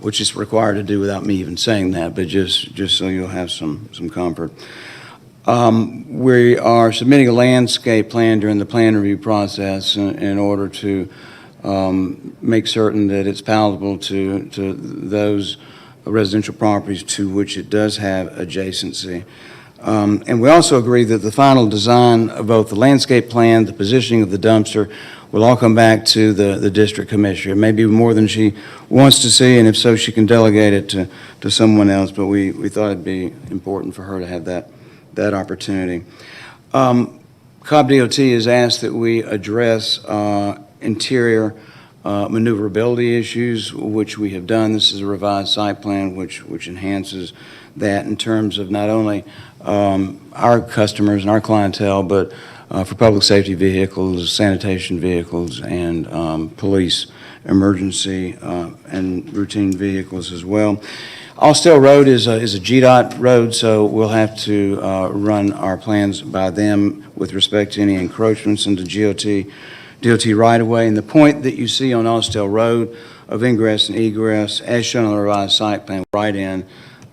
which is required to do without me even saying that, but just so you'll have some comfort. We are submitting a landscape plan during the plan review process in order to make certain that it's palatable to those residential properties to which it does have adjacency. And we also agree that the final design of both the landscape plan, the positioning of the dumpster, will all come back to the district commissioner. It may be more than she wants to see, and if so, she can delegate it to someone else, but we thought it'd be important for her to have that opportunity. Cobb DOT has asked that we address interior maneuverability issues, which we have done. This is a revised site plan which enhances that in terms of not only our customers and our clientele, but for public safety vehicles, sanitation vehicles, and police emergency and routine vehicles as well. Austell Road is a GDOT road, so we'll have to run our plans by them with respect to any encroachments into DOT right-of-way. And the point that you see on Austell Road of ingress and egress, as shown on the revised site plan, right in,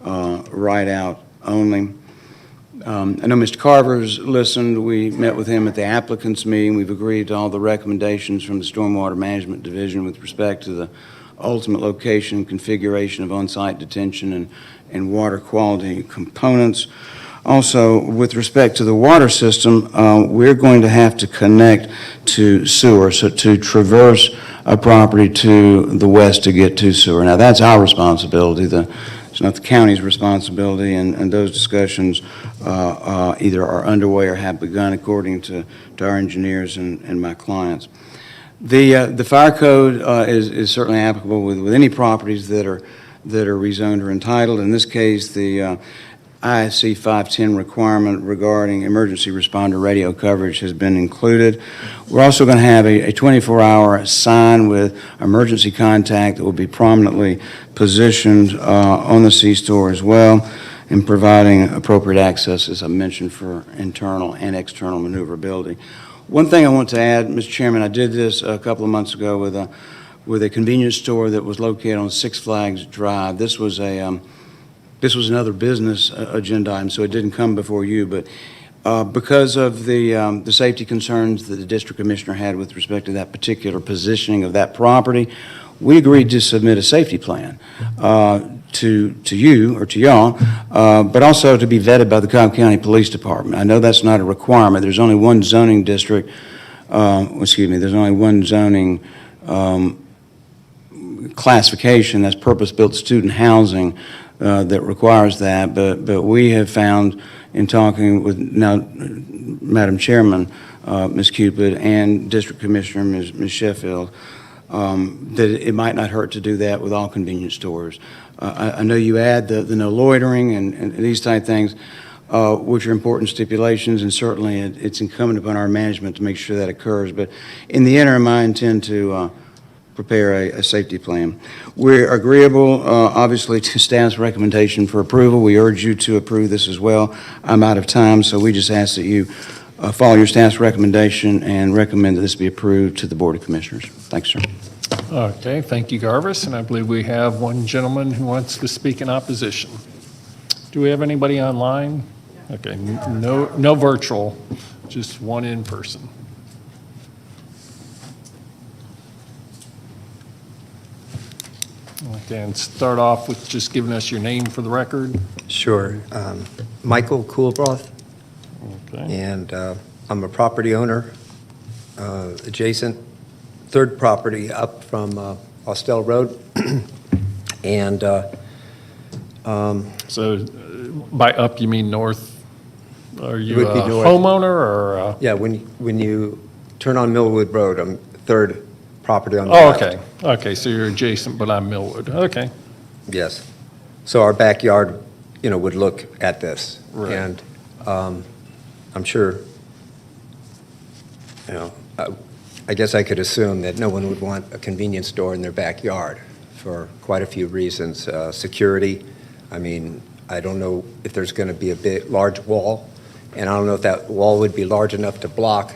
right out only. I know Mr. Carver's listened. We met with him at the applicant's meeting. We've agreed to all the recommendations from the Stormwater Management Division with respect to the ultimate location and configuration of on-site detention and water quality components. Also, with respect to the water system, we're going to have to connect to sewer, so to traverse a property to the west to get to sewer. Now, that's our responsibility. It's not the county's responsibility, and those discussions either are underway or have begun according to our engineers and my clients. The fire code is certainly applicable with any properties that are rezoned or entitled. In this case, the ISC 510 requirement regarding emergency responder radio coverage has been included. We're also going to have a 24-hour sign with emergency contact that will be prominently positioned on the C-store as well, and providing appropriate access, as I mentioned, for internal and external maneuverability. One thing I want to add, Mr. Chairman, I did this a couple of months ago with a convenience store that was located on Six Flags Drive. This was another business agenda item, so it didn't come before you, but because of the safety concerns that the district commissioner had with respect to that particular positioning of that property, we agreed to submit a safety plan to you or to y'all, but also to be vetted by the Cobb County Police Department. I know that's not a requirement. There's only one zoning district, there's only one zoning classification, that's purpose-built student housing, that requires that, but we have found in talking with now Madam Chairman, Ms. Cupid, and District Commissioner, Ms. Sheffield, that it might not hurt to do that with all convenience stores. I know you add the no loitering and these type things, which are important stipulations, and certainly it's incumbent upon our management to make sure that occurs. But in the interim, I intend to prepare a safety plan. We're agreeable, obviously, to staff's recommendation for approval. We urge you to approve this as well. I'm out of time, so we just ask that you follow your staff's recommendation and recommend that this be approved to the Board of Commissioners. Thanks, sir. Okay, thank you, Garvis, and I believe we have one gentleman who wants to speak in opposition. Do we have anybody online? Okay, no virtual, just one in person. Okay, and start off with just giving us your name for the record. Sure. Michael Coolbroth, Okay. and I'm a property owner adjacent, third property up from Austell Road. And So by up, you mean north? Are you would be a north. homeowner or? Yeah, when you turn on Millwood Road, I'm third property on the Oh, left. okay. Okay, so you're adjacent, but I'm Millwood. Okay. Yes. So our backyard, would look at this. Right. And I'm sure, I guess I could assume that no one would want a convenience store in their backyard for quite a few reasons. Security, I don't know if there's going to be a large wall, and I don't know if that wall would be large enough to block,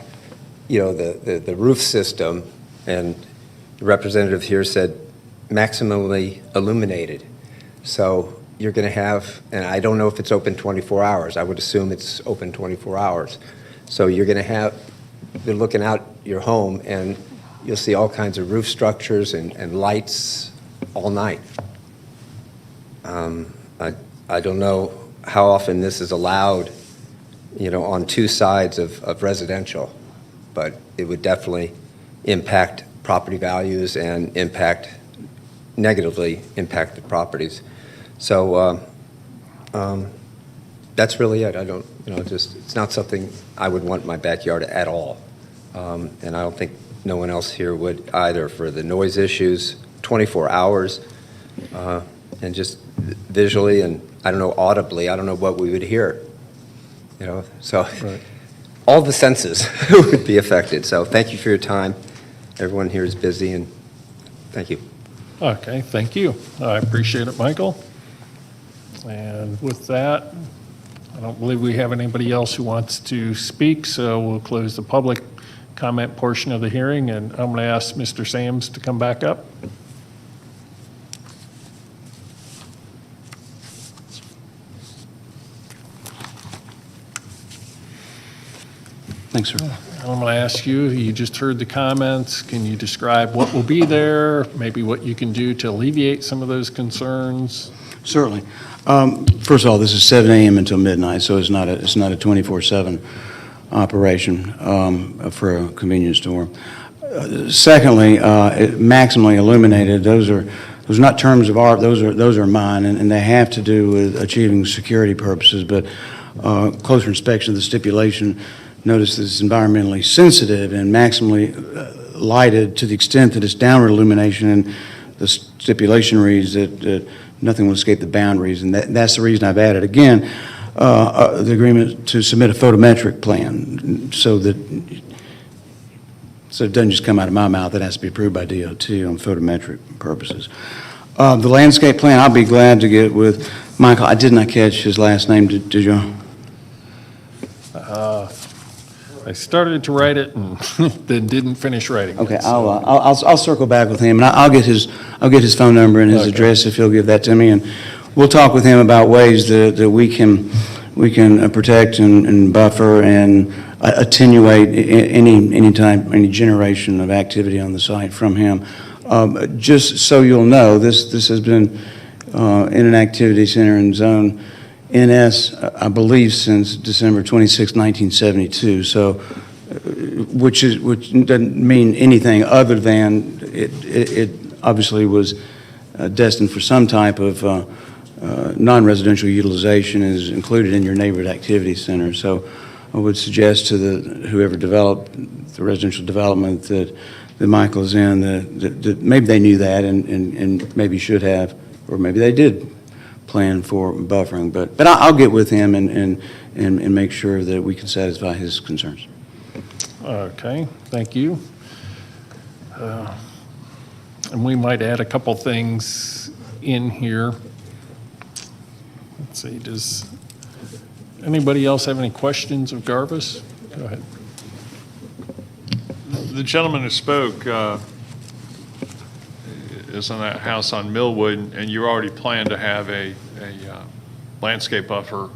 the roof system. And the representative here said maximally illuminated. So you're going to have, and I don't know if it's open 24 hours. I would assume it's open 24 hours. So you're going to be looking out your home, and you'll see all kinds of roof structures and lights all night. I don't know how often this is allowed, on two sides of residential, but it would definitely impact property values and negatively impact the properties. So that's really it. I don't, it's not something I would want in my backyard at all. And I don't think no one else here would either, for the noise issues, 24 hours, and just visually and, I don't know, audibly, I don't know what we would hear. So Right. all the senses would be affected. So thank you for your time. Everyone here is busy, and thank you. Okay, thank you. I appreciate it, Michael. And with that, I don't believe we have anybody else who wants to speak, so we'll close the public comment portion of the hearing, and I'm going to ask Mr. Sams to come back up. Thanks, sir. I'm going to ask you, you just heard the comments. Can you describe what will be there, maybe what you can do to alleviate some of those concerns? Certainly. First of all, this is 7 a.m. until midnight, so it's not a 24/7 operation for a convenience store. Secondly, maximally illuminated. Those are not terms of art. Those are mine, and they have to do with achieving security purposes. But closer inspection of the stipulation, notice that it's environmentally sensitive and maximally lighted to the extent that it's downward illumination, and the stipulation reads that nothing will escape the boundaries, and that's the reason I've added, again, the agreement to submit a photometric plan so it doesn't just come out of my mouth. It has to be approved by DOT on photometric purposes. The landscape plan, I'll be glad to get with Michael. I did not catch his last name, did you? I started to write it and then didn't finish writing it. Okay, so- I'll circle back with him, and I'll get his phone number and his address if he'll give that to me, and we'll talk with him about ways that we can protect and buffer and attenuate any generation of activity on the site from him. Just so you'll know, this has been in an activity center in Zone NS, I believe, since December 26, 1972. So, which doesn't mean anything other than it obviously was destined for some type of non-residential utilization, is included in your neighborhood activity center. So, I would suggest to whoever developed the residential development that Michael is in, that maybe they knew that and maybe should have, or maybe they did plan for buffering, but I'll get with him and make sure that we can satisfy his concerns. Okay, thank you. And we might add a couple things in here. Let's see, does anybody else have any questions of Garvis? Go ahead. The gentleman who spoke is in that house on Millwood, and you already plan to have a landscape buffer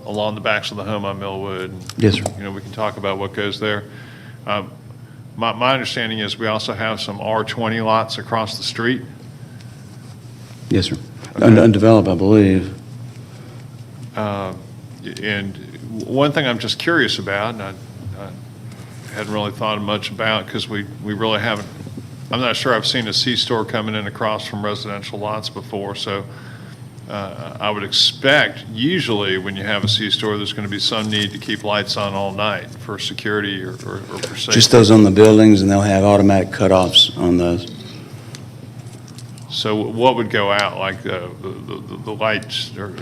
along the backs of the home on Millwood. Yes, sir. You know, we can talk about what goes there. My understanding is we also have some R20 lots across the street. Yes, sir. Undeveloped, I believe. And one thing I'm just curious about, and I hadn't really thought much about, because we really haven't, I'm not sure I've seen a C-store coming in across from residential lots before, so I would expect usually when you have a C-store, there's going to be some need to keep lights on all night for security or for safety. Just those on the buildings, and they'll have automatic cutoffs on those. So what would go out, like the lights, or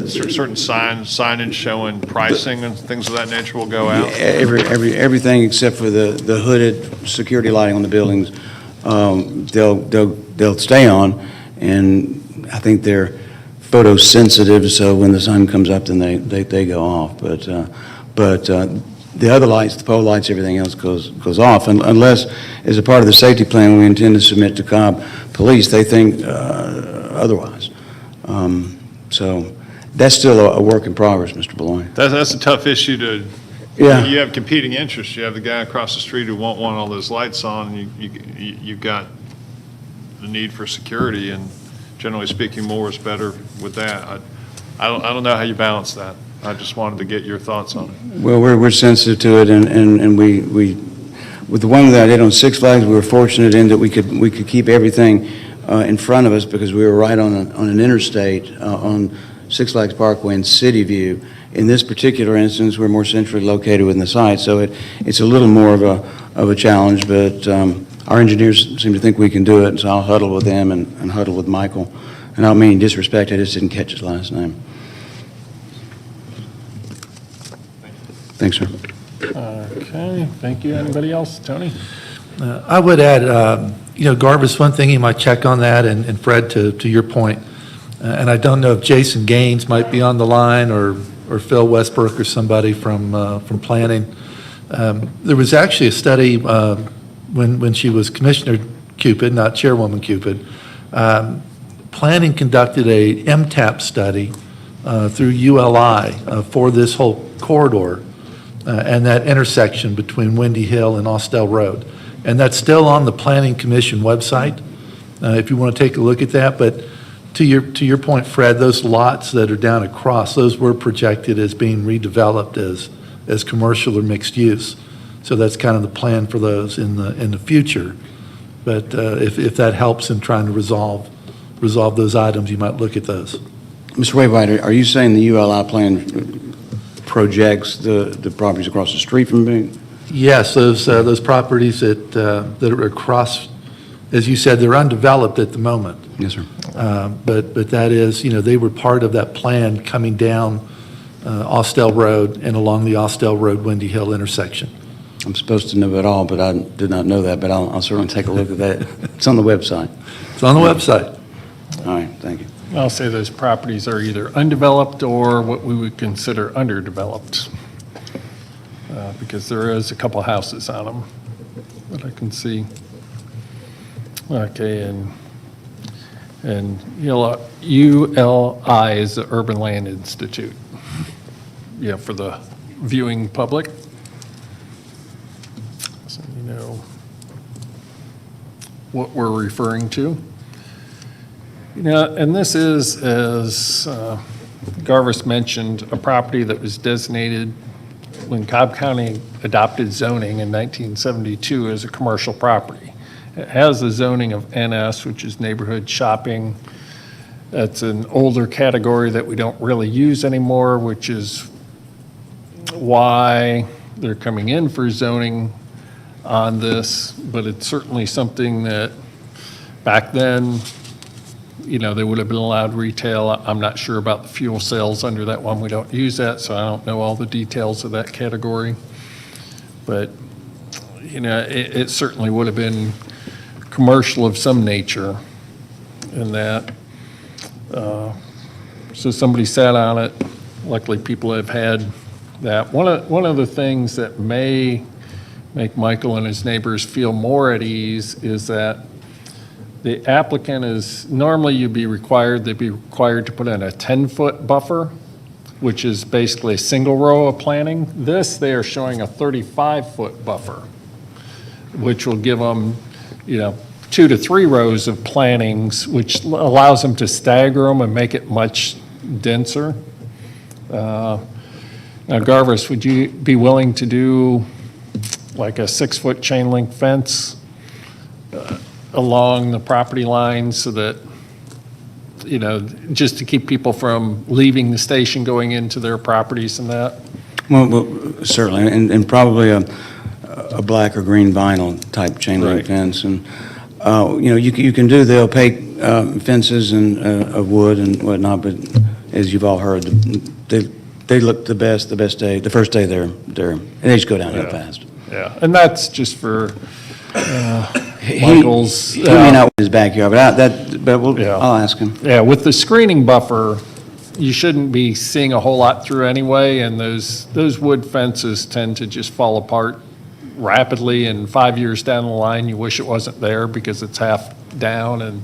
certain signage showing pricing and things of that nature will go out? Everything except for the hooded security lighting on the buildings, they'll stay on, and I think they're photosensitive, so when the sun comes up, then they go off. But the other lights, the pole lights, everything else goes off, unless, as a part of the safety plan we intend to submit to Cobb Police, they think otherwise. So that's still a work in progress, Mr. Boulogne. That's a tough issue to. Yeah. You have competing interests. You have the guy across the street who won't want all those lights on, and you've got the need for security, and generally speaking, more is better with that. I don't know how you balance that. I just wanted to get your thoughts on it. Well, we're sensitive to it, and we with the one that I did on Six Flags, we were fortunate in that we could keep everything in front of us because we were right on an interstate on Six Flags Parkway and City View. In this particular instance, we're more centrally located within the site, so it's a little more of a challenge, but our engineers seem to think we can do it, and so I'll huddle with them and huddle with Michael. And I don't mean disrespect, I just didn't catch his last name. Thanks, sir. Okay, thank you. Anybody else? Tony? I would add, Garvis, one thing you might check on that, and Fred, to your point, and I don't know if Jason Gaines might be on the line or Phil Westbrook or somebody from planning. There was actually a study when she was Commissioner Cupid, not Chairwoman Cupid. Planning conducted a MTAP study through ULI for this whole corridor. and that intersection between Windy Hill and Austell Road. And that's still on the Planning Commission website, if you want to take a look at that. But to your point, Fred, those lots that are down across, those were projected as being redeveloped as commercial or mixed use. So that's kind of the plan for those in the future. But if that helps in trying to resolve those items, you might look at those. Mr. Wainwright, are you saying the ULI plan projects the properties across the street from being? Yes, those properties that are across, as you said, they're undeveloped at the moment. Yes, sir. But that is, they were part of that plan coming down Austell Road and along the Austell Road-Windy Hill intersection. I'm supposed to know it all, but I did not know that, but I'll certainly take a look at that. It's on the website. It's on the website. All right, thank you. I'll say those properties are either undeveloped or what we would consider underdeveloped, because there is a couple houses on them that I can see. Okay, and ULI is the Urban Land Institute. Yeah, for the viewing public. So you know what we're referring to. And this is, as Garvis mentioned, a property that was designated when Cobb County adopted zoning in 1972 as a commercial property. It has the zoning of NS, which is neighborhood shopping. That's an older category that we don't really use anymore, which is why they're coming in for zoning on this. But it's certainly something that back then, they would have been allowed retail. I'm not sure about the fuel sales under that one. We don't use that, so I don't know all the details of that category. But, it certainly would have been commercial of some nature in that. So somebody sat on it. Luckily, people have had that. One of the things that may make Michael and his neighbors feel more at ease is that the applicant is, normally they'd be required to put in a 10-foot buffer, which is basically a single row of planting. This, they are showing a 35-foot buffer, which will give them, 2 to 3 rows of plantings, which allows them to stagger them and make it much denser. Now, Garvis, would you be willing to do like a 6-foot chain link fence along the property line so that, just to keep people from leaving the station, going into their properties and that? Well certainly, and probably a black or green vinyl type chain link fence. And, you can do the opaque fences and of wood and whatnot, but as you've all heard, they look the first day they're they just go downhill fast. Yeah, and that's just for Michael's. He may not want his backyard, but I'll ask him. Yeah, with the screening buffer, you shouldn't be seeing a whole lot through anyway, and those wood fences tend to just fall apart rapidly, and 5 years down the line, you wish it wasn't there because it's half down, and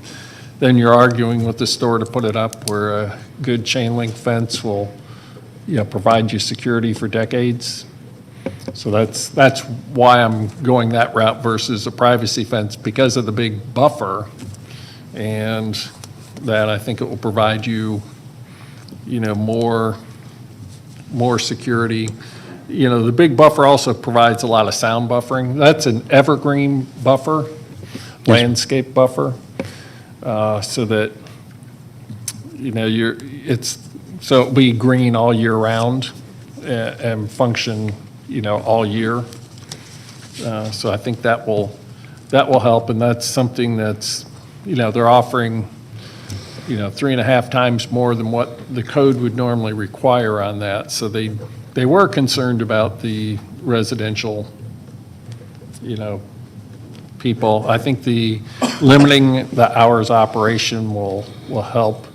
then you're arguing with the store to put it up, where a good chain link fence will, provide you security for decades. So that's why I'm going that route versus a privacy fence, because of the big buffer, and that I think it will provide you, more security. The big buffer also provides a lot of sound buffering. That's an evergreen buffer, landscape buffer, so that, so it'll be green all year round and function all year. So I think that will help, and that's something that's, they're offering, 3.5 times more than what the code would normally require on that. So they were concerned about the residential, people. I think the limiting the hours operation will help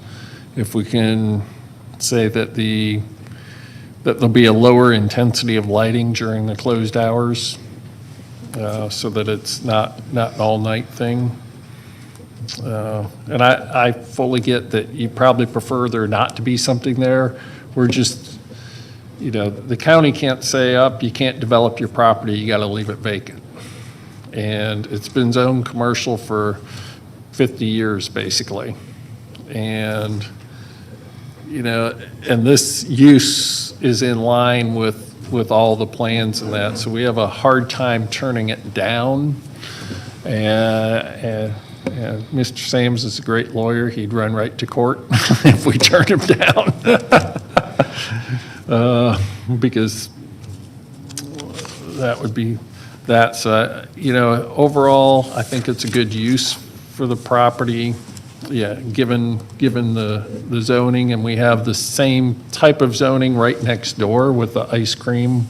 if we can say that there'll be a lower intensity of lighting during the closed hours, so that it's not an all-night thing. And I fully get that you probably prefer there not to be something there. We're just, you know, the county can't say, up, you can't develop your property, you got to leave it vacant. And it's been zoned commercial for 50 years, basically. And, you know, and this use is in line with all the plans and that, so we have a hard time turning it down. And Mr. Sams is a great lawyer. He'd run right to court if we turned him down. Because that would be that. So, you know, overall, I think it's a good use for the property. Yeah, given the zoning, and we have the same type of zoning right next door with the ice cream,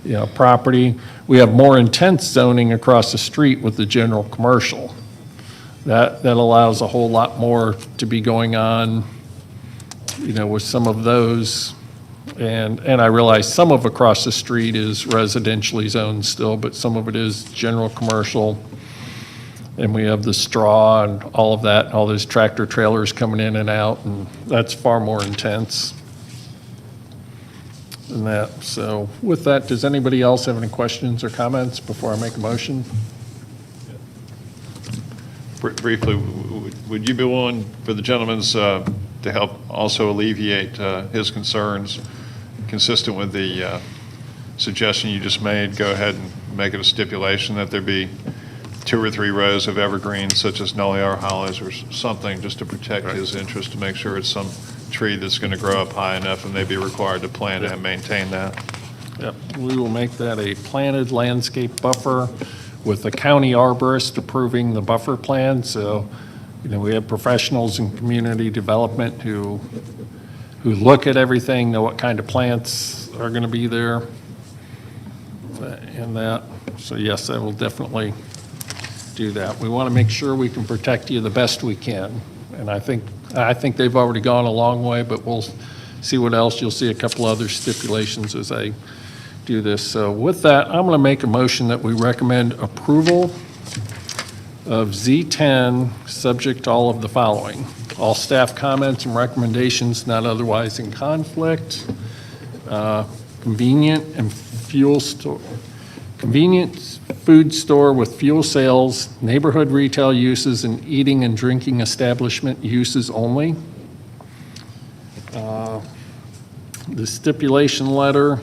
you know, property. We have more intense zoning across the street with the general commercial. That allows a whole lot more to be going on, you know, with some of those. And I realize some of across the street is residentially zoned still, but some of it is general commercial. And we have the straw and all of that, all those tractor trailers coming in and out, and that's far more intense than that. So with that, does anybody else have any questions or comments before I make a motion? Briefly, would you be willing for the gentleman's to help also alleviate his concerns, consistent with the suggestion you just made? Go ahead and make it a stipulation that there be 2 or 3 rows of evergreens, such as noliar hollows or something, just to protect his interest, to make sure it's some tree that's going to grow up high enough and may be required to plant and maintain that. Yep, we will make that a planted landscape buffer with the county arborist approving the buffer plan. So, you know, we have professionals in community development who look at everything, know what kind of plants are going to be there and that. So yes, I will definitely do that. We want to make sure we can protect you the best we can. And I think they've already gone a long way, but we'll see what else. You'll see a couple other stipulations as I do this. So with that, I'm going to make a motion that we recommend approval of Z10, subject to all of the following. All staff comments and recommendations not otherwise in conflict. Convenient food store with fuel sales, neighborhood retail uses, and eating and drinking establishment uses only. The stipulation letter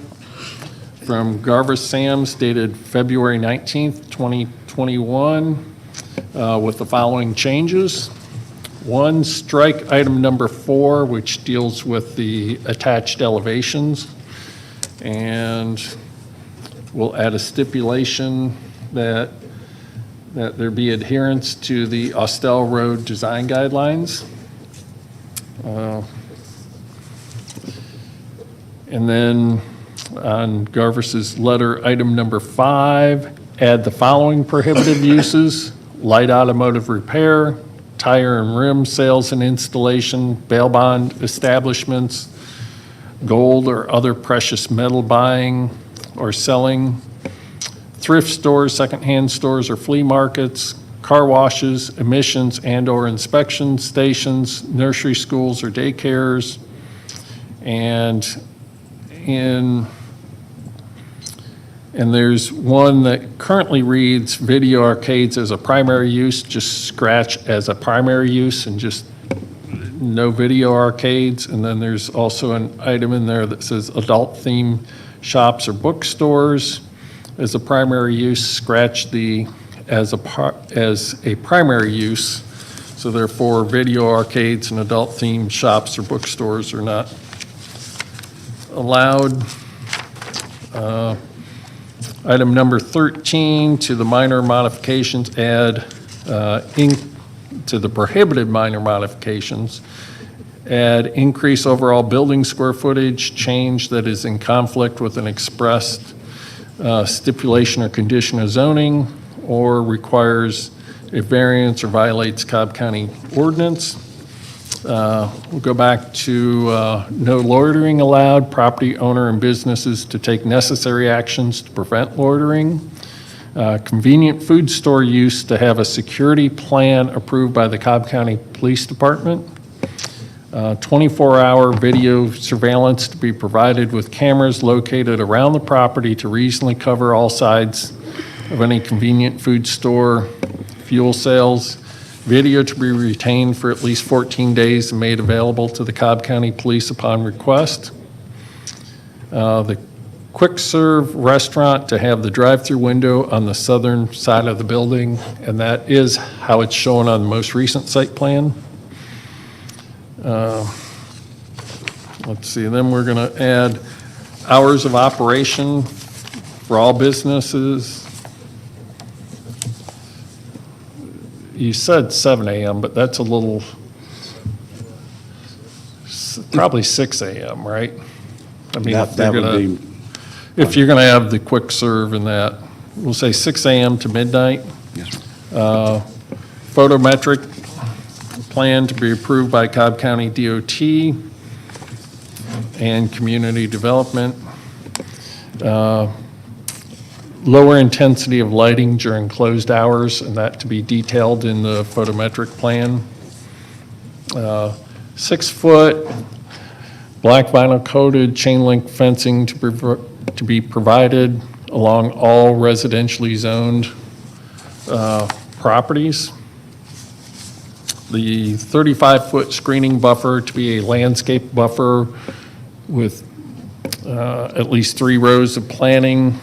from Garvis Sams dated February 19th, 2021, with the following changes. 1, strike item number 4, which deals with the attached elevations. And we'll add a stipulation that there be adherence to the Austell Road design guidelines. And then on Garvis's letter, item number 5, add the following prohibited uses: light automotive repair, tire and rim sales and installation, bail bond establishments, gold or other precious metal buying or selling, thrift stores, secondhand stores or flea markets, car washes, emissions and/or inspection stations, nursery schools or daycares, and there's one that currently reads video arcades as a primary use, just scratch as a primary use and just no video arcades. And then there's also an item in there that says adult themed shops or bookstores as a primary use, scratch the as a primary use. So therefore, video arcades and adult themed shops or bookstores are not allowed. Item number 13, to the minor modifications, add to the prohibited minor modifications, add increase overall building square footage, change that is in conflict with an expressed stipulation or condition of zoning, or requires a variance or violates Cobb County ordinance. We'll go back to no loitering allowed, property owner and businesses to take necessary actions to prevent loitering. Convenient food store use to have a security plan approved by the Cobb County Police Department. 24-hour video surveillance to be provided with cameras located around the property to reasonably cover all sides of any convenient food store, fuel sales. Video to be retained for at least 14 days and made available to the Cobb County Police upon request. The quick serve restaurant to have the drive-through window on the southern side of the building, and that is how it's shown on the most recent site plan. Let's see, then we're going to add hours of operation for all businesses. You said 7 a.m., but that's a little, probably 6 a.m., right? I mean, if you're going to have the quick serve and that, we'll say 6 a.m. to midnight. Yes, sir. Photometric plan to be approved by Cobb County DOT and Community Development. Lower intensity of lighting during closed hours, and that to be detailed in the photometric plan. 6-foot black vinyl coated chain link fencing to be provided along all residentially zoned properties. The 35-foot screening buffer to be a landscape buffer with at least 3 rows of planting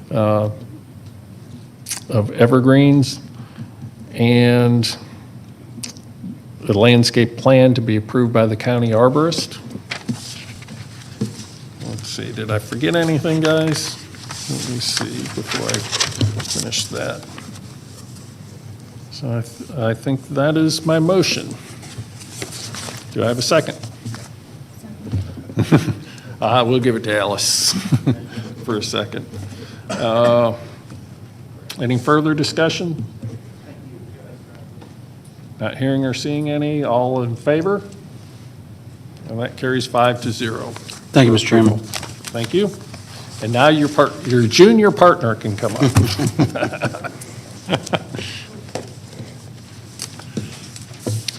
of evergreens, and the landscape plan to be approved by the county arborist. Let's see, did I forget anything, guys? Let me see before I finish that. So I think that is my motion. Do I have a second? We'll give it to Alice for a second. Any further discussion? Not hearing or seeing any. All in favor? And that carries 5-0. Thank you, Mr. Chairman. Thank you. And now your junior partner can come up.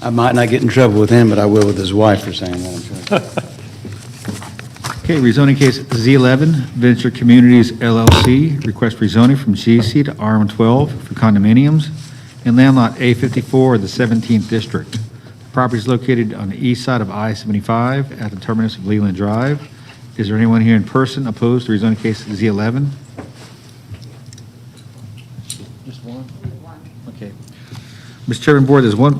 I might not get in trouble with him, but I will with his wife for saying that, I'm sure. Okay, rezoning case Z11, Venture Communities LLC, request rezoning from GC to RM12 for condominiums in land lot A54 of the 17th District. The property is located on the east side of I-75 at the terminus of Leland Drive. Is there anyone here in person opposed to rezoning case Z11? Just one? Okay. Mr. Chairman, Board, there's one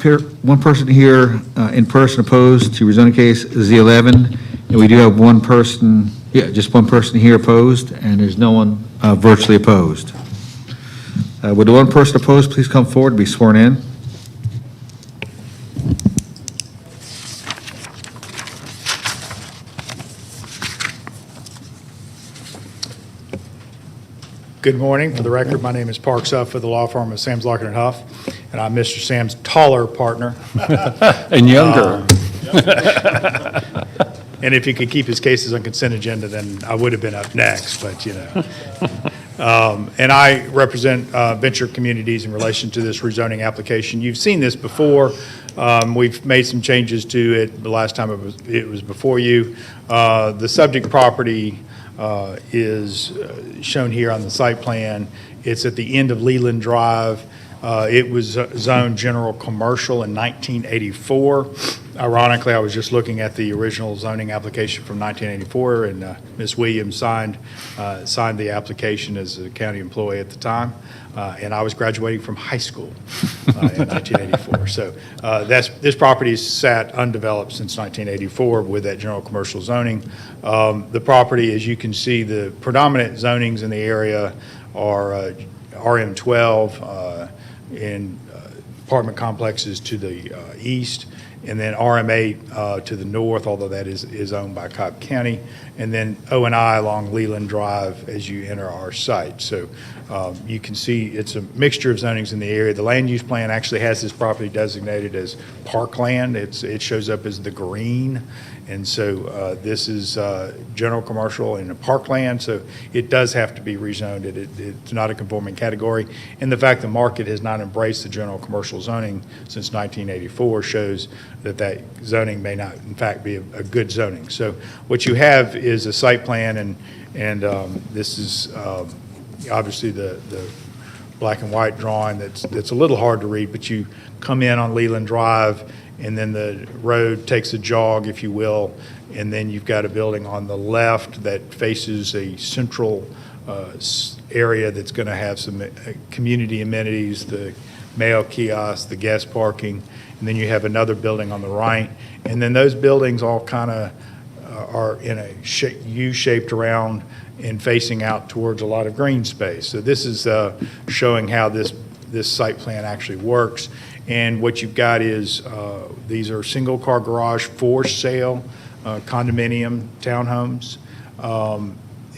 person here in person opposed to rezoning case Z11, and we do have one person, just one person here opposed, and there's no one virtually opposed. Would the one person opposed please come forward and be sworn in? Good morning. For the record, my name is Parks Huff with the law firm of Sam's Lockett and Huff, and I'm Mr. Sam's taller partner. And younger. And if he could keep his cases on consent agenda, then I would have been up next, but you know. And I represent Venture Communities in relation to this rezoning application. You've seen this before. We've made some changes to it the last time it was before you. The subject property is shown here on the site plan. It's at the end of Leland Drive. It was zoned general commercial in 1984. Ironically, I was just looking at the original zoning application from 1984, and Ms. Williams signed the application as a county employee at the time, and I was graduating from high school in 1984. So this property has sat undeveloped since 1984 with that general commercial zoning. The property, as you can see, the predominant zonings in the area are RM12 in apartment complexes to the east, and then RM8 to the north, although that is owned by Cobb County, and then O&I along Leland Drive as you enter our site. So you can see it's a mixture of zonings in the area. The land use plan actually has this property designated as parkland. It shows up as the green, and so this is general commercial and a parkland, so it does have to be rezoned. It's not a conforming category, and the fact the market has not embraced the general commercial commercial zoning since 1984 shows that that zoning may not, in fact, be a good zoning. So what you have is a site plan, and this is obviously the black and white drawing that's a little hard to read, but you come in on Leland Drive, and then the road takes a jog, if you will, and then you've got a building on the left that faces a central area that's going to have some community amenities, the mail kiosk, the guest parking, and then you have another building on the right. And then those buildings all kind of are in a U-shaped around and facing out towards a lot of green space. So this is showing how this site plan actually works. And what you've got is these are single-car garage for sale condominium townhomes.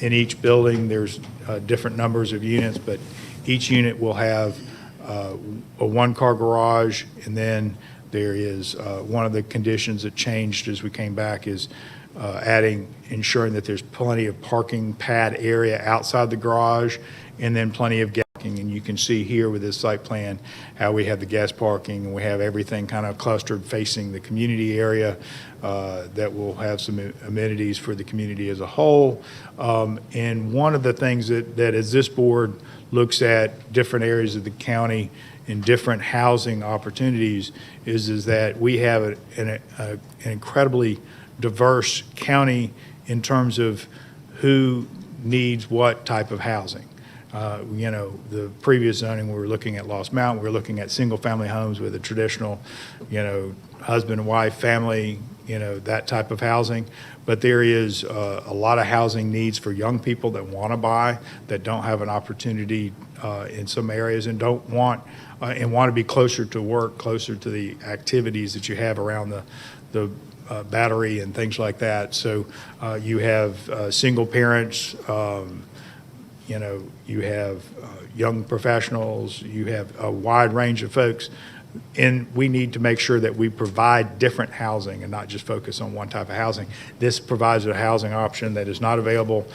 In each building, there's different numbers of units, but each unit will have a one-car garage, and then there is one of the conditions that changed as we came back is ensuring that there's plenty of parking pad area outside the garage, and then plenty of gas parking. And you can see here with this site plan how we have the gas parking, and we have everything kind of clustered facing the community area that will have some amenities for the community as a whole. And one of the things that as this board looks at different areas of the county and different housing opportunities is that we have an incredibly diverse county in terms of who needs what type of housing. The previous zoning, we were looking at Lost Mountain, we were looking at single-family homes with a traditional, husband and wife, family, that type of housing. But there is a lot of housing needs for young people that want to buy, that don't have an opportunity in some areas and don't want and want to be closer to work, closer to the activities that you have around the Battery and things like that. So you have single parents, you have young professionals, you have a wide range of folks, and we need to make sure that we provide different housing and not just focus on one type of housing. This provides a housing option that is not available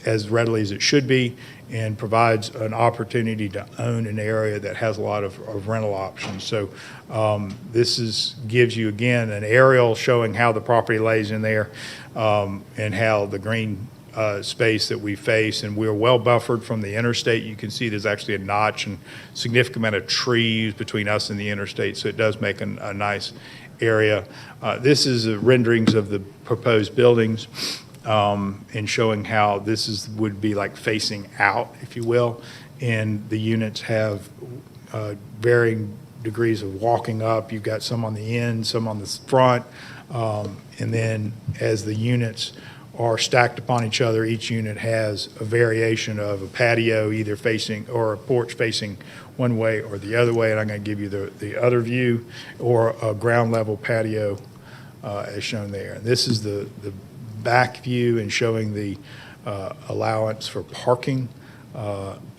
as readily as it should be, and provides an opportunity to own an area that has a lot of rental options. So this gives you, again, an aerial showing how the property lays in there and how the green space that we face, and we're well buffered from the interstate. You can see there's actually a notch and significant amount of trees between us and the interstate, so it does make a nice area. This is renderings of the proposed buildings and showing how this would be like facing out, if you will, and the units have varying degrees of walking up. You've got some on the end, some on the front, and then as the units are stacked upon each other, each unit has a variation of a patio either facing or a porch facing one way or the other way, and I'm going to give you the other view, or a ground level patio as shown there. And this is the back view and showing the allowance for parking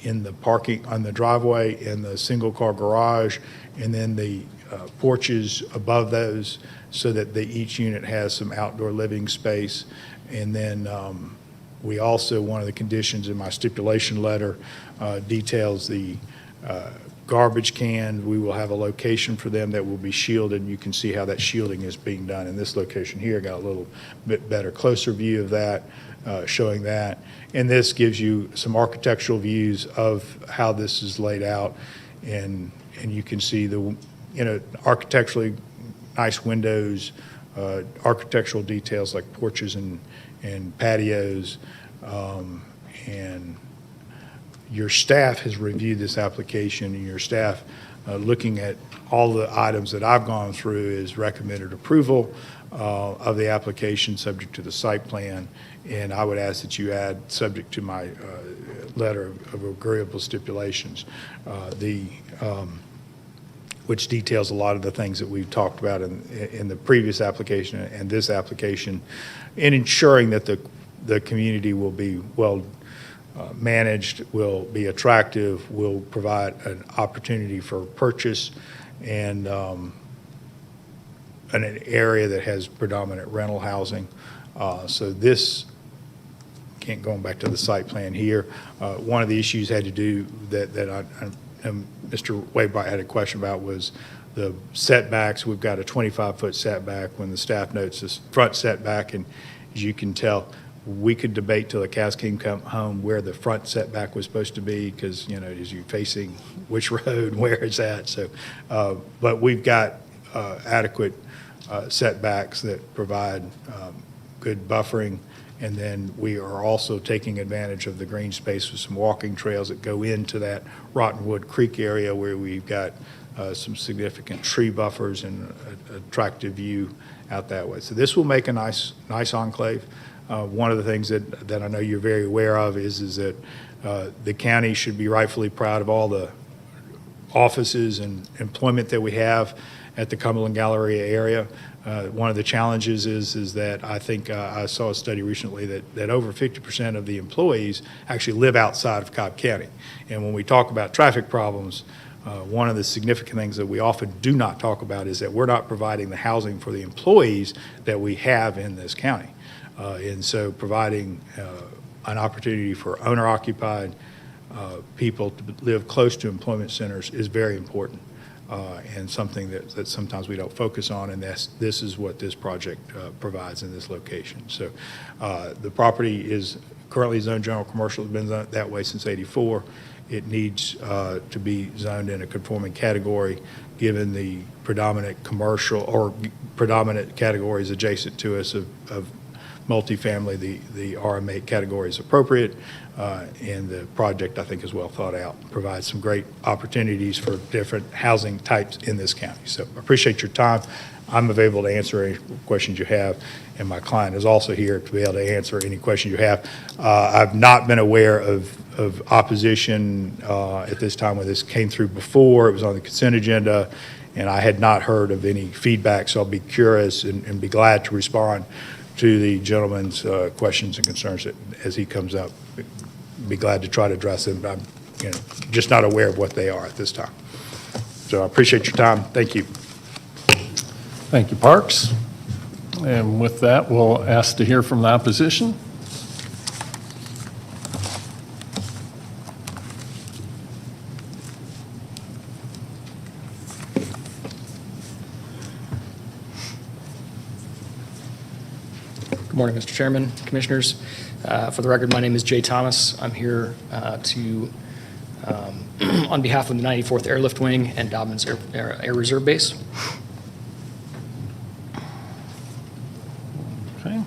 in the parking on the driveway in the single car garage, and then the porches above those so that each unit has some outdoor living space. And then we also, one of the conditions in my stipulation letter details the garbage can. We will have a location for them that will be shielded, and you can see how that shielding is being done in this location here. Got a little bit better, closer view of that, showing that. And this gives you some architectural views of how this is laid out, and you can see the, architecturally nice windows, architectural details like porches and patios, and your staff has reviewed this application, and your staff, looking at all the items that I've gone through, is recommended approval of the application subject to the site plan. And I would ask that you add, subject to my letter of agreeable stipulations, which details a lot of the things that we've talked about in the previous application and this application, in ensuring that the community will be well managed, will be attractive, will provide an opportunity for purchase, and an area that has predominant rental housing. So this, going back to the site plan here, one of the issues had to do that I Mr. Wainwright had a question about was the setbacks. We've got a 25-foot setback when the staff notes this front setback, and as you can tell, we could debate till the cows come home where the front setback was supposed to be, because, you know, is you facing which road, where it's at. So, but we've got adequate setbacks that provide good buffering. And then we are also taking advantage of the green space with some walking trails that go into that Rottenwood Creek area where we've got some significant tree buffers and attractive view out that way. So this will make a nice enclave. One of the things that I know you're very aware of is that the county should be rightfully proud of all the offices and employment that we have at the Cumberland Galleria area. One of the challenges is that I think I saw a study recently that over 50% of the employees actually live outside of Cobb County. And when we talk about traffic problems, one of the significant things that we often do not talk about is that we're not providing the housing for the employees that we have in this county. And so providing an opportunity for owner-occupied people to live close to employment centers is very important. And something that sometimes we don't focus on, and this is what this project provides in this location. So the property is currently zoned general commercial. It's been zoned that way since '84. It needs to be zoned in a conforming category, given the predominant commercial or predominant categories adjacent to us of multifamily. The RM8 category is appropriate. And the project, I think, is well thought out, provides some great opportunities for different housing types in this county. So I appreciate your time. I'm available to answer any questions you have, and my client is also here to be able to answer any questions you have. I've not been aware of opposition at this time when this came through before. It was on the consent agenda, and I had not heard of any feedback, so I'll be curious and be glad to respond to the gentleman's questions and concerns as he comes up. Be glad to try to address them, but I'm just not aware of what they are at this time. So I appreciate your time. Thank you. Thank you, Parks. And with that, we'll ask to hear from the opposition. Good morning, Mr. Chairman, Commissioners. For the record, my name is Jay Thomas. I'm here on behalf of the 94th Airlift Wing and Dobbins Air Reserve Base. Okay.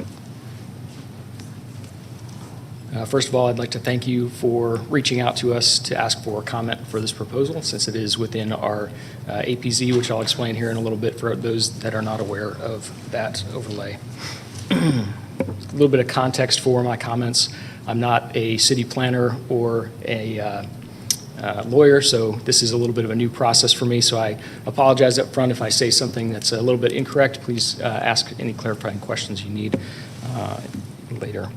First of all, I'd like to thank you for reaching out to us to ask for comment for this proposal, since it is within our APZ, which I'll explain here in a little bit for those that are not aware of that overlay. A little bit of context for my comments. I'm not a city planner or a lawyer, so this is a little bit of a new process for me, so I apologize up front if I say something that's a little bit incorrect. Please ask any clarifying questions you need later.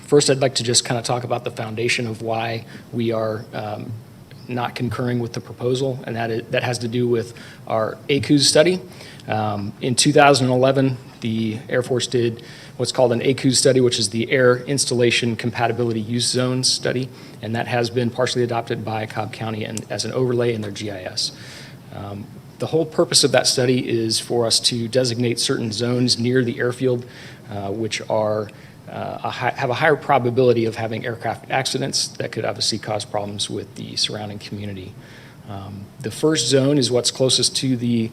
First, I'd like to just kind of talk about the foundation of why we are not concurring with the proposal, and that has to do with our ACUS study. In 2011, the Air Force did what's called an ACUS study, which is the Air Installation Compatibility Use Zones study, and that has been partially adopted by Cobb County and as an overlay in their GIS. The whole purpose of that study is for us to designate certain zones near the airfield, which are have a higher probability of having aircraft accidents that could obviously cause problems with the surrounding community. The first zone is what's closest to the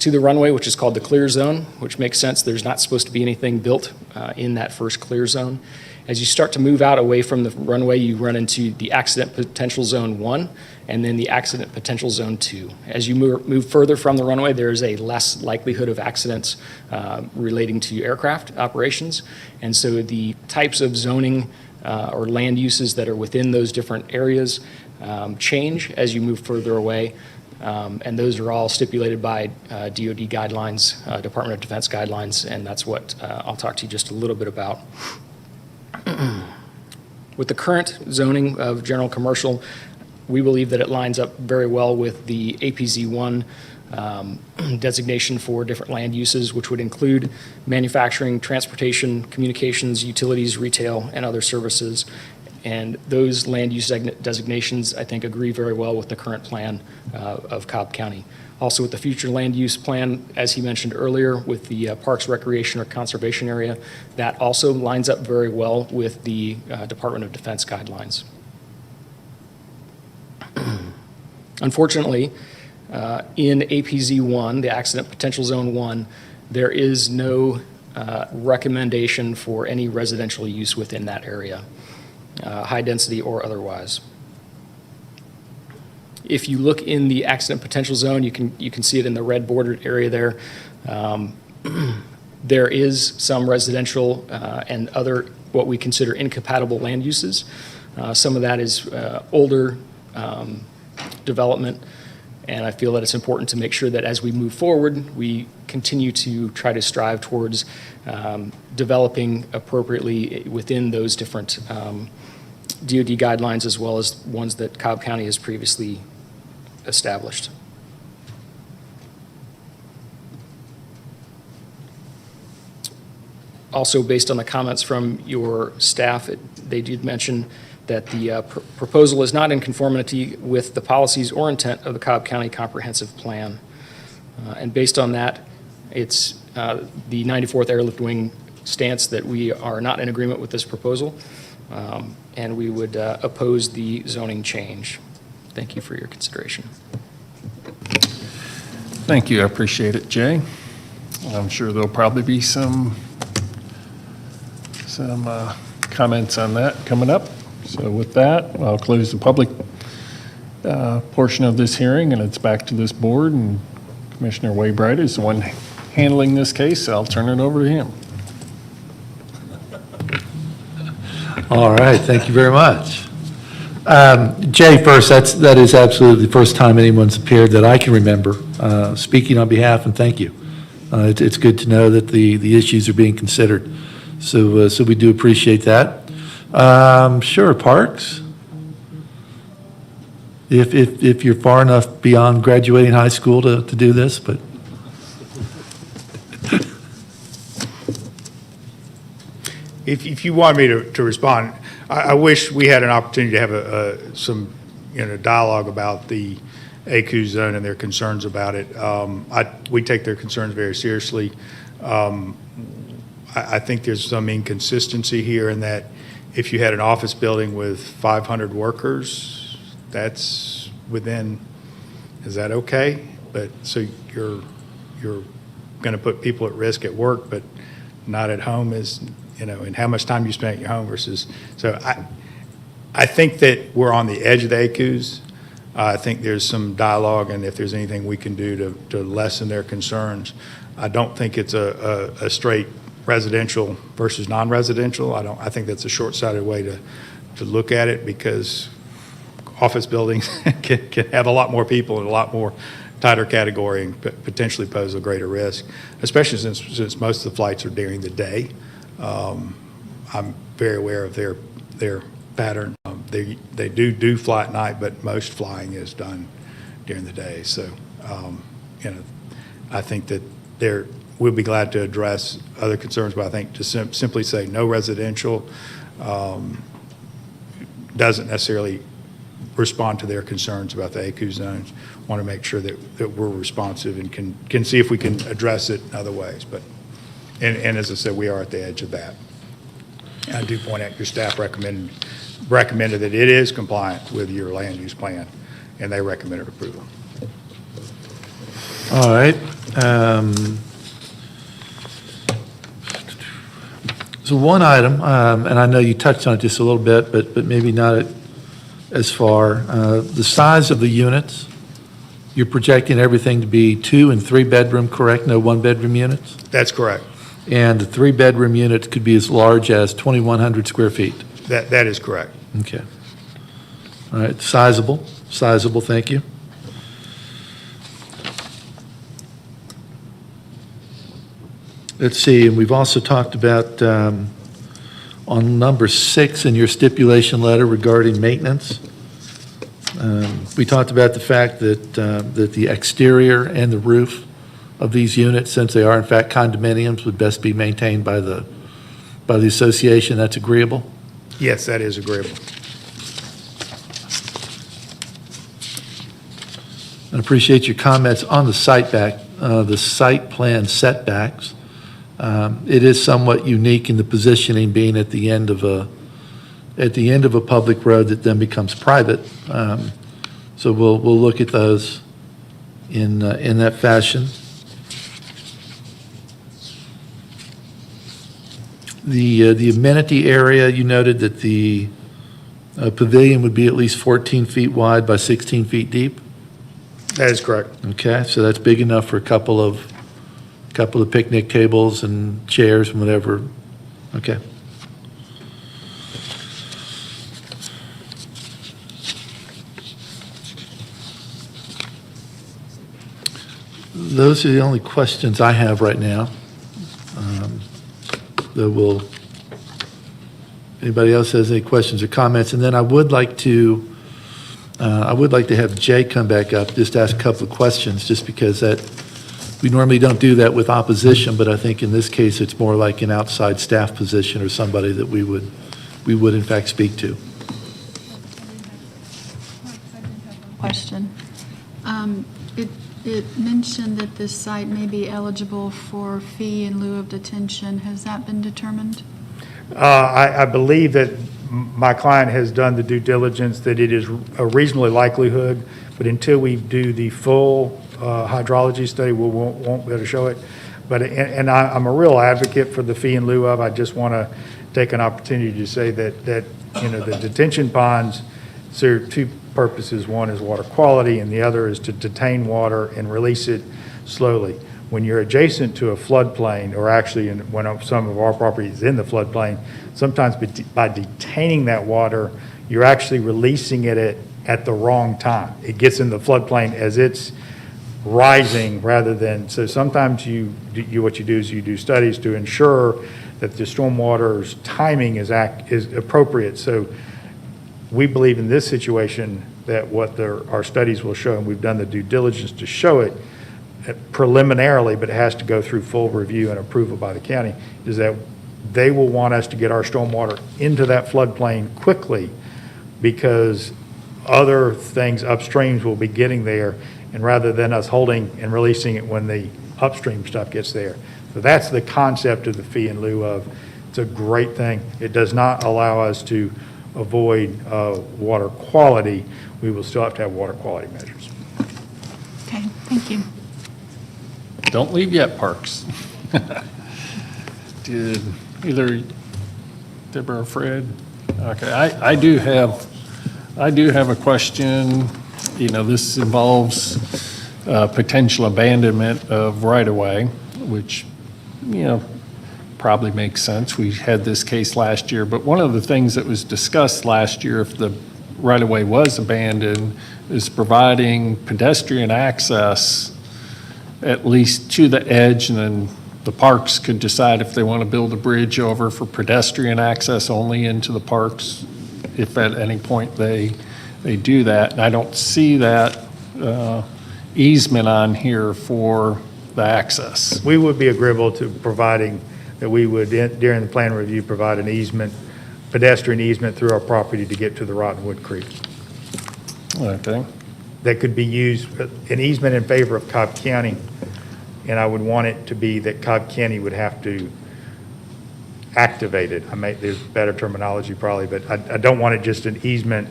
runway, which is called the clear zone, which makes sense. There's not supposed to be anything built in that first clear zone. As you start to move out away from the runway, you run into the accident potential zone 1 and then the accident potential zone 2. As you move further from the runway, there is a less likelihood of accidents relating to aircraft operations. And so the types of zoning or land uses that are within those different areas change as you move further away. And those are all stipulated by DoD guidelines, Department of Defense guidelines, and that's what I'll talk to you just a little bit about. With the current zoning of general commercial, we believe that it lines up very well with the APZ1 designation for different land uses, which would include manufacturing, transportation, communications, utilities, retail, and other services. And those land use designations, I think, agree very well with the current plan of Cobb County. Also with the future land use plan, as he mentioned earlier, with the Parks, Recreation, or Conservation area, that also lines up very well with the Department of Defense guidelines. Unfortunately, in APZ 1, the Accident Potential Zone 1, there is no recommendation for any residential use within that area, high density or otherwise. If you look in the accident potential zone, you can see it in the red bordered area there. There is some residential and other what we consider incompatible land uses. Some of that is older development, and I feel that it's important to make sure that as we move forward, we continue to try to strive towards developing appropriately within those different DoD guidelines, as well as ones that Cobb County has previously established. Also, based on the comments from your staff, they did mention that the proposal is not in conformity with the policies or intent of the Cobb County Comprehensive Plan. And based on that, it's the 94th Airlift Wing stance that we are not in agreement with this proposal, and we would oppose the zoning change. Thank you for your consideration. Thank you, I appreciate it, Jay. I'm sure there'll probably be some comments on that coming up. So with that, I'll close the public portion of this hearing, and it's back to this board, and Commissioner Waybright is the one handling this case, so I'll turn it over to him. All right, thank you very much. Jay, first, that is absolutely the first time anyone's appeared that I can remember speaking on behalf, and thank you. It's good to know that the issues are being considered, so we do appreciate that. Sure, Parks. If you're far enough beyond graduating high school to do this, but. If you want me to respond, I wish we had an opportunity to have some dialogue about the ACU zone and their concerns about it. We take their concerns very seriously. I think there's some inconsistency here in that if you had an office building with 500 workers, that's within, is that okay? But so you're going to put people at risk at work, but not at home is, and how much time you spend at your home versus, so I think that we're on the edge of the ACUs. I think there's some dialogue, and if there's anything we can do to lessen their concerns. I don't think it's a straight residential versus non-residential. I think that's a short-sighted way to look at it, because office buildings can have a lot more people and a lot more tighter category and potentially pose a greater risk, especially since most of the flights are during the day. I'm very aware of their pattern. They do fly at night, but most flying is done during the day. So, I think that we'll be glad to address other concerns, but I think to simply say no residential doesn't necessarily respond to their concerns about the ACU zones. Want to make sure that we're responsive and can see if we can address it in other ways. But and as I said, we are at the edge of that. I do point out your staff recommended that it is compliant with your land use plan, and they recommended approval. All right. So one item, and I know you touched on it just a little bit, but maybe not as far. The size of the units, you're projecting everything to be 2 and 3 bedroom, correct? No 1 bedroom units? That's correct. And the 3 bedroom units could be as large as 2,100 square feet? That is correct. Okay. All right, sizable, thank you. Let's see, and we've also talked about on number 6 in your stipulation letter regarding maintenance. We talked about the fact that the exterior and the roof of these units, since they are in fact condominiums, would best be maintained by the association. That's agreeable? Yes, that is agreeable. I appreciate your comments on the the site plan setbacks. It is somewhat unique in the positioning, being at the end of a public road that then becomes private. So we'll look at those in that fashion. The amenity area, you noted that the pavilion would be at least 14 feet wide by 16 feet deep. That is correct. Okay, so that's big enough for a couple of picnic tables and chairs and whatever. Okay. Those are the only questions I have right now. Anybody else has any questions or comments? And then I would like to have Jay come back up, just ask a couple of questions, just because we normally don't do that with opposition, but I think in this case, it's more like an outside staff position or somebody that we would in fact speak to. Question. It mentioned that this site may be eligible for fee in lieu of detention. Has that been determined? I believe that my client has done the due diligence that it is a reasonably likelihood, but until we do the full hydrology study, we won't be able to show it. But, I'm a real advocate for the fee in lieu of. I just want to take an opportunity to say that the detention ponds serve two purposes. One is water quality, and the other is to detain water and release it slowly. When you're adjacent to a floodplain, or actually when some of our property is in the floodplain, sometimes by detaining that water, you're actually releasing it at the wrong time. It gets in the floodplain as it's rising rather than, so sometimes what you do is you do studies to ensure that the stormwater's timing is appropriate. So we believe in this situation that what our studies will show, and we've done the due diligence to show it preliminarily, but it has to go through full review and approval by the county, is that they will want us to get our stormwater into that floodplain quickly, because other things upstreams will be getting there, and rather than us holding and releasing it when the upstream stuff gets there. So that's the concept of the fee in lieu of. It's a great thing. It does not allow us to avoid water quality. We will still have to have water quality measures. Okay, thank you. Don't leave yet, Parks. Did either Deborah or Fred? Okay, I do have a question. This involves potential abandonment of right-of-way, which, probably makes sense. We had this case last year, but one of the things that was discussed last year, if the right-of-way was abandoned, is providing pedestrian access at least to the edge, and then the parks could decide if they want to build a bridge over for pedestrian access only into the parks, if at any point they do that. And I don't see that easement on here for the access. We would be agreeable to providing that we would, during the plan review, provide an easement, pedestrian easement through our property to get to the Rottenwood Creek. Okay. That could be used, an easement in favor of Cobb County, and I would want it to be that Cobb County would have to activate it. There's better terminology probably, but I don't want it just an easement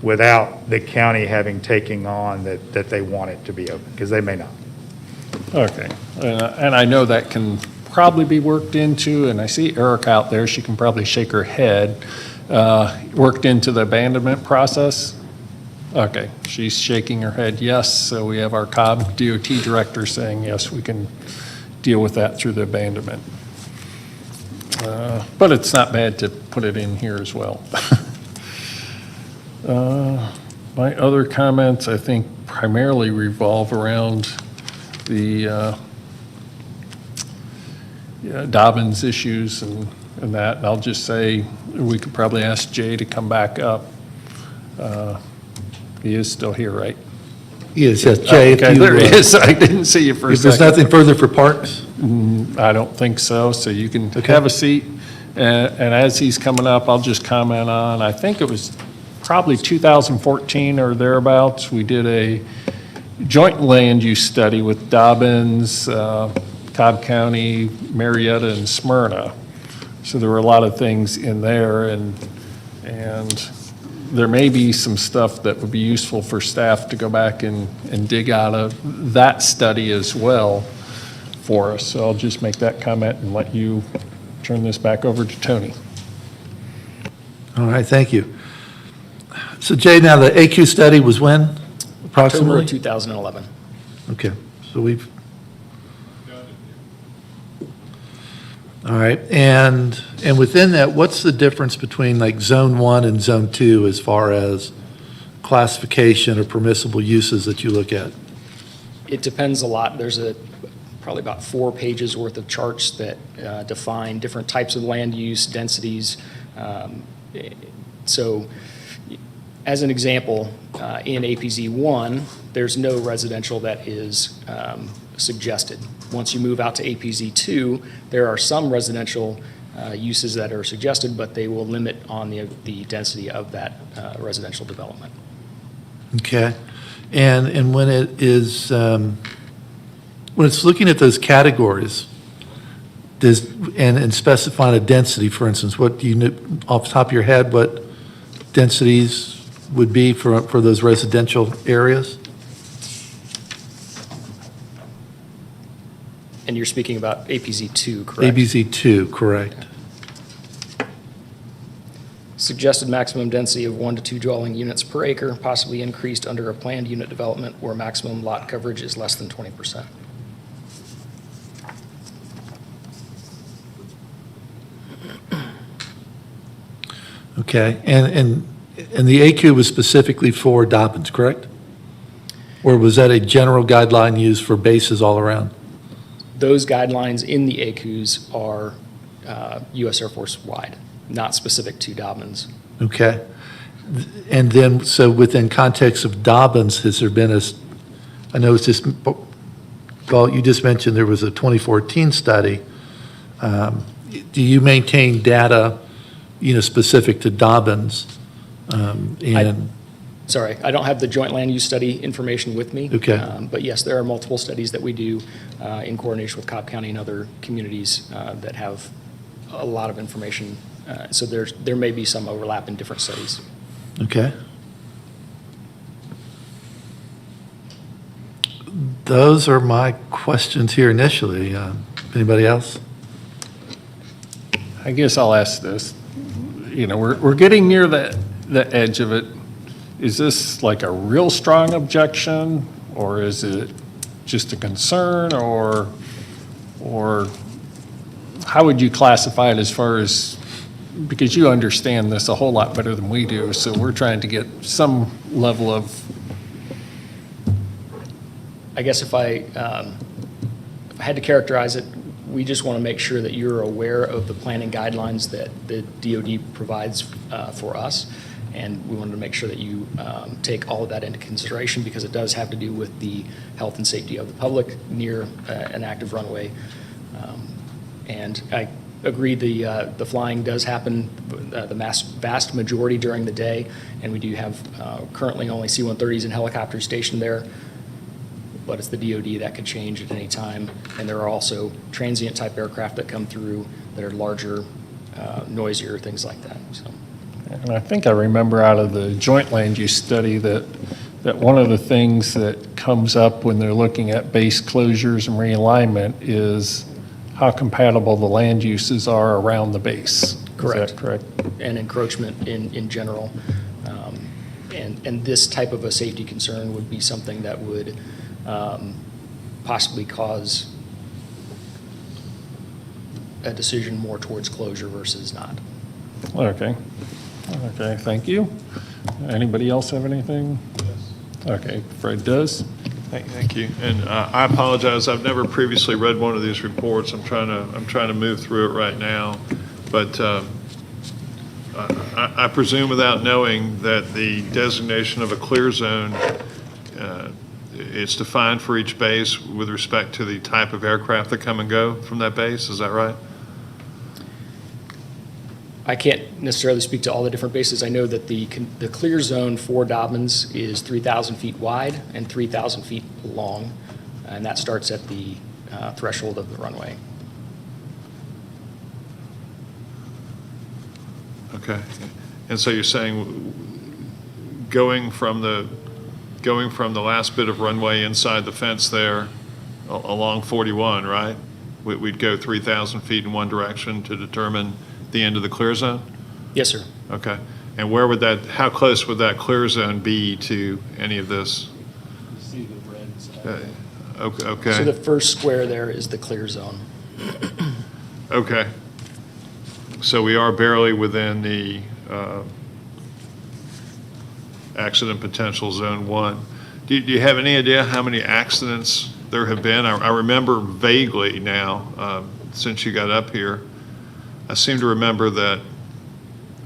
without the county having taken on that they want it to be open, because they may not. Okay, and I know that can probably be worked into, and I see Erica out there, she can probably shake her head, worked into the abandonment process. Okay, she's shaking her head yes, so we have our Cobb DOT director saying yes, we can deal with that through the abandonment. But it's not bad to put it in here as well. My other comments, I think, primarily revolve around the Dobbins issues and that. And I'll just say we could probably ask Jay to come back up. He is still here, right? Yes, Jay. Okay, there he is. I didn't see you for a If second. there's nothing further for Parks? I don't think so, so you can have a seat. And as he's coming up, I'll just comment on, I think it was probably 2014 or thereabouts, we did a joint land use study with Dobbins, Cobb County, Marietta, and Smyrna. So there were a lot of things in there, and there may be some stuff that would be useful for staff to go back and dig out of that study as well for us. So I'll just make that comment and let you turn this back over to Tony. All right, thank you. So Jay, now the AQ study was when, October approximately? of 2011. Okay, so we've, all right, and within that, what's the difference between like Zone 1 and Zone 2 as far as classification or permissible uses that you look at? It depends a lot. There's probably about 4 pages worth of charts that define different types of land use, densities. So as an example, in APZ 1, there's no residential that is suggested. Once you move out to APZ 2, there are some residential uses that are suggested, but they will limit on the density of that residential development. Okay, and when it is, when it's looking at those categories, and specifying a density, for instance, what do you know, off the top of your head, what densities would be for those residential areas? And you're speaking about APZ 2, correct? ABZ 2, correct. Suggested maximum density of 1 to 2 dwelling units per acre, possibly increased under a planned unit development where maximum lot coverage is less than 20%. Okay, and the AQ was specifically for Dobbins, correct? Or was that a general guideline used for bases all around? Those guidelines in the AQs are U.S. Air Force wide, not specific to Dobbins. Okay. And then, so within context of Dobbins, has there been I know it's just, well, you just mentioned there was a 2014 study. Do you maintain data, specific to Dobbins? Sorry, I don't have the joint land use study information with me. Okay. But yes, there are multiple studies that we do in coordination with Cobb County and other communities that have a lot of information. So there may be some overlap in different studies. Okay. Those are my questions here initially. Anybody else? I guess I'll ask this. We're getting near the edge of it. Is this like a real strong objection, or is it just a concern, or how would you classify it as far as, because you understand this a whole lot better than we do, so we're trying to get some level of. I guess if I had to characterize it, we just want to make sure that you're aware of the planning guidelines that the DoD provides for us. And we wanted to make sure that you take all of that into consideration because it does have to do with the health and safety of the public near an active runway. And I agree the flying does happen, the vast majority during the day. And we do have currently only C-130s and helicopters stationed there. But it's the DoD that could change at any time. And there are also transient type aircraft that come through that are larger, noisier, things like that. So. And I think I remember out of the joint land use study that one of the things that comes up when they're looking at base closures and realignment is how compatible the land uses are around the base. Correct. Is that correct? And encroachment in general. And this type of a safety concern would be something that would possibly cause a decision more towards closure versus not. Okay. Okay, thank you. Anybody else have anything? Okay, Fred does. Thank you. And I apologize, I've never previously read one of these reports. I'm trying to move through it right now. But I presume without knowing that the designation of a clear zone, it's defined for each base with respect to the type of aircraft that come and go from that base. Is that right? I can't necessarily speak to all the different bases. I know that the clear zone for Dobbins is 3,000 feet wide and 3,000 feet long, and that starts at the threshold of the runway. Okay. And so you're saying going from the last bit of runway inside the fence there along 41, right? We'd go 3,000 feet in one direction to determine the end of the clear zone? Yes, sir. Okay. And where would how close would that clear zone be to any of this? You see the red side. Okay. So the first square there is the clear zone. Okay. So we are barely within the accident potential zone 1. Do you have any idea how many accidents there have been? I remember vaguely now, since you got up here, I seem to remember that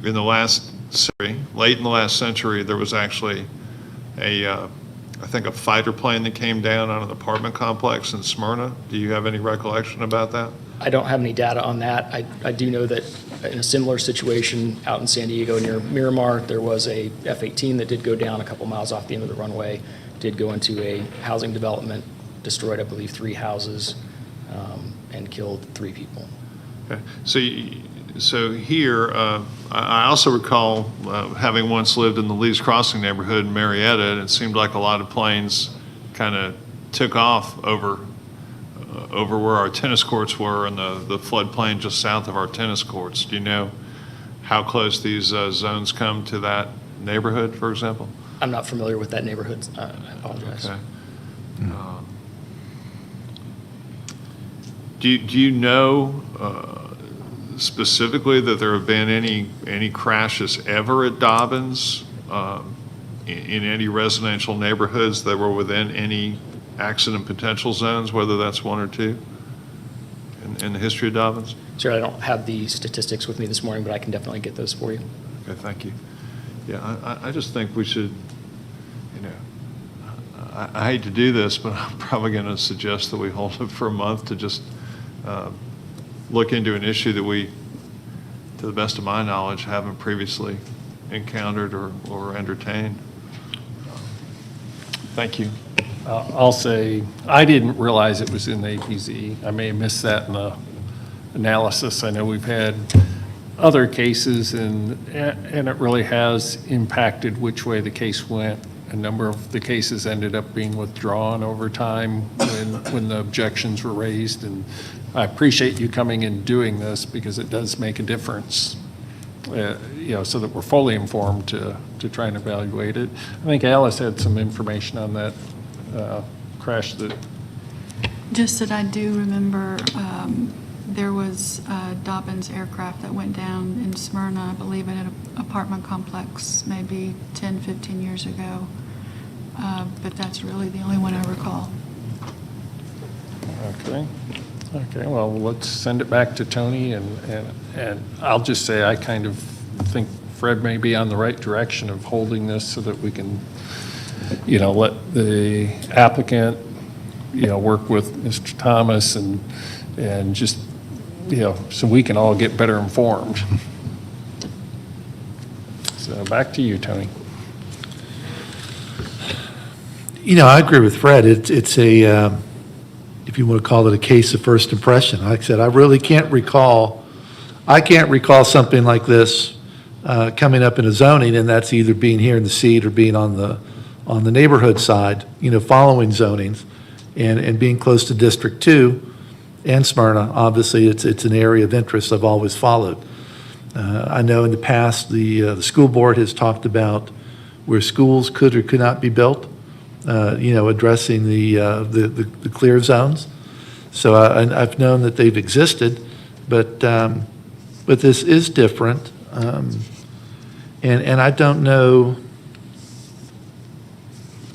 in the last century, late in the last century, there was actually I think a fighter plane that came down on an apartment complex in Smyrna. Do you have any recollection about that? I don't have any data on that. I do know that in a similar situation out in San Diego near Miramar, there was a F-18 that did go down a couple miles off the end of the runway, did go into a housing development, destroyed, I believe, 3 houses, and killed 3 people. Okay. So here, I also recall having once lived in the Lee's Crossing neighborhood in Marietta, and it seemed like a lot of planes kind of took off over where our tennis courts were and the floodplain just south of our tennis courts. Do you know how close these zones come to that neighborhood, for example? I'm not familiar with that neighborhood. I apologize. Okay. Do you know specifically that there have been any crashes ever at Dobbins in any residential neighborhoods that were within any accident potential zones, whether that's 1 or 2 in the history of Dobbins? Sir, I don't have the statistics with me this morning, but I can definitely get those for you. Okay, thank you. Yeah, I just think we should, I hate to do this, but I'm probably going to suggest that we hold it for a month to just look into an issue that we, to the best of my knowledge, haven't previously encountered or entertained. Thank you. I'll say, I didn't realize it was in the APZ. I may have missed that in the analysis. I know we've had other cases, and it really has impacted which way the case went. A number of the cases ended up being withdrawn over time when the objections were raised, and I appreciate you coming and doing this because it does make a difference, so that we're fully informed to try and evaluate it. I think Alice had some information on that crash that. Just that I do remember there was a Dobbins aircraft that went down in Smyrna, I believe in an apartment complex maybe 10, 15 years ago. But that's really the only one I recall. Okay, well, let's send it back to Tony, and I'll just say I kind of think Fred may be on the right direction of holding this so that we can, let the applicant, work with Mr. Thomas and just, so we can all get better informed. So back to you, Tony. I agree with Fred. It's a, if you want to call it a case of first impression. Like I said, I really can't recall something like this coming up in a zoning, and that's either being here in the seat or being on the neighborhood side, following zonings and being close to District 2 and Smyrna. Obviously, it's an area of interest I've always followed. I know in the past, the school board has talked about where schools could or could not be built, addressing the clear zones. So I've known that they've existed, but this is different. And I don't know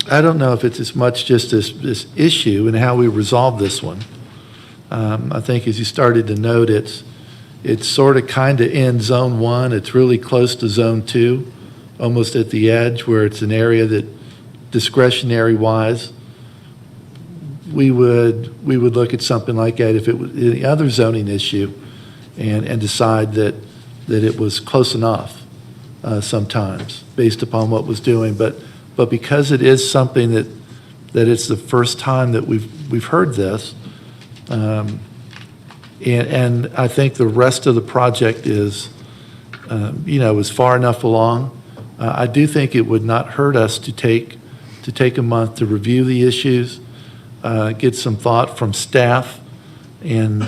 if it's as much just this issue and how we resolve this one. I think as you started to note, it's sort of kind of in Zone 1. It's really close to Zone 2, almost at the edge where it's an area that discretionary-wise, we would look at something like that if it was any other zoning issue and decide that that it was close enough sometimes, based upon what was doing. But because it is something that it's the first time that we've heard this, and I think the rest of the project is, is far enough along. I do think it would not hurt us to take a month to review the issues, get some thought from staff and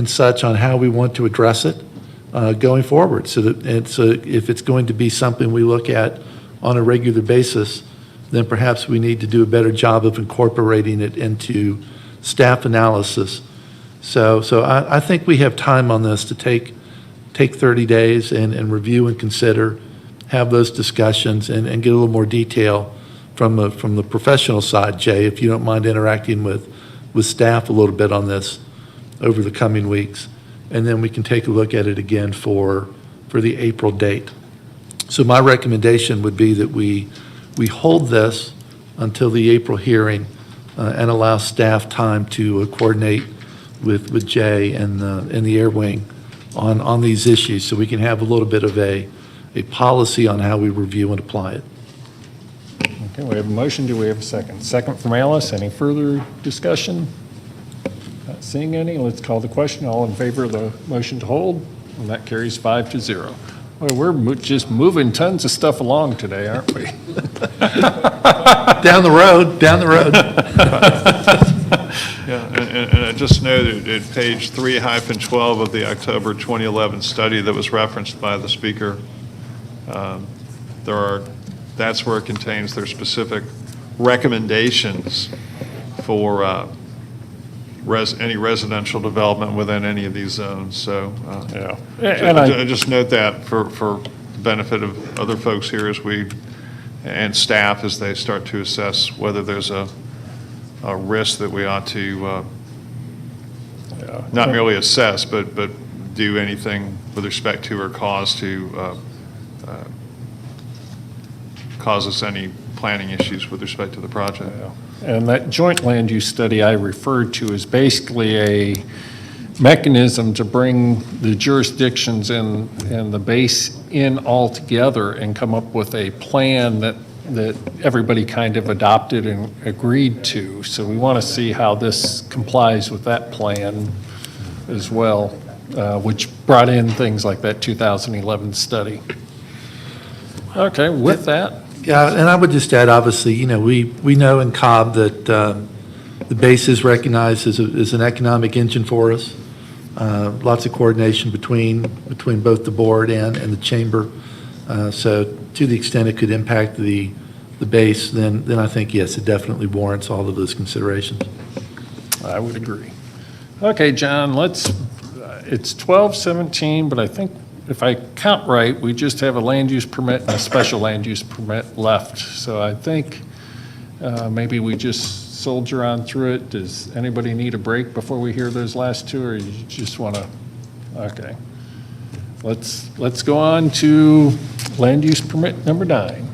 such on how we want to address it going forward. So if it's going to be something we look at on a regular basis, then perhaps we need to do a better job of incorporating it into staff analysis. So I think we have time on this to take 30 days and review and consider, have those discussions, and get a little more detail from the professional side. Jay, if you don't mind interacting with staff a little bit on this over the coming weeks, and then we can take a look at it again for the April date. So my recommendation would be that we hold this until the April hearing and allow staff time to coordinate with Jay and the Air Wing on these issues, so we can have a little bit of a policy on how we review and apply it. Okay, we have a motion. Do we have a second? Second from Alice. Any further discussion? Not seeing any. Let's call the question. All in favor of the motion to hold? And that carries 5-0. Well, we're just moving tons of stuff along today, aren't we? Down the road. Yeah, and I just noted at page 3-12 of the October 2011 study that was referenced by the speaker, that's where it contains their specific recommendations for any residential development within any of these zones. So yeah. I just note that for the benefit of other folks here and staff as they start to assess whether there's a risk that we ought to not merely assess, but do anything with respect to or cause us any planning issues with respect to the project. And that joint land use study I referred to is basically a mechanism to bring the jurisdictions and the base in all together and come up with a plan that everybody kind of adopted and agreed to. So we want to see how this complies with that plan as well, which brought in things like that 2011 study. Okay, with that. Yeah, and I would just add, obviously, we know in Cobb that the base is recognized as an economic engine for us. Lots of coordination between both the board and the chamber. So to the extent it could impact the base, then I think, yes, it definitely warrants all of those considerations. I would agree. Okay, John, it's 12:17, but I think if I count right, we just have a land use permit and a special land use permit left. So I think maybe we just soldier on through it. Does anybody need a break before we hear those last two, or you just want to? Okay. Let's go on to land use permit number 9.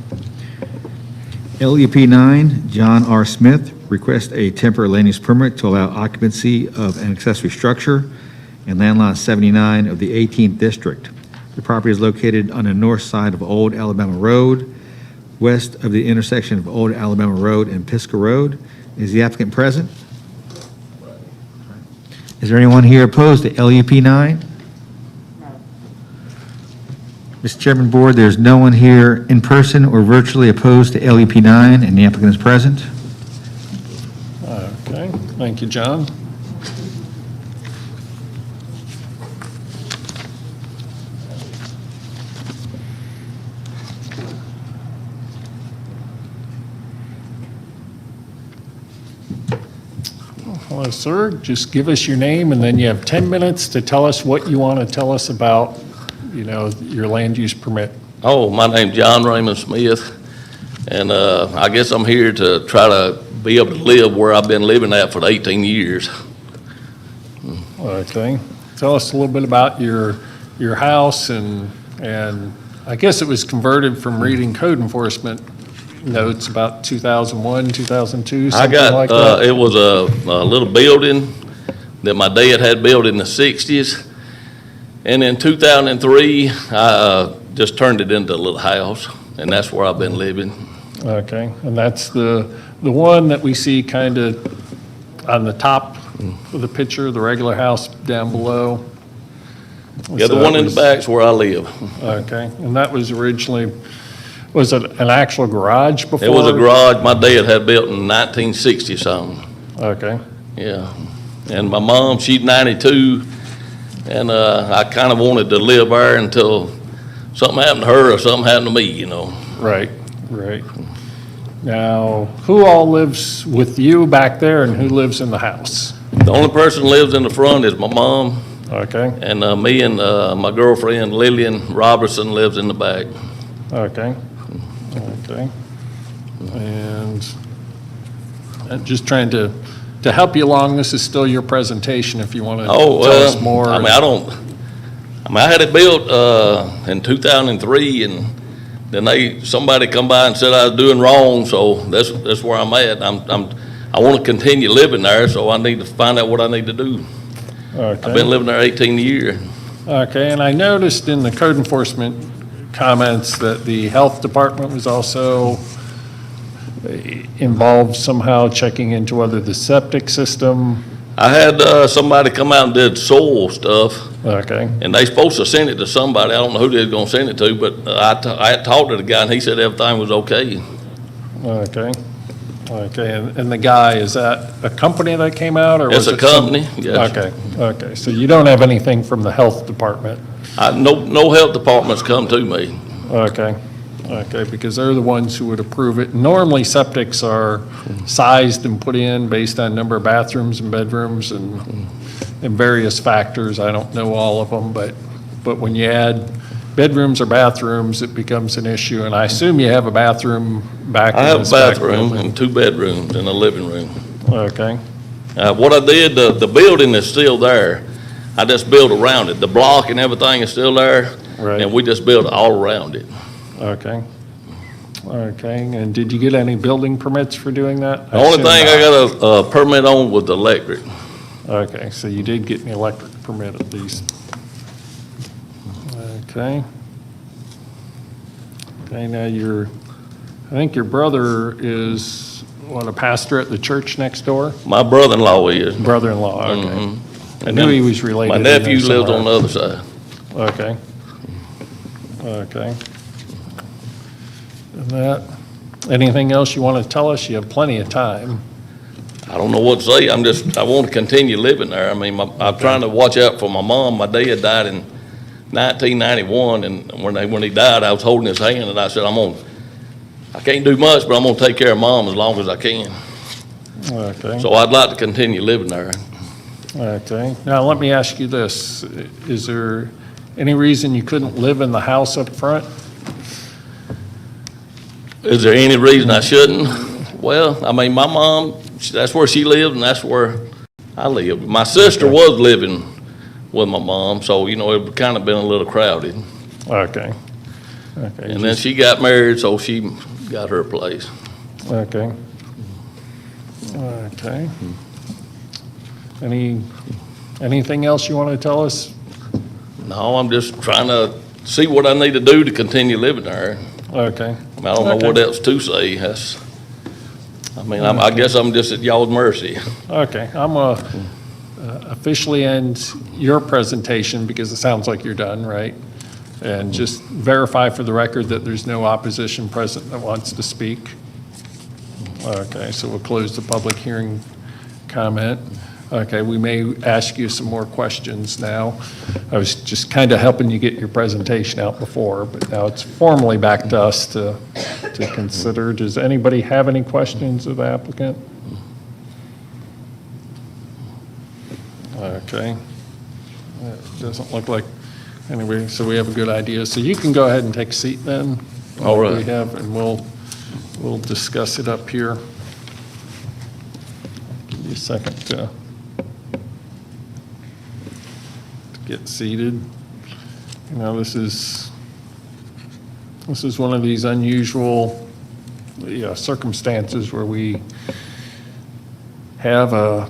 LUP 9, John R. Smith, request a temporary land use permit to allow occupancy of an accessory structure in land lot 79 of the 18th District. The property is located on the north side of Old Alabama Road, west of the intersection of Old Alabama Road and Pisgah Road. Is the applicant present? Is there anyone here opposed to LUP 9? Mr. Chairman, Board, there's no one here in person or virtually opposed to LUP 9, and the applicant is present. Okay, thank you, John. Hello, sir. Just give us your name, and then you have 10 minutes to tell us what you want to tell us about, your land use permit. Oh, my name's John Raymond Smith, and I guess I'm here to try to be able to live where I've been living at for 18 years. Okay. Tell us a little bit about your house, and I guess it was converted from reading code enforcement notes about 2001, 2002, something like that. It was a little building that my dad had built in the 60s, And in 2003, I just turned it into a little house, and that's where I've been living. Okay, and that's the one that we see kind of on the top of the picture, the regular house down below? Yeah, the one in the back's where I live. Okay, and that was originally, was it an actual garage before? It was a garage my dad had built in 1960 something. Okay. Yeah, and my mom, she's 92, and I kind of wanted to live there until something happened to her or something happened to me, you know. Right, right. Now, who all lives with you back there and who lives in the house? The only person who lives in the front is my mom. Okay. And me and my girlfriend Lillian Robertson lives in the back. Okay. Okay. And just trying to help you along, this is still your presentation if you want to tell us more. I had it built in 2003, and then somebody come by and said I was doing wrong, so that's where I'm at. I want to continue living there, so I need to find out what I need to do. Okay. I've been living there 18 years. Okay, and I noticed in the code enforcement comments that the health department was also involved somehow checking into whether the septic system. I had somebody come out and did soil stuff. Okay. And they supposed to send it to somebody. I don't know who they was gonna send it to, but I had talked to the guy and he said everything was okay. Okay. Okay, and the guy, is that a company that came out, or was it? It's a company, yes. Okay, okay, so you don't have anything from the health department? No health department's come to me. Okay, okay, because they're the ones who would approve it. Normally, septics are sized and put in based on number of bathrooms and bedrooms and various factors. I don't know all of them, but when you add bedrooms or bathrooms, it becomes an issue, and I assume you have a bathroom back in this back building. I have a bathroom and 2 bedrooms and a living room. Okay. What I did, the building is still there. I just built around it. The block and everything is still there. Right. And we just built all around it. Okay. Okay, and did you get any building permits for doing that? The only thing I got a permit on was the electric. Okay, so you did get an electric permit at least. Okay. Okay, now I think your brother is, a pastor at the church next door? My brother-in-law is. Brother-in-law, okay. Mm-hmm. I knew he was related. My nephew lives on the other side. Okay. Okay. And anything else you want to tell us? You have plenty of time. I don't know what to say. I want to continue living there. I mean, I'm trying to watch out for my mom. My dad died in 1991, and when he died, I was holding his hand, and I said, I can't do much, but I'm gonna take care of Mom as long as I can. Okay. So I'd like to continue living there. Okay. Now, let me ask you this. Is there any reason you couldn't live in the house up front? Is there any reason I shouldn't? Well, I mean, my mom, that's where she lived, and that's where I live. My sister was living with my mom, so, it kind of been a little crowded. Okay. Okay. And then she got married, so she got her place. Okay. Okay. Anything else you want to tell us? No, I'm just trying to see what I need to do to continue living there. Okay. I don't know what else to say. I guess I'm just at y'all's mercy. Okay, I'm officially end your presentation because it sounds like you're done, right? And just verify for the record that there's no opposition present that wants to speak. Okay, so we'll close the public hearing comment. Okay, we may ask you some more questions now. I was just kind of helping you get your presentation out before, but now it's formally back to us to consider. Does anybody have any questions of the applicant? Okay. It doesn't look like, anyway, so we have a good idea. So you can go ahead and take a seat then. All right. We have, and we'll discuss it up here. Give you a second to get seated. This is one of these unusual circumstances where we have a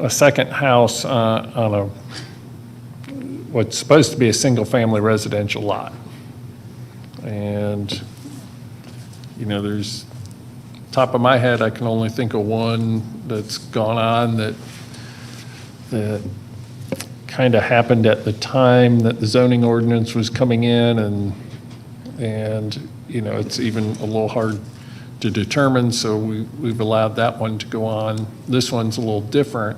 second house on what's supposed to be a single-family residential lot. And, you know, there's, top of my head, I can only think of one that's gone on that kind of happened at the time that the zoning ordinance was coming in, and you know, it's even a little hard to determine, so we've allowed that one to go on. This one's a little different.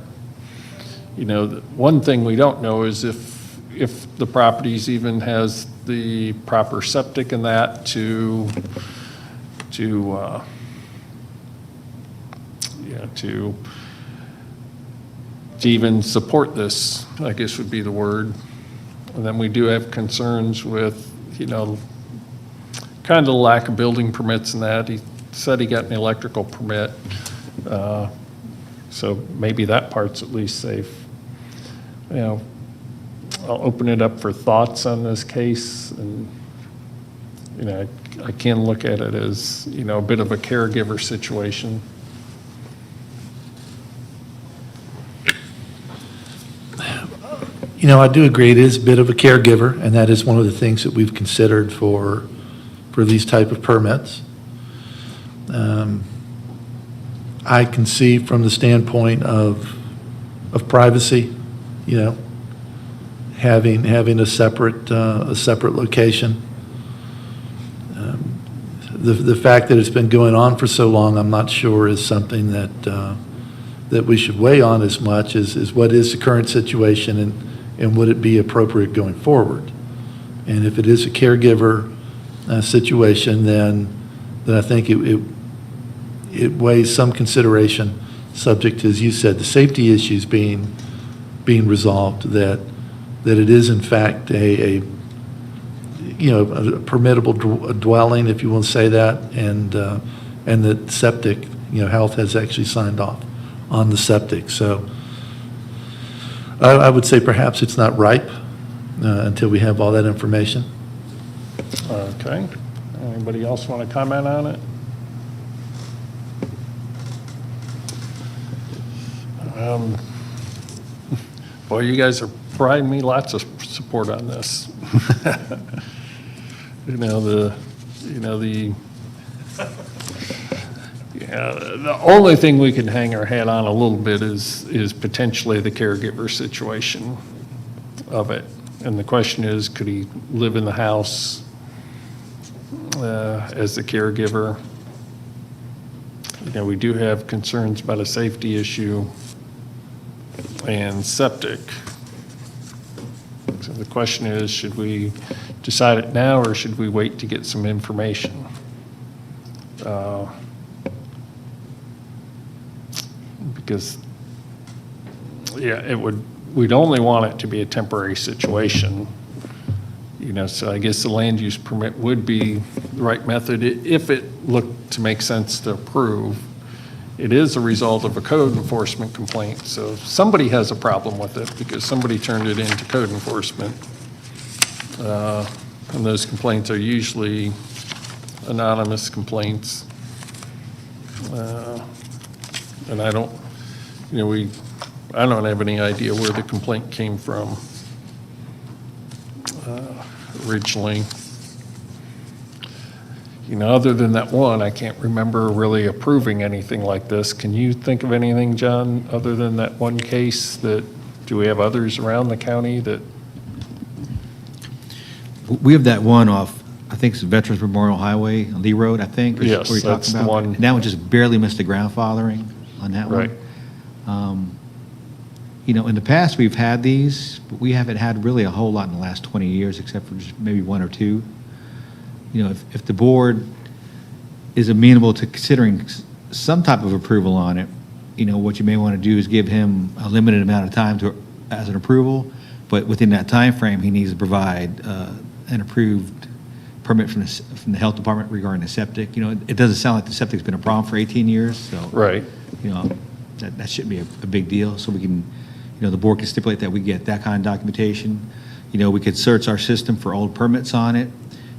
You know, one thing we don't know is if the properties even has the proper septic and that to even support this, I guess would be the word. And then we do have concerns with, you know, kind of the lack of building permits and that. He said he got an electrical permit, so maybe that part's at least safe. You know, I'll open it up for thoughts on this case, and, you know, I can look at it as, you know, a bit of a caregiver situation. You know, I do agree it is a bit of a caregiver, and that is one of the things that we've considered for these type of permits. I can see from the standpoint of privacy, you know, having a separate location. The fact that it's been going on for so long, I'm not sure is something that we should weigh on as much as what is the current situation and would it be appropriate going forward. And if it is a caregiver situation, then I think it weighs some consideration, subject to, as you said, the safety issues being resolved, that it is in fact a permittable dwelling, if you want to say that, and that septic, you know, health has actually signed off on the septic. So I would say perhaps it's not ripe until we have all that information. Okay. Anybody else want to comment on it? Boy, you guys are providing me lots of support on this. The only thing we can hang our hat on a little bit is potentially the caregiver situation of it. And the question is, could he live in the house as the caregiver? You know, we do have concerns about a safety issue and septic. So the question is, should we decide it now or should we wait to get some information? Because, yeah, we'd only want it to be a temporary situation. You know, so I guess the land use permit would be the right method if it looked to make sense to approve. It is a result of a code enforcement complaint, so somebody has a problem with it because somebody turned it into code enforcement. And those complaints are usually anonymous complaints. And I don't have any idea where the complaint came from originally. You know, other than that one, I can't remember really approving anything like this. Can you think of anything, John, other than that one case? Do we have others around the county that? We have that one off, I think it's Veterans Memorial Highway, Lee Road, I think. Yes, where you're that's talking the about. one. And that one just barely missed the grandfathering on that one. Right. You know, in the past, we've had these, but we haven't had really a whole lot in the last 20 years, except for just maybe one or two. You know, if the board is amenable to considering some type of approval on it, you know, what you may want to do is give him a limited amount of time as an approval, but within that time frame, he needs to provide an approved permit from the health department regarding the septic. You know, it doesn't sound like the septic's been a problem for 18 years, so. Right. You know, that shouldn't be a big deal, so we can, you know, the board can stipulate that we get that kind of documentation. You know, we could search our system for old permits on it,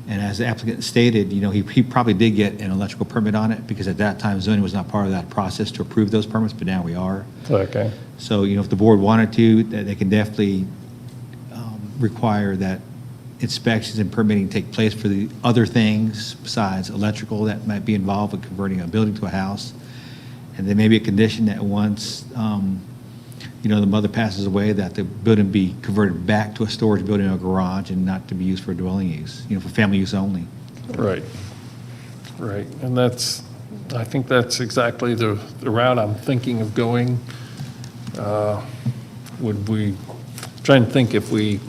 and as the applicant stated, you know, he probably did get an electrical permit on it, because at that time zoning was not part of that process to approve those permits, but now we are. Okay. So, you know, if the board wanted to, they can definitely require that inspections and permitting take place for the other things besides electrical that might be involved with converting a building to a house. And there may be a condition that once, the mother passes away, that the building be converted back to a storage building or garage and not to be used for dwelling use, for family use only. Right. Right. And I think that's exactly the route I'm thinking of going. Would we, try and think if we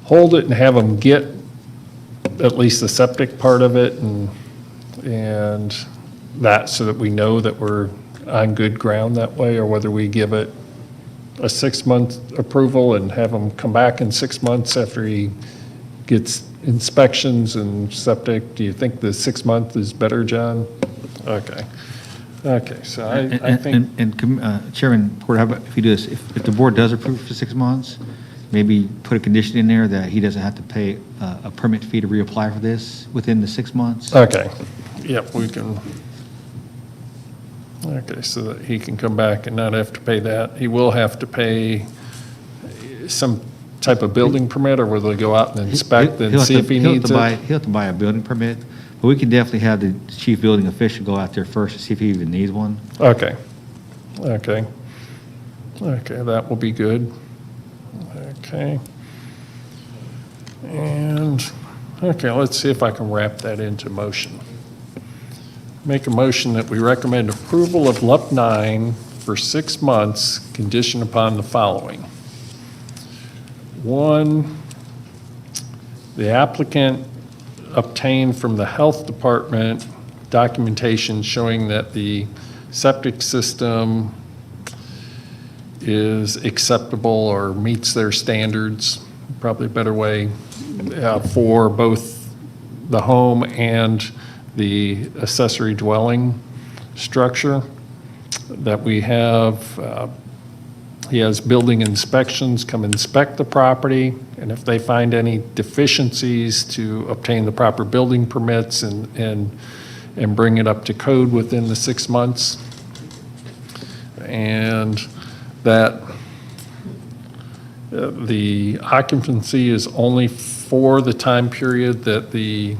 hold it and have them get at least the septic part of it and that, so that we know that we're on good ground that way, or whether we give it a 6-month approval and have him come back in 6 months after he gets inspections and septic. Do you think the 6 month is better, John? Okay. Okay, so I think. Chairman Porter, how about if you do this, if the board does approve for 6 months, maybe put a condition in there that he doesn't have to pay a permit fee to reapply for this within the 6 months? Okay, yep, we can. Okay, so that he can come back and not have to pay that. He will have to pay some type of building permit, or will they go out and inspect and see if he needs it? He'll have to buy a building permit, but we can definitely have the chief building official go out there first to see if he even needs one. Okay, okay. Okay, that will be good. Okay. And, okay, let's see if I can wrap that into motion. Make a motion that we recommend approval of LUP 9 for 6 months, conditioned upon the following. 1, the applicant obtained from the health department documentation showing that the septic system is acceptable or meets their standards, probably a better way, for both the home and the accessory dwelling structure. That we have, he has building inspections come inspect the property, and if they find any deficiencies, to obtain the proper building permits and bring it up to code within the 6 months. And that the occupancy is only for the time period that the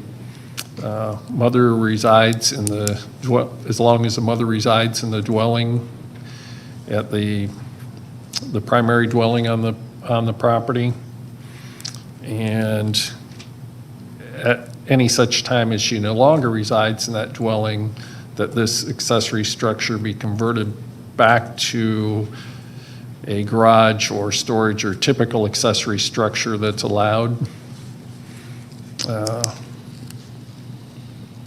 mother resides in as long as the mother resides in the dwelling at the primary dwelling on the property. And at any such time as she no longer resides in that dwelling, that this accessory structure be converted back to a garage or storage or typical accessory structure that's allowed.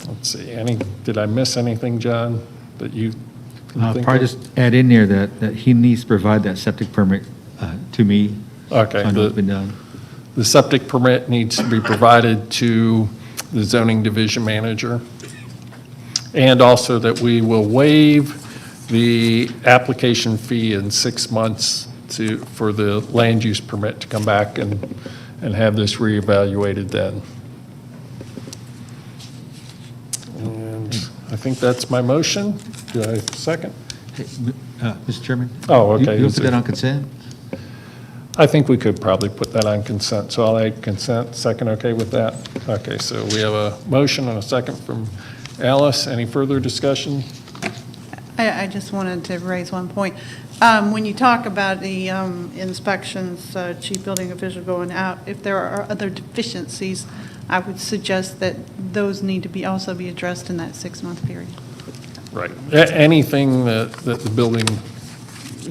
Let's see, did I miss anything, John, that you can think Probably of? just add in there that he needs to provide that septic permit to me. Okay. So I know it's been done. The septic permit needs to be provided to the zoning division manager. And also that we will waive the application fee in 6 months for the land use permit to come back and have this reevaluated then. And I think that's my motion. Do I have a second? Mr. Chairman? Oh, okay. You'll put that on consent? I think we could probably put that on consent, so I'll add consent. Second, okay with that? Okay, so we have a motion and a second from Alice. Any further discussion? I just wanted to raise one point. When you talk about the inspections, chief building official going out, if there are other deficiencies, I would suggest that those need to also be addressed in that 6-month period. Right. Anything that the building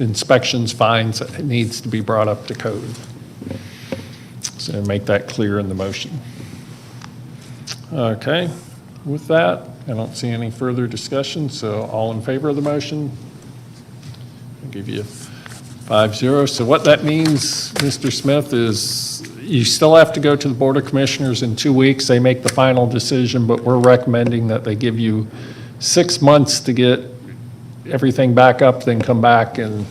inspections finds needs to be brought up to code. So make that clear in the motion. Okay. With that, I don't see any further discussion, so all in favor of the motion? I'll give you 5-0. So what that means, Mr. Smith, is you still have to go to the Board of Commissioners in 2 weeks. They make the final decision, but we're recommending that they give you 6 months to get everything back up, then come back and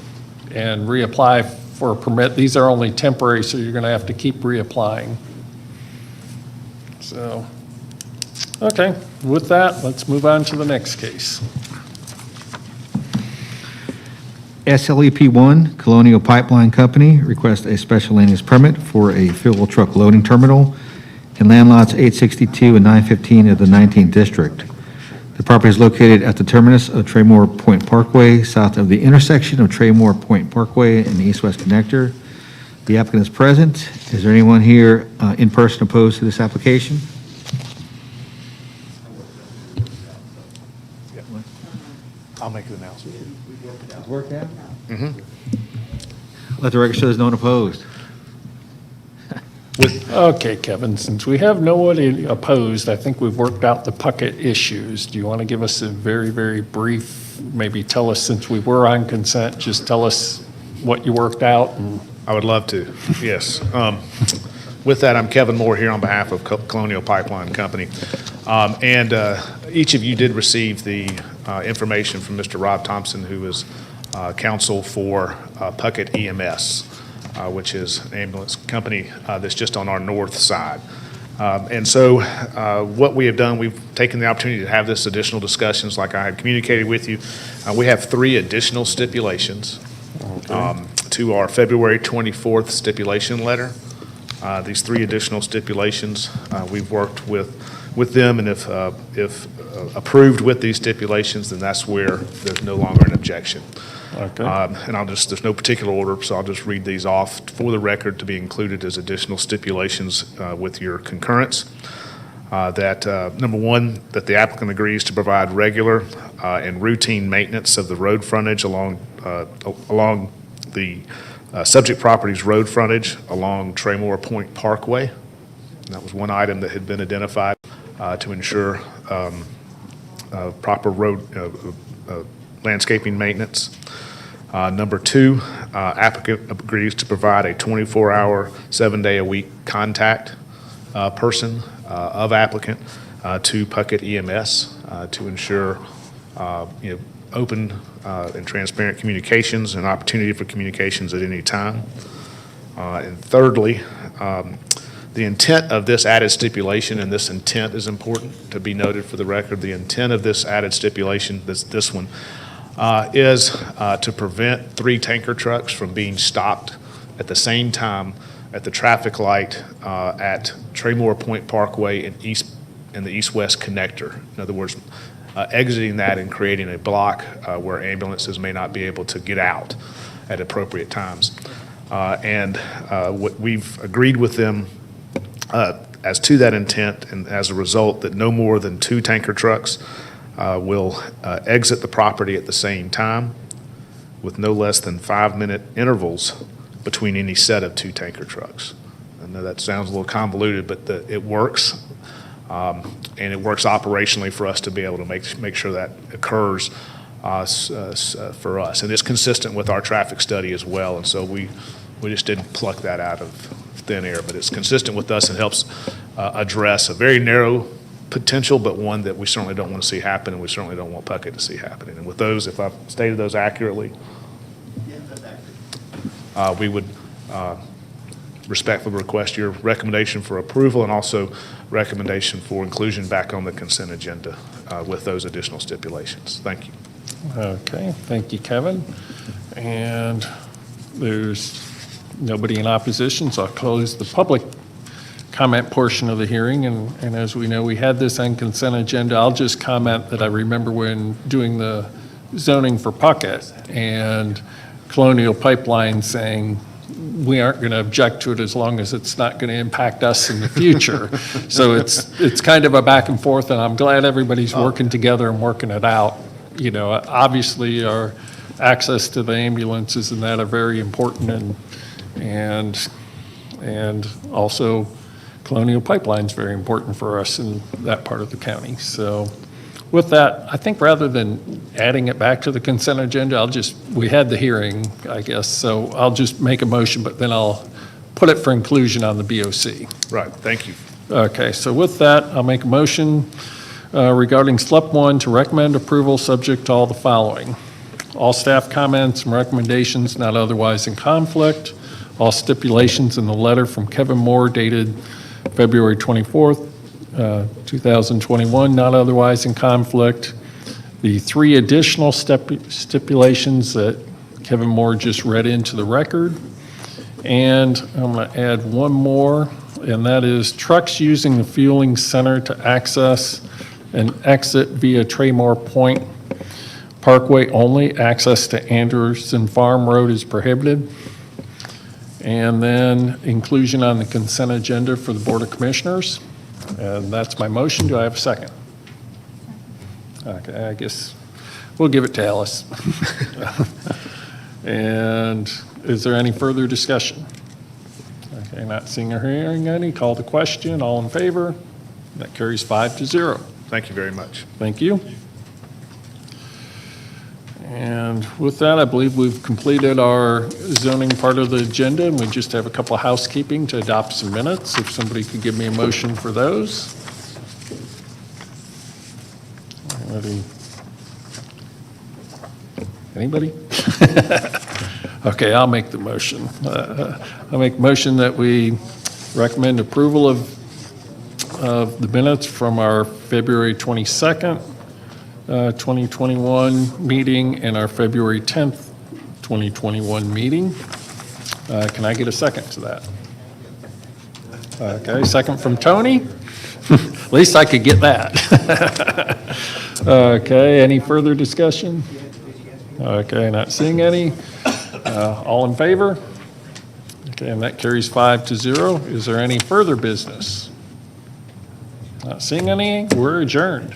reapply for a permit. These are only temporary, so you're going to have to keep reapplying. So, okay, with that, let's move on to the next case. SLEP1 Colonial Pipeline Company requests a special land use permit for a fuel truck loading terminal in land lots 862 and 915 of the 19th District. The property is located at the terminus of Traymore Point Parkway, south of the intersection of Traymore Point Parkway and the east-west connector. The applicant is present. Is there anyone here in person opposed to this application? I'll make the announcement. Worked out? Mm-hmm. Let the record show there's no one opposed. Okay, Kevin, since we have nobody opposed, I think we've worked out the Puckett issues. Do you want to give us a very, very brief, maybe tell us, since we were on consent, just tell us what you worked out? And I would love to, yes. With that, I'm Kevin Moore here on behalf of Colonial Pipeline Company. And each of you did receive the information from Mr. Rob Thompson, who is counsel for Puckett EMS, which is an ambulance company that's just on our north side. And so what we have done, we've taken the opportunity to have this additional discussions like I had communicated with you. We have 3 additional stipulations to our February 24th stipulation letter. These 3 additional stipulations, we've worked with them, and if approved with these stipulations, then that's where there's no longer an objection. Okay. And there's no particular order, so I'll just read these off for the record to be included as additional stipulations with your concurrence. That number 1, that the applicant agrees to provide regular and routine maintenance of the road frontage along the subject property's road frontage along Traymore Point Parkway. And that was one item that had been identified to ensure proper road landscaping maintenance. Number 2, applicant agrees to provide a 24-hour, 7-day-a-week contact person of applicant to Puckett EMS to ensure open and transparent communications and opportunity for communications at any time. And thirdly, the intent of this added stipulation, and this intent is important to be noted for the record, the intent of this added stipulation, this one, is to prevent 3 tanker trucks from being stopped at the same time at the traffic light at Traymore Point Parkway and the east-west connector. In other words, exiting that and creating a block where ambulances may not be able to get out at appropriate times. And what we've agreed with them as to that intent, and as a result, that no more than 2 tanker trucks will exit the property at the same time with no less than 5-minute intervals between any set of 2 tanker trucks. I know that sounds a little convoluted, but it works. And it works operationally for us to be able to make sure that occurs for us. And it's consistent with our traffic study as well, and so we just didn't pluck that out of thin air, but it's consistent with us and helps address a very narrow potential, but one that we certainly don't want to see happen, and we certainly don't want Puckett to see happening. And with those, if I've stated those accurately, we would respectfully request your recommendation for approval and also recommendation for inclusion back on the consent agenda with those additional stipulations. Thank you. Okay, thank you, Kevin. And there's nobody in opposition, so I'll close the public comment portion of the hearing. And as we know, we had this on consent agenda. I'll just comment that I remember when doing the zoning for Puckett and Colonial Pipeline saying, we aren't going to object to it as long as it's not going to impact us in the future. So it's kind of a back and forth, and I'm glad everybody's working together and working it out. You know, obviously our access to the ambulances and that are very important, and also Colonial Pipeline's very important for us in that part of the county. So with that, I think rather than adding it back to the consent agenda, we had the hearing, I guess, so I'll just make a motion, but then I'll put it for inclusion on the BOC. Right, thank you. Okay, so with that, I'll make a motion regarding SLEP 1 to recommend approval subject to all the following. All staff comments and recommendations not otherwise in conflict. All stipulations in the letter from Kevin Moore dated February 24th, 2021, not otherwise in conflict. The 3 additional stipulations that Kevin Moore just read into the record. And I'm going to add one more, and that is trucks using the fueling center to access and exit via Traymore Point Parkway only. Access to Anderson Farm Road is prohibited. And then inclusion on the consent agenda for the Board of Commissioners. And that's my motion. Do I have a second? Okay, I guess we'll give it to Alice. And is there any further discussion? Okay, not seeing or hearing any. Call the question. All in favor? That carries 5-0. Thank you very much. Thank you. And with that, I believe we've completed our zoning part of the agenda, and we just have a couple of housekeeping to adopt some minutes. If somebody could give me a motion for those. Anybody? Okay, I'll make the motion. I'll make a motion that we recommend approval of the minutes from our February 22nd, 2021 meeting and our February 10th, 2021 meeting. Can I get a second to that? Okay, second from Tony. At least I could get that. Okay, any further discussion? Okay, not seeing any. All in favor? Okay, and that carries 5-0. Is there any further business? Not seeing any. We're adjourned.